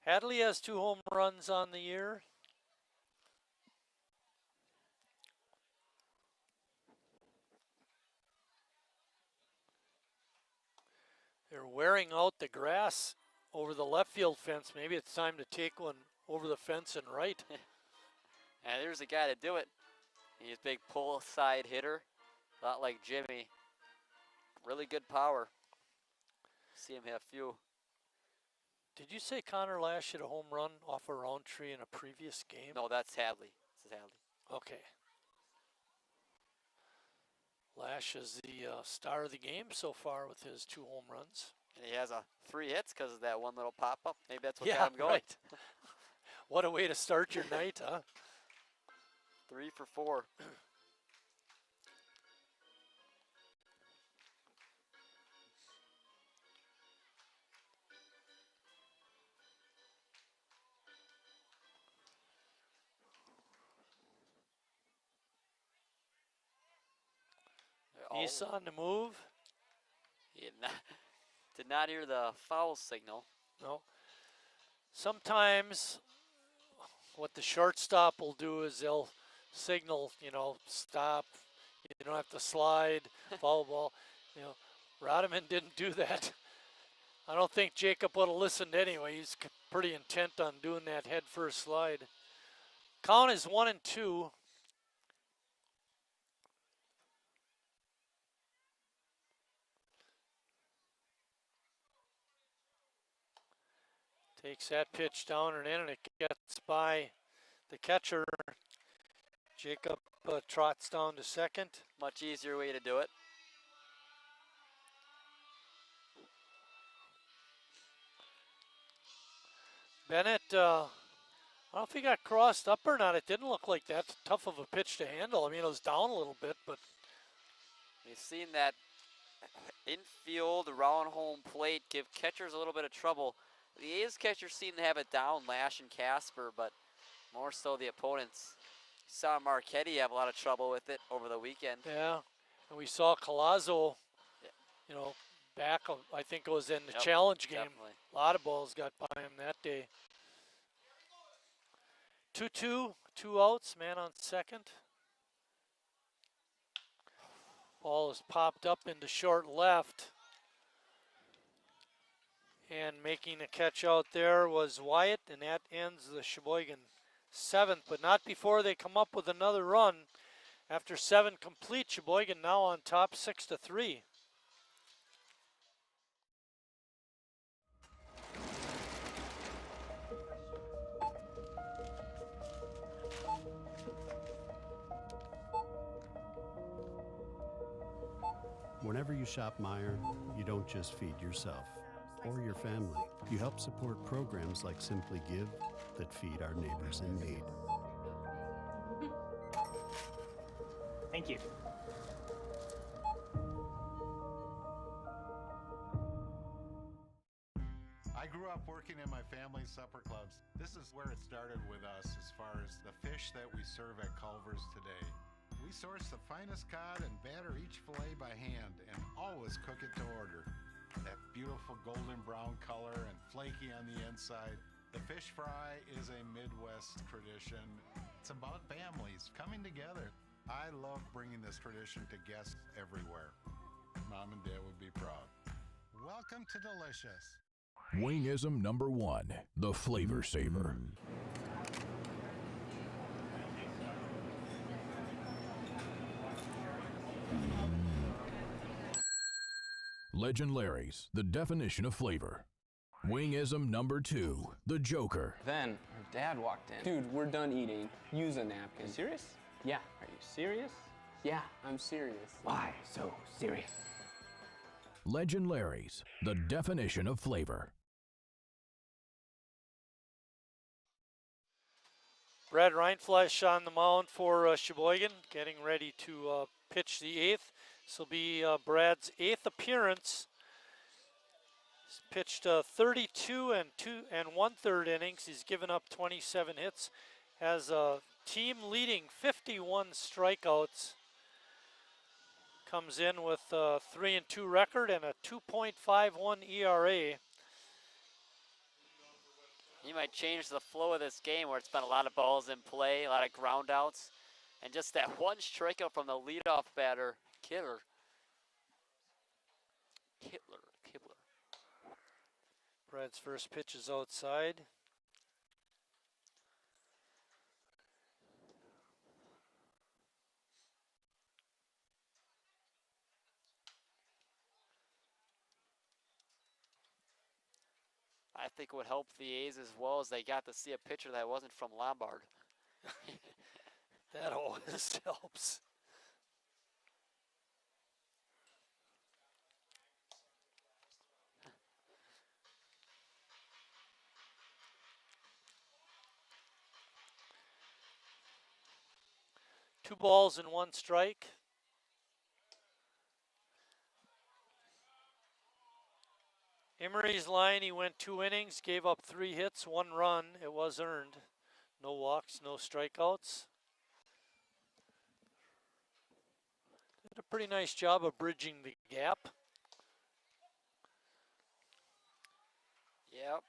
[SPEAKER 1] Hadley has 2 home runs on the year. They're wearing out the grass over the left field fence. Maybe it's time to take one over the fence and right.
[SPEAKER 2] And there's a guy to do it. He's a big pull side hitter, a lot like Jimmy. Really good power. See him have few.
[SPEAKER 1] Did you say Connor Lash hit a home run off a round tree in a previous game?
[SPEAKER 2] No, that's Hadley. This is Hadley.
[SPEAKER 1] Okay. Lash is the star of the game so far with his 2 home runs.
[SPEAKER 2] And he has 3 hits because of that one little pop-up. Maybe that's what
[SPEAKER 1] Yeah,
[SPEAKER 2] got him going.
[SPEAKER 1] right. What a way to start your night, huh?
[SPEAKER 2] 3 for 4.
[SPEAKER 1] He's on the move.
[SPEAKER 2] He did not hear the foul signal.
[SPEAKER 1] No. Sometimes what the shortstop will do is they'll signal, you know, stop. You don't have to slide, foul ball. You know, Rodman didn't do that. I don't think Jacob would have listened anyway. He's pretty intent on doing that head first slide. Count is 1-2. Takes that pitch down and in, and it gets by the catcher. Jacob trots down to second.
[SPEAKER 2] Much easier way to do it.
[SPEAKER 1] Bennett, I don't know if he got crossed up or not. It didn't look like that tough of a pitch to handle. I mean, it was down a little bit, but
[SPEAKER 2] We've seen that infield around home plate give catchers a little bit of trouble. The A's catchers seem to have it down, Lash and Casper, but more so the opponents. Saw Marchetti have a lot of trouble with it over the weekend.
[SPEAKER 1] yeah. And we saw Collazo, you know, back, I think it was in the
[SPEAKER 2] Yep,
[SPEAKER 1] challenge game.
[SPEAKER 2] definitely.
[SPEAKER 1] A lot of balls got by him that day. 2-2, 2 outs, man on second. Ball is popped up into short left. And making a catch out there was Wyatt, and that ends the Sheboygan 7th, but not before they come up with another run. After 7 complete, Sheboygan now on top 6-3.
[SPEAKER 4] Whenever you shop Meijer, you don't just feed yourself or your family. You help support programs like Simply Give that feed our neighbors in need.
[SPEAKER 5] Thank you.
[SPEAKER 6] I grew up working in my family's supper clubs. This is where it started with us as far as the fish that we serve at Culver's today. We source the finest cod and batter each fillet by hand and always cook it to order. That beautiful golden brown color and flaky on the inside. The fish fry is a Midwest tradition. It's about families coming together. I love bringing this tradition to guests everywhere. Mom and Dad would be proud. Welcome to Delicious.
[SPEAKER 7] Wingism number 1, the Flavor Saver. Legend Larry's, the definition of flavor. Wingism number 2, the Joker.
[SPEAKER 8] Then her dad walked in. Dude, we're done eating. Use a napkin.
[SPEAKER 5] Serious?
[SPEAKER 8] Yeah.
[SPEAKER 5] Are you serious?
[SPEAKER 8] Yeah, I'm serious.
[SPEAKER 5] Why so serious?
[SPEAKER 7] Legend Larry's, the definition of flavor.
[SPEAKER 1] Brad Reinfleisch on the mound for Sheboygan, getting ready to pitch the 8th. This will be Brad's 8th appearance. He's pitched 32 and 1/3 innings. He's given up 27 hits. Has a team-leading 51 strikeouts. Comes in with a 3-2 record and a 2.51 ERA.
[SPEAKER 2] He might change the flow of this game where it's been a lot of balls in play, a lot of ground outs, and just that one strikeout from the leadoff batter, Kibler.
[SPEAKER 1] Brad's first pitch is outside.
[SPEAKER 2] I think it would help the A's as well as they got to see a pitcher that wasn't from Lombard.
[SPEAKER 1] That always helps. Two balls and one strike. Emery's line, he went 2 innings, gave up 3 hits, 1 run. It was earned. No walks, no strikeouts. Did a pretty nice job of bridging the gap.
[SPEAKER 2] Yep.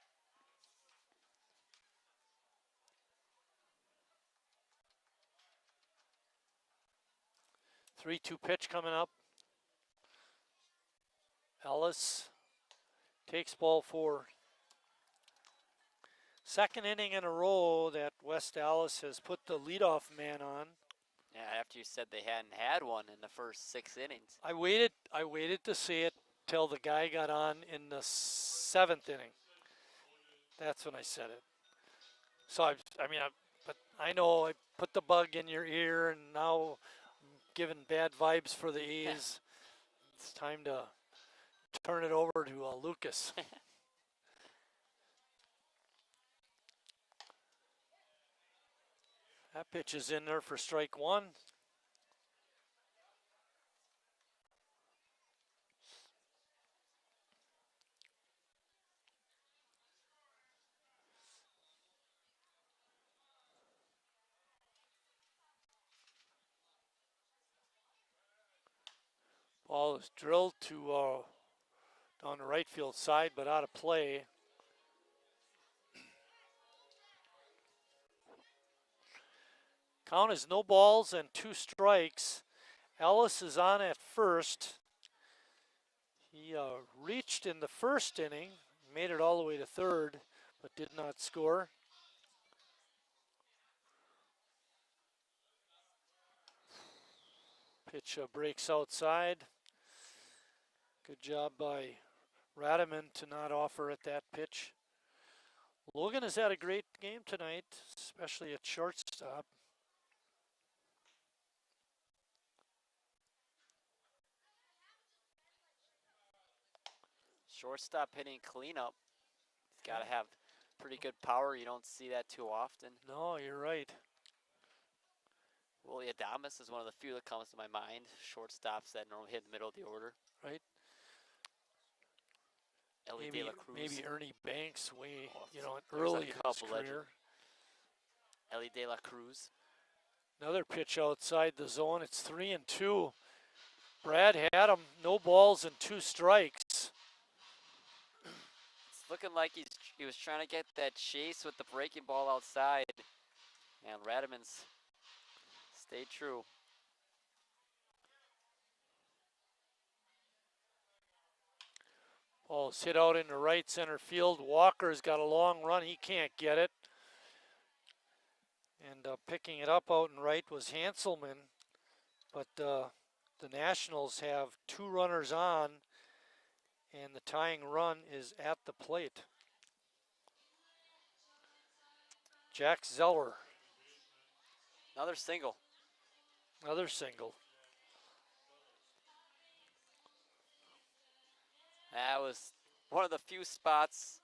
[SPEAKER 1] Three-two pitch coming up. Allis takes ball 4. Second inning in a row that West Allis has put the leadoff man on.
[SPEAKER 2] Yeah, after you said they hadn't had one in the first 6 innings.
[SPEAKER 1] I waited to see it till the guy got on in the 7th inning. That's when I said it. So but I know I put the bug in your ear, and now I'm giving bad vibes for the A's. It's time to turn it over to Lucas. That pitch is in there for strike 1. Ball is drilled to on the right field side, but out of play. Count is no balls and 2 strikes. Allis is on at first. He reached in the first inning, made it all the way to 3rd, but did not score. Pitch breaks outside. Good job by Radaman to not offer at that pitch. Logan has had a great game tonight, especially at shortstop.
[SPEAKER 2] Shortstop hitting cleanup. He's got to have pretty good power. You don't see that too often.
[SPEAKER 1] No, you're right.
[SPEAKER 2] Willie Adamas is one of the few that comes to my mind. Shortstops that normally hit in the middle of the order.
[SPEAKER 1] Right.
[SPEAKER 2] Ellie De La Cruz.
[SPEAKER 1] Maybe Ernie Banks, early in his career.
[SPEAKER 2] Ellie De La Cruz.
[SPEAKER 1] Another pitch outside the zone. It's 3-2. Brad had him. No balls and 2 strikes.
[SPEAKER 2] It's looking like he was trying to get that chase with the breaking ball outside. And Radaman's stayed true.
[SPEAKER 1] Ball's hit out into right center field. Walker's got a long run. He can't get it. And picking it up out in right was Hanselman. But the Nationals have 2 runners on, and the tying run is at the plate. Jack Zeller.
[SPEAKER 2] Another single.
[SPEAKER 1] Another single.
[SPEAKER 2] That was one of the few spots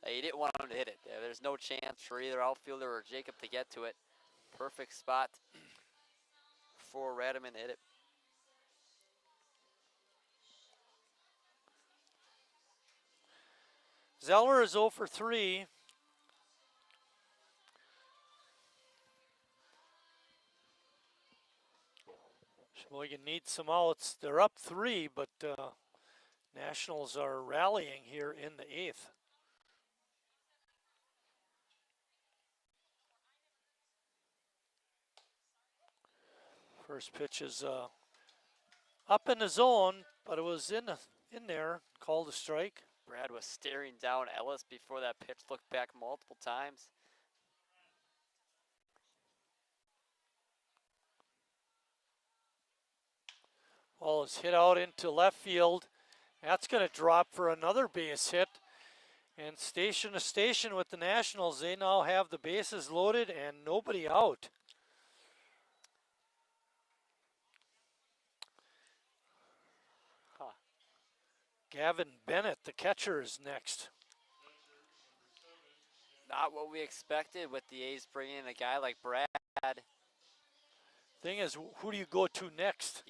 [SPEAKER 2] that you didn't want him to hit it. There's no chance for either outfielder or Jacob to get to it. Perfect spot for Radiman to hit it.
[SPEAKER 1] Zeller is 0 for 3. Sheboygan needs some outs. They're up 3, but Nationals are rallying here in the 8th. First pitch is up in the zone, but it was in there. Called a strike.
[SPEAKER 2] Brad was staring down Ellis before that pitch, looked back multiple times.
[SPEAKER 1] Ball is hit out into left field. That's going to drop for another base hit. And station to station with the Nationals, they now have the bases loaded and nobody out. Gavin Bennett, the catcher, is next.
[SPEAKER 2] Not what we expected with the A's bringing in a guy like Brad.
[SPEAKER 1] Thing is, who do you go to next?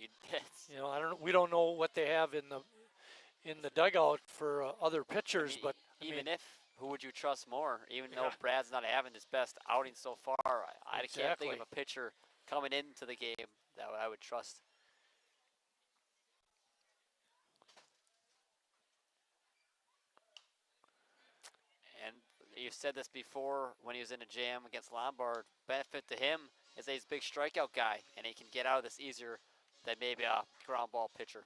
[SPEAKER 1] You know, we don't know what they have in the dugout for other pitchers, but
[SPEAKER 2] even if, who would you trust more? Even though Brad's not having his best outing so far, I can't think of a pitcher coming into the game that I would trust. And you said this before when he was in a jam against Lombard. Benefit to him is that he's a big strikeout guy, and he can get out of this easier than maybe a ground ball pitcher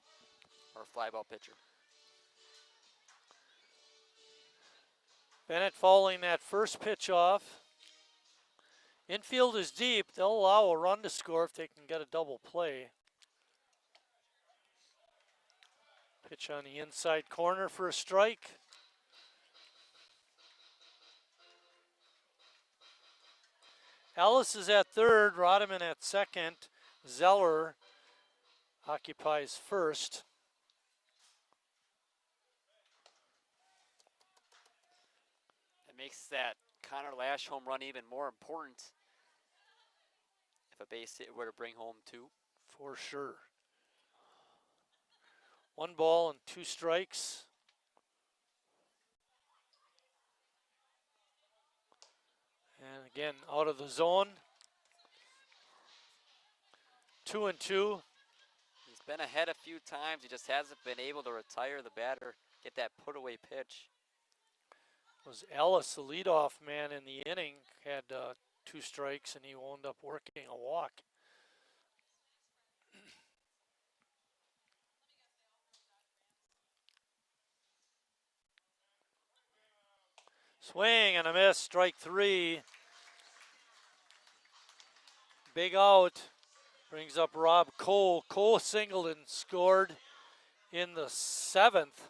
[SPEAKER 2] or a fly ball pitcher.
[SPEAKER 1] Bennett fouling that first pitch off. Infield is deep. They'll allow a run to score if they can get a double play. Pitch on the inside corner for a strike. Allis is at third, Rodman at second. Zeller occupies first.
[SPEAKER 2] It makes that Connor Lash home run even more important if a base hit were to bring home 2.
[SPEAKER 1] For sure. 1 ball and 2 strikes. And again, out of the zone. 2-2.
[SPEAKER 2] He's been ahead a few times. He just hasn't been able to retire the batter, get that put away pitch.
[SPEAKER 1] Was Allis, the leadoff man in the inning, had 2 strikes and he wound up working a walk. Swing and a miss, strike 3. Big out, brings up Rob Cole. Cole singled and scored in the 7th.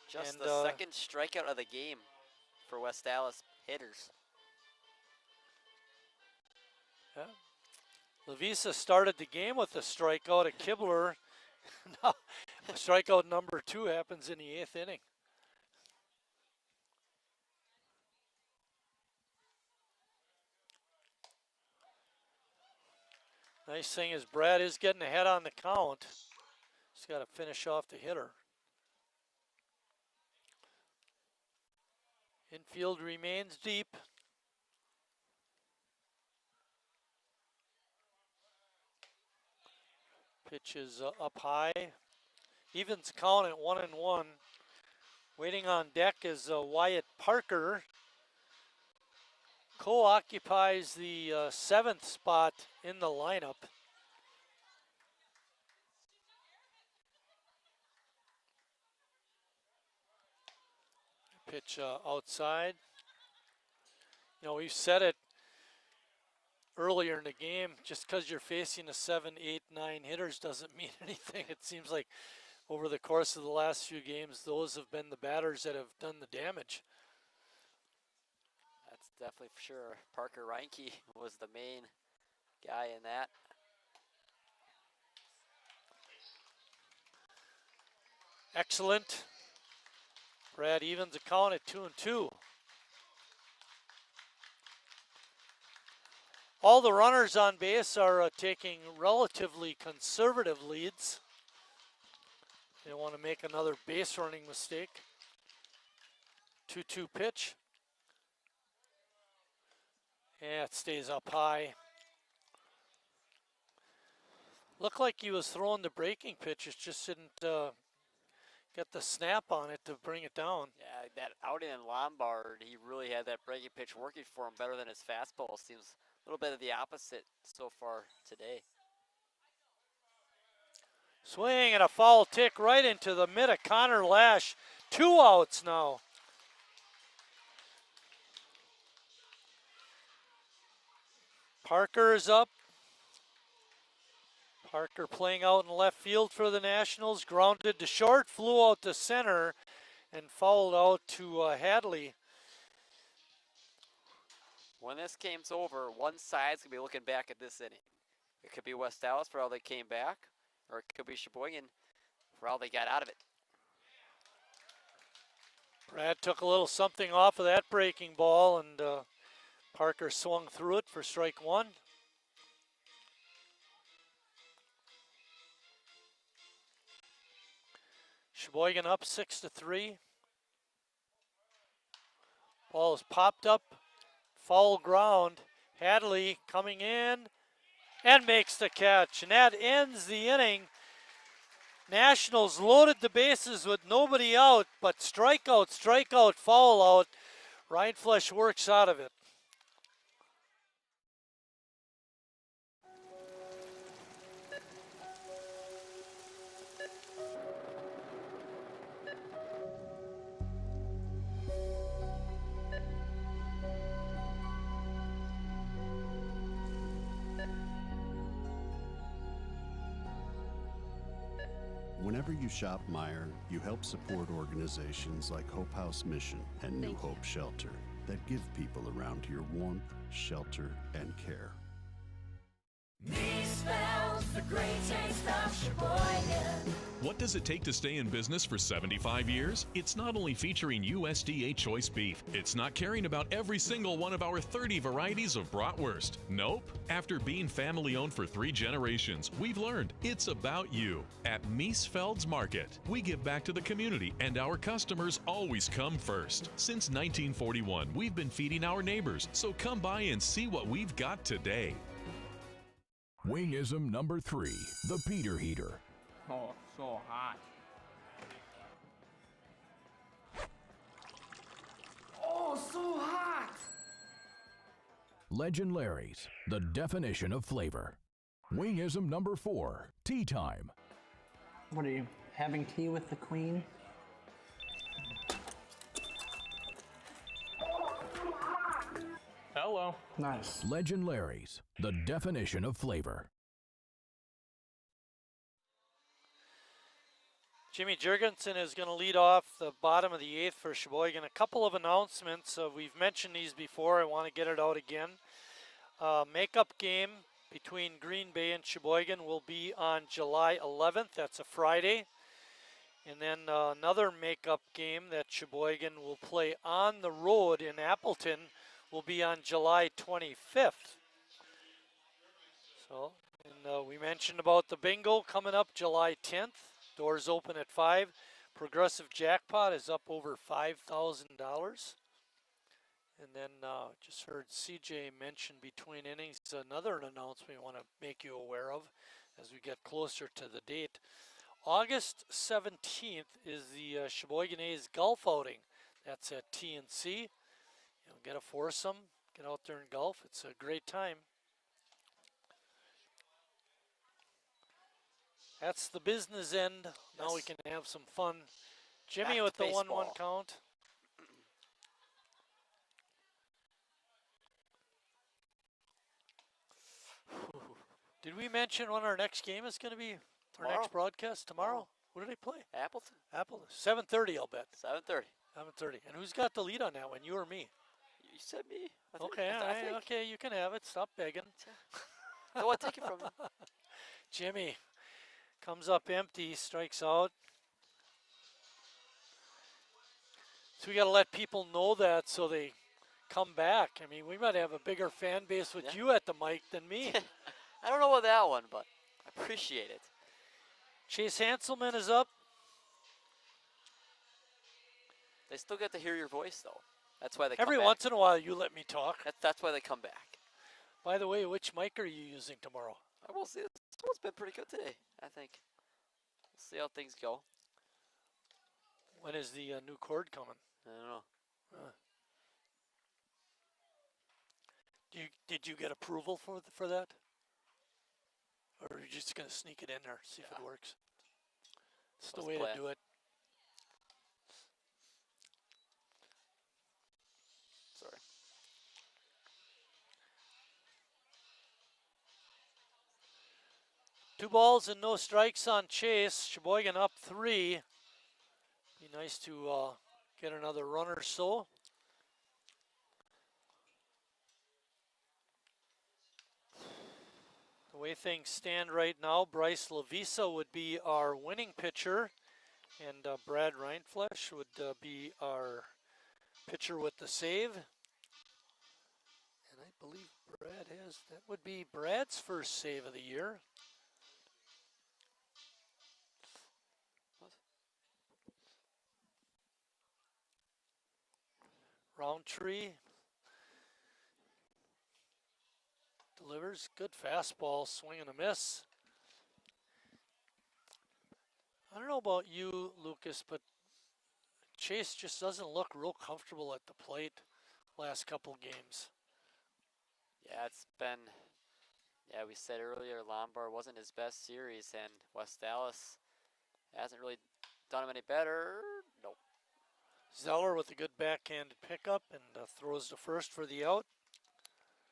[SPEAKER 2] Just the second strikeout of the game for West Allis hitters.
[SPEAKER 1] Yeah. Lavisa started the game with a strikeout at Kibler. Now, strikeout number 2 happens in the 8th inning. Nice thing is Brad is getting ahead on the count. He's got to finish off the hitter. Infield remains deep. Pitch is up high. Evens count at 1-1. Waiting on deck is Wyatt Parker. Co-occupies the 7th spot in the lineup. Pitch outside. You know, we've said it earlier in the game, just because you're facing a 7, 8, 9 hitters doesn't mean anything. It seems like over the course of the last few games, those have been the batters that have done the damage.
[SPEAKER 2] That's definitely for sure. Parker Reinke was the main guy in that.
[SPEAKER 1] Excellent. Brad evens the count at 2-2. All the runners on base are taking relatively conservative leads. They want to make another base running mistake. 2-2 pitch. Yeah, it stays up high. Looked like he was throwing the breaking pitch. It just didn't get the snap on it to bring it down.
[SPEAKER 2] Yeah, that outing in Lombard, he really had that breaking pitch working for him better than his fastball. Seems a little bit of the opposite so far today.
[SPEAKER 1] Swing and a foul tick right into the mid of Connor Lash. 2 outs now. Parker is up. Parker playing out in left field for the Nationals. Grounded to short, flew out to center, and fouled out to Hadley.
[SPEAKER 2] When this game's over, one side's going to be looking back at this inning. It could be West Allis for how they came back, or it could be Sheboygan for how they got out of it.
[SPEAKER 1] Brad took a little something off of that breaking ball, and Parker swung through it for strike 1. Sheboygan up 6-3. Ball is popped up, foul ground. Hadley coming in and makes the catch, and that ends the inning. Nationals loaded the bases with nobody out, but strikeout, foul out. Ryan Flesch works out of it.
[SPEAKER 4] Whenever you shop Meijer, you help support organizations like Hope House Mission and New Hope Shelter that give people around here warmth, shelter, and care.
[SPEAKER 3] Me spells the great taste of Sheboygan.
[SPEAKER 9] What does it take to stay in business for 75 years? It's not only featuring USDA choice beef. It's not caring about every single one of our 30 varieties of bratwurst. Nope. After being family owned for 3 generations, we've learned it's about you. At Miesfeld's Market, we give back to the community and our customers always come first. Since 1941, we've been feeding our neighbors, so come by and see what we've got today.
[SPEAKER 7] Wingism number 3, the Peter Heater.
[SPEAKER 8] Oh, so hot.
[SPEAKER 3] Oh, so hot!
[SPEAKER 7] Legend Larry's, the definition of flavor. Wingism number 4, tea time.
[SPEAKER 14] What are you, having tea with the Queen?
[SPEAKER 8] Hello.
[SPEAKER 14] Nice.
[SPEAKER 7] Legend Larry's, the definition of flavor.
[SPEAKER 1] Jimmy Jurgensen is going to lead off the bottom of the 8th for Sheboygan. A couple of announcements. We've mentioned these before. I want to get it out again. Makeup game between Green Bay and Sheboygan will be on July 11th. That's a Friday. And then another makeup game that Sheboygan will play on the road in Appleton will be on July 25th. So, and we mentioned about the bingo coming up July 10th. Doors open at 5. Progressive jackpot is up over $5,000. And then just heard CJ mention between innings another announcement we want to make you aware of as we get closer to the date. August 17th is the Sheboygan A's golf outing. That's at TNC. You'll get a foursome, get out there and golf. It's a great time. That's the business end. Now we can have some fun. Jimmy with the 1-1 count. Did we mention when our next game is going to be? Our next broadcast tomorrow? Who do they play?
[SPEAKER 2] Appleton.
[SPEAKER 1] Appleton. 7:30, I'll bet.
[SPEAKER 2] 7:30.
[SPEAKER 1] 7:30. And who's got the lead on that one? You or me?
[SPEAKER 2] You said me.
[SPEAKER 1] Okay, okay, you can have it. Stop begging.
[SPEAKER 2] No one take it from me.
[SPEAKER 1] Jimmy comes up empty, strikes out. So we got to let people know that so they come back. I mean, we might have a bigger fan base with
[SPEAKER 2] Yeah.
[SPEAKER 1] you at the mic than me.
[SPEAKER 2] I don't know about that one, but I appreciate it.
[SPEAKER 1] Chase Hanselman is up.
[SPEAKER 2] They still get to hear your voice, though. That's why they
[SPEAKER 1] Every
[SPEAKER 2] come back.
[SPEAKER 1] once in a while, you let me talk.
[SPEAKER 2] That's why they come back.
[SPEAKER 1] By the way, which mic are you using tomorrow?
[SPEAKER 2] I will see. This one's been pretty good today, I think. We'll see how things go.
[SPEAKER 1] When is the new cord coming?
[SPEAKER 2] I don't know.
[SPEAKER 1] Did you get approval for that? Or are you just going to sneak it in there, see if it works? It's the way to do it.
[SPEAKER 2] Sorry.
[SPEAKER 1] Two balls and no strikes on Chase. Sheboygan up 3. Be nice to get another run or so. The way things stand right now, Bryce Lavisa would be our winning pitcher, and Brad Reinflesch would be our pitcher with the save. And I believe that would be Brad's first save of the year. Roundtree delivers, good fastball, swing and a miss. I don't know about you, Lucas, but Chase just doesn't look real comfortable at the plate last couple games.
[SPEAKER 2] Yeah, it's been, we said earlier Lombard wasn't his best series, and West Allis hasn't really done him any better. Nope.
[SPEAKER 1] Zeller with a good backhanded pickup and throws to first for the out.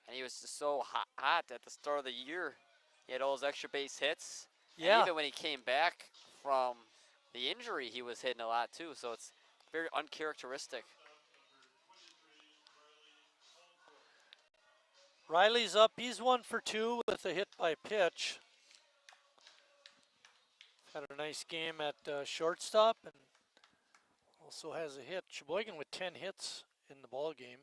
[SPEAKER 2] And he was just so hot at the start of the year. He had all those extra base hits.
[SPEAKER 1] Yeah.
[SPEAKER 2] And even when he came back from the injury, he was hitting a lot too. So it's very uncharacteristic.
[SPEAKER 1] Riley's up. He's 1 for 2 with a hit by pitch. Had a nice game at shortstop and also has a hit. Sheboygan with 10 hits in the ball game.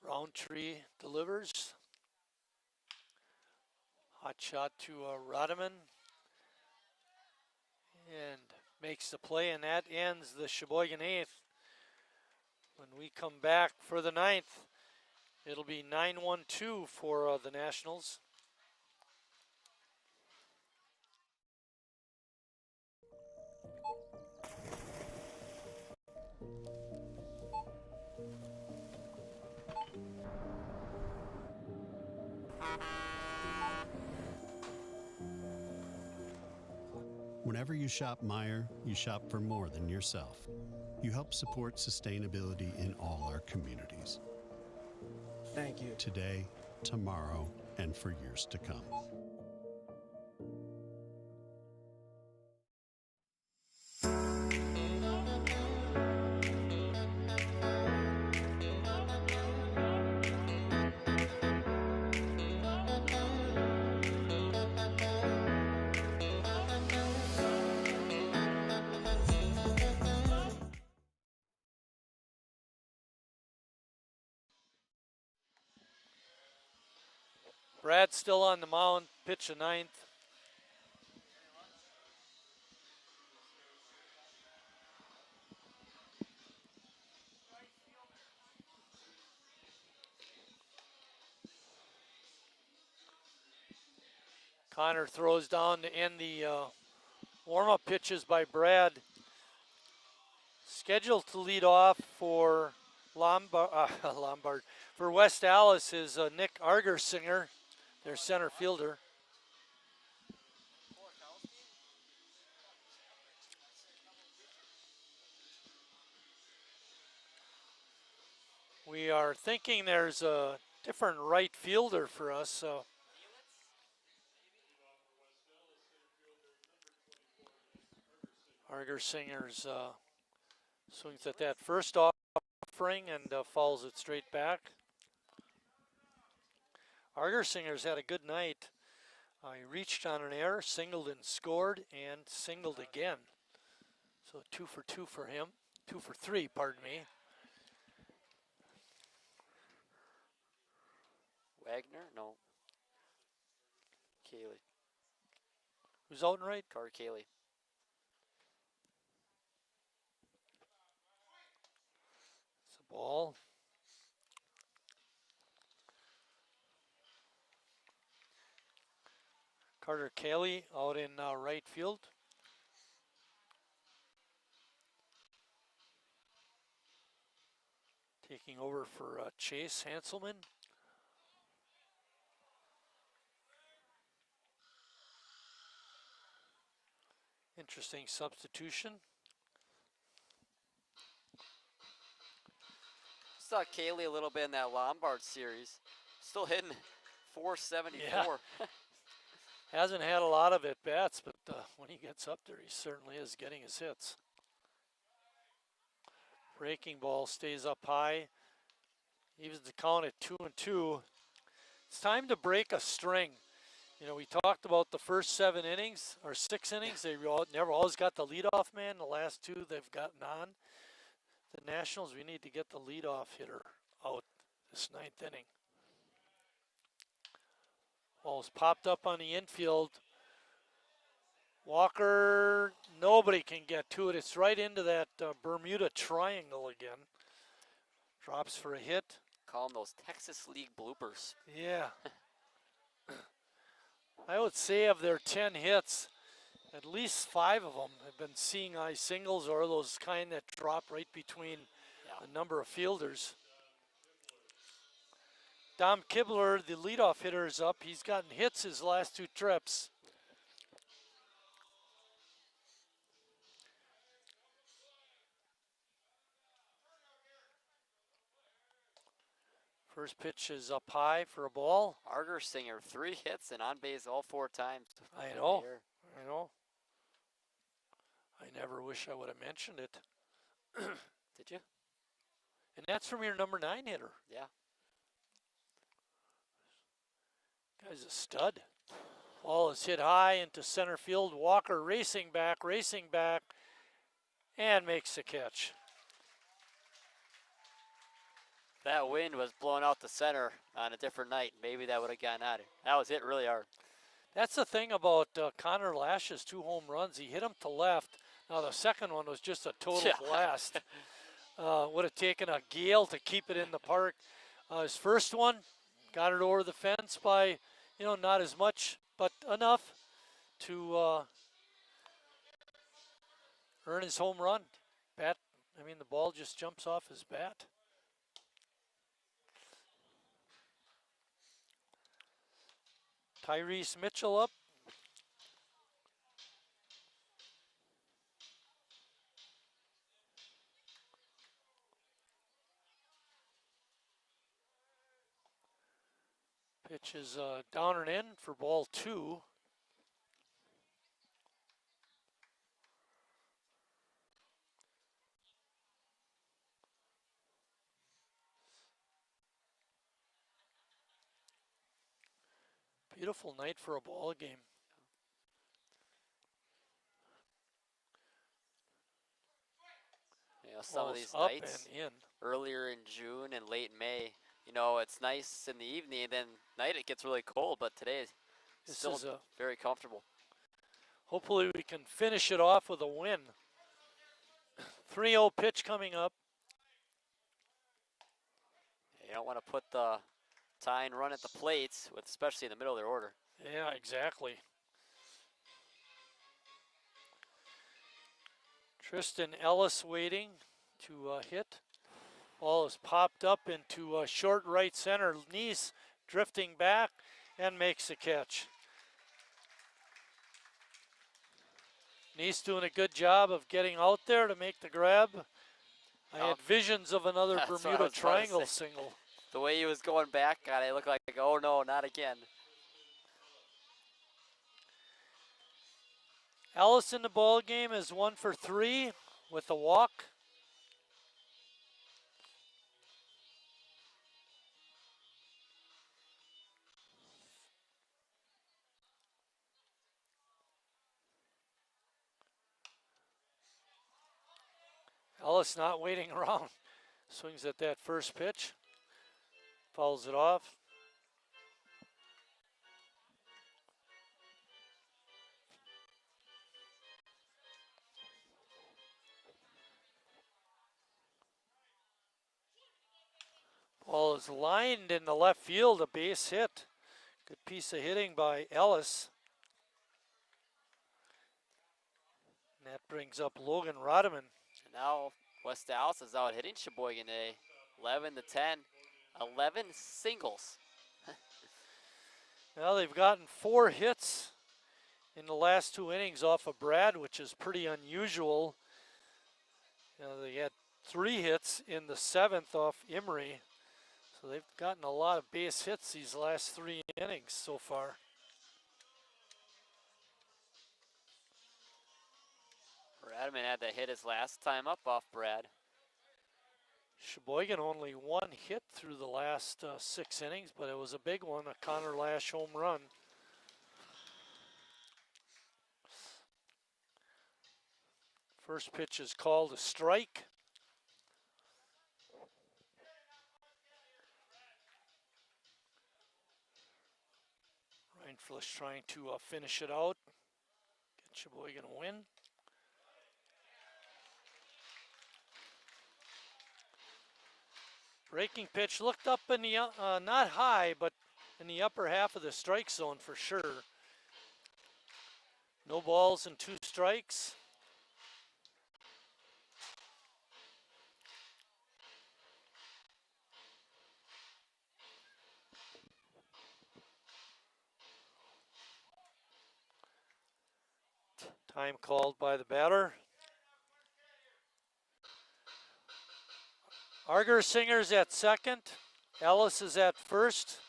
[SPEAKER 1] Roundtree delivers. Hot shot to Rodman. And makes the play, and that ends the Sheboygan 8th. When we come back for the 9th, it'll be 9-1-2 for the Nationals.
[SPEAKER 4] Whenever you shop Meijer, you shop for more than yourself. You help support sustainability in all our communities.
[SPEAKER 8] Thank you.
[SPEAKER 4] Today, tomorrow, and for years to come.
[SPEAKER 1] Brad's still on the mound, pitch a 9th. Connor throws down to end the warm-up pitches by Brad. Scheduled to lead off for Lombard. For West Allis is Nick Argersinger, their center fielder. We are thinking there's a different right fielder for us, so. Argersinger's swings at that first offering and fouls it straight back. Argersinger's had a good night. He reached on an error, singled and scored, and singled again. So 2 for 2 for him. 2 for 3, pardon me.
[SPEAKER 2] Wagner? No. Cayley.
[SPEAKER 1] Who's out and right?
[SPEAKER 2] Carter Cayley.
[SPEAKER 1] It's a ball. Carter Cayley out in right field. Taking over for Chase Hanselman. Interesting substitution.
[SPEAKER 2] Saw Cayley a little bit in that Lombard series. Still hitting 474.
[SPEAKER 1] Yeah. Hasn't had a lot of at-bats, but when he gets up there, he certainly is getting his hits. Breaking ball stays up high. Evens the count at 2-2. It's time to break a string. You know, we talked about the first 7 innings, or 6 innings. They never always got the leadoff man. The last 2 they've gotten on. The Nationals, we need to get the leadoff hitter out this 9th inning. Ball's popped up on the infield. Walker, nobody can get to it. It's right into that Bermuda Triangle again. Drops for a hit.
[SPEAKER 2] Call them those Texas League bloopers.
[SPEAKER 1] Yeah. I would say of their 10 hits, at least 5 of them have been seeing eye singles or those kind that drop right between a number of fielders. Dom Kibler, the leadoff hitter, is up. He's gotten hits his last 2 trips. First pitch is up high for a ball.
[SPEAKER 2] Argersinger, 3 hits and on base all 4 times.
[SPEAKER 1] I know. I know. I never wish I would have mentioned it.
[SPEAKER 2] Did you?
[SPEAKER 1] And that's from your number 9 hitter.
[SPEAKER 2] Yeah.
[SPEAKER 1] Guy's a stud. Ball is hit high into center field. Walker racing back, and makes the catch.
[SPEAKER 2] That wind was blowing out the center on a different night. Maybe that would have gotten out of it. That was hit really hard.
[SPEAKER 1] That's the thing about Connor Lash's 2 home runs. He hit them to left. Now the second one was just a total blast. Would have taken a gale to keep it in the park. His first one, got it over the fence by, not as much, but enough to earn his home run. The ball just jumps off his bat. Tyrese Mitchell up. Pitch is down and in for ball 2. Beautiful night for a ball game.
[SPEAKER 2] Some of these
[SPEAKER 1] up
[SPEAKER 2] nights
[SPEAKER 1] and in.
[SPEAKER 2] Earlier in June and late May, it's nice in the evening, then night it gets really cold, but today is still very comfortable.
[SPEAKER 1] Hopefully we can finish it off with a win. 3-0 pitch coming up.
[SPEAKER 2] You don't want to put the tying run at the plates, especially in the middle of their order.
[SPEAKER 1] Yeah, exactly. Tristan Ellis waiting to hit. Ball is popped up into short right center. Neese drifting back and makes the catch. Neese doing a good job of getting out there to make the grab. I had visions of another Bermuda Triangle single.
[SPEAKER 2] The way he was going back, God, it looked like, oh no, not again.
[SPEAKER 1] Allis in the ball game is 1 for 3 with a walk. Allis not waiting around. Swings at that first pitch. Fouls it off. Ball is lined in the left field, a base hit. Good piece of hitting by Allis. And that brings up Logan Rodman.
[SPEAKER 2] And now West Allis is out hitting Sheboygan today. 11 to 10, 11 singles.
[SPEAKER 1] Well, they've gotten 4 hits in the last 2 innings off of Brad, which is pretty unusual. You know, they had 3 hits in the 7th off Emery. So they've gotten a lot of base hits these last 3 innings so far.
[SPEAKER 2] Radman had to hit his last time up off Brad.
[SPEAKER 1] Sheboygan only 1 hit through the last 6 innings, but it was a big one, a Connor Lash home run. First pitch is called a strike. Reinflush trying to finish it out. Get Sheboygan a win. Breaking pitch looked up in the, not high, but in the upper half of the strike zone for sure. No balls and 2 strikes. Time called by the batter. Singer's at second. Allis is at first.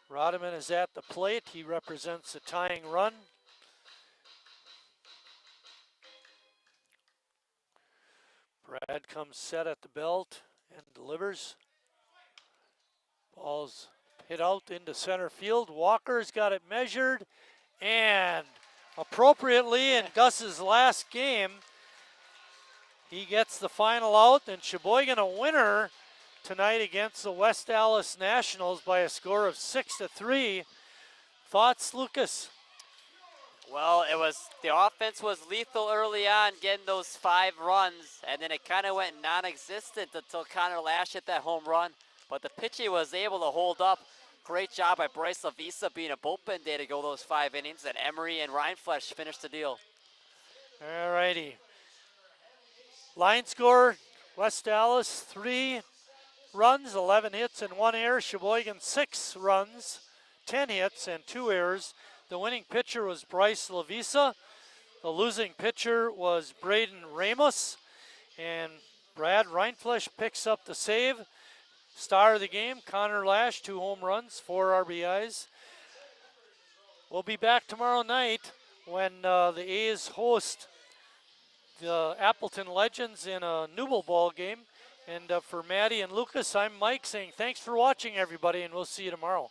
[SPEAKER 1] Rodman is at the plate. He represents a tying run. Brad comes set at the belt and delivers. Ball's hit out into center field. Walker's got it measured, and appropriately in Gus's last game, he gets the final out, and Sheboygan a winner tonight against the West Allis Nationals by a score of 6-3. Thoughts, Lucas?
[SPEAKER 2] Well, the offense was lethal early on, getting those 5 runs, and then it kind of went non-existent until Connor Lash hit that home run. But the pitching was able to hold up. Great job by Bryce Lavisa being a bullpen day to go those 5 innings, and Emery and Reinflesh finished the deal.
[SPEAKER 1] All righty. Line score, West Allis 3 runs, 11 hits and 1 error. Sheboygan 6 runs, 10 hits and 2 errors. The winning pitcher was Bryce Lavisa. The losing pitcher was Braden Ramos. And Brad Reinflesh picks up the save. Star of the game, Connor Lash, 2 home runs, 4 RBIs. We'll be back tomorrow night when the A's host the Appleton Legends in a Newell ball game. And for Maddie and Lucas, I'm Mike saying thanks for watching, everybody, and we'll see you tomorrow.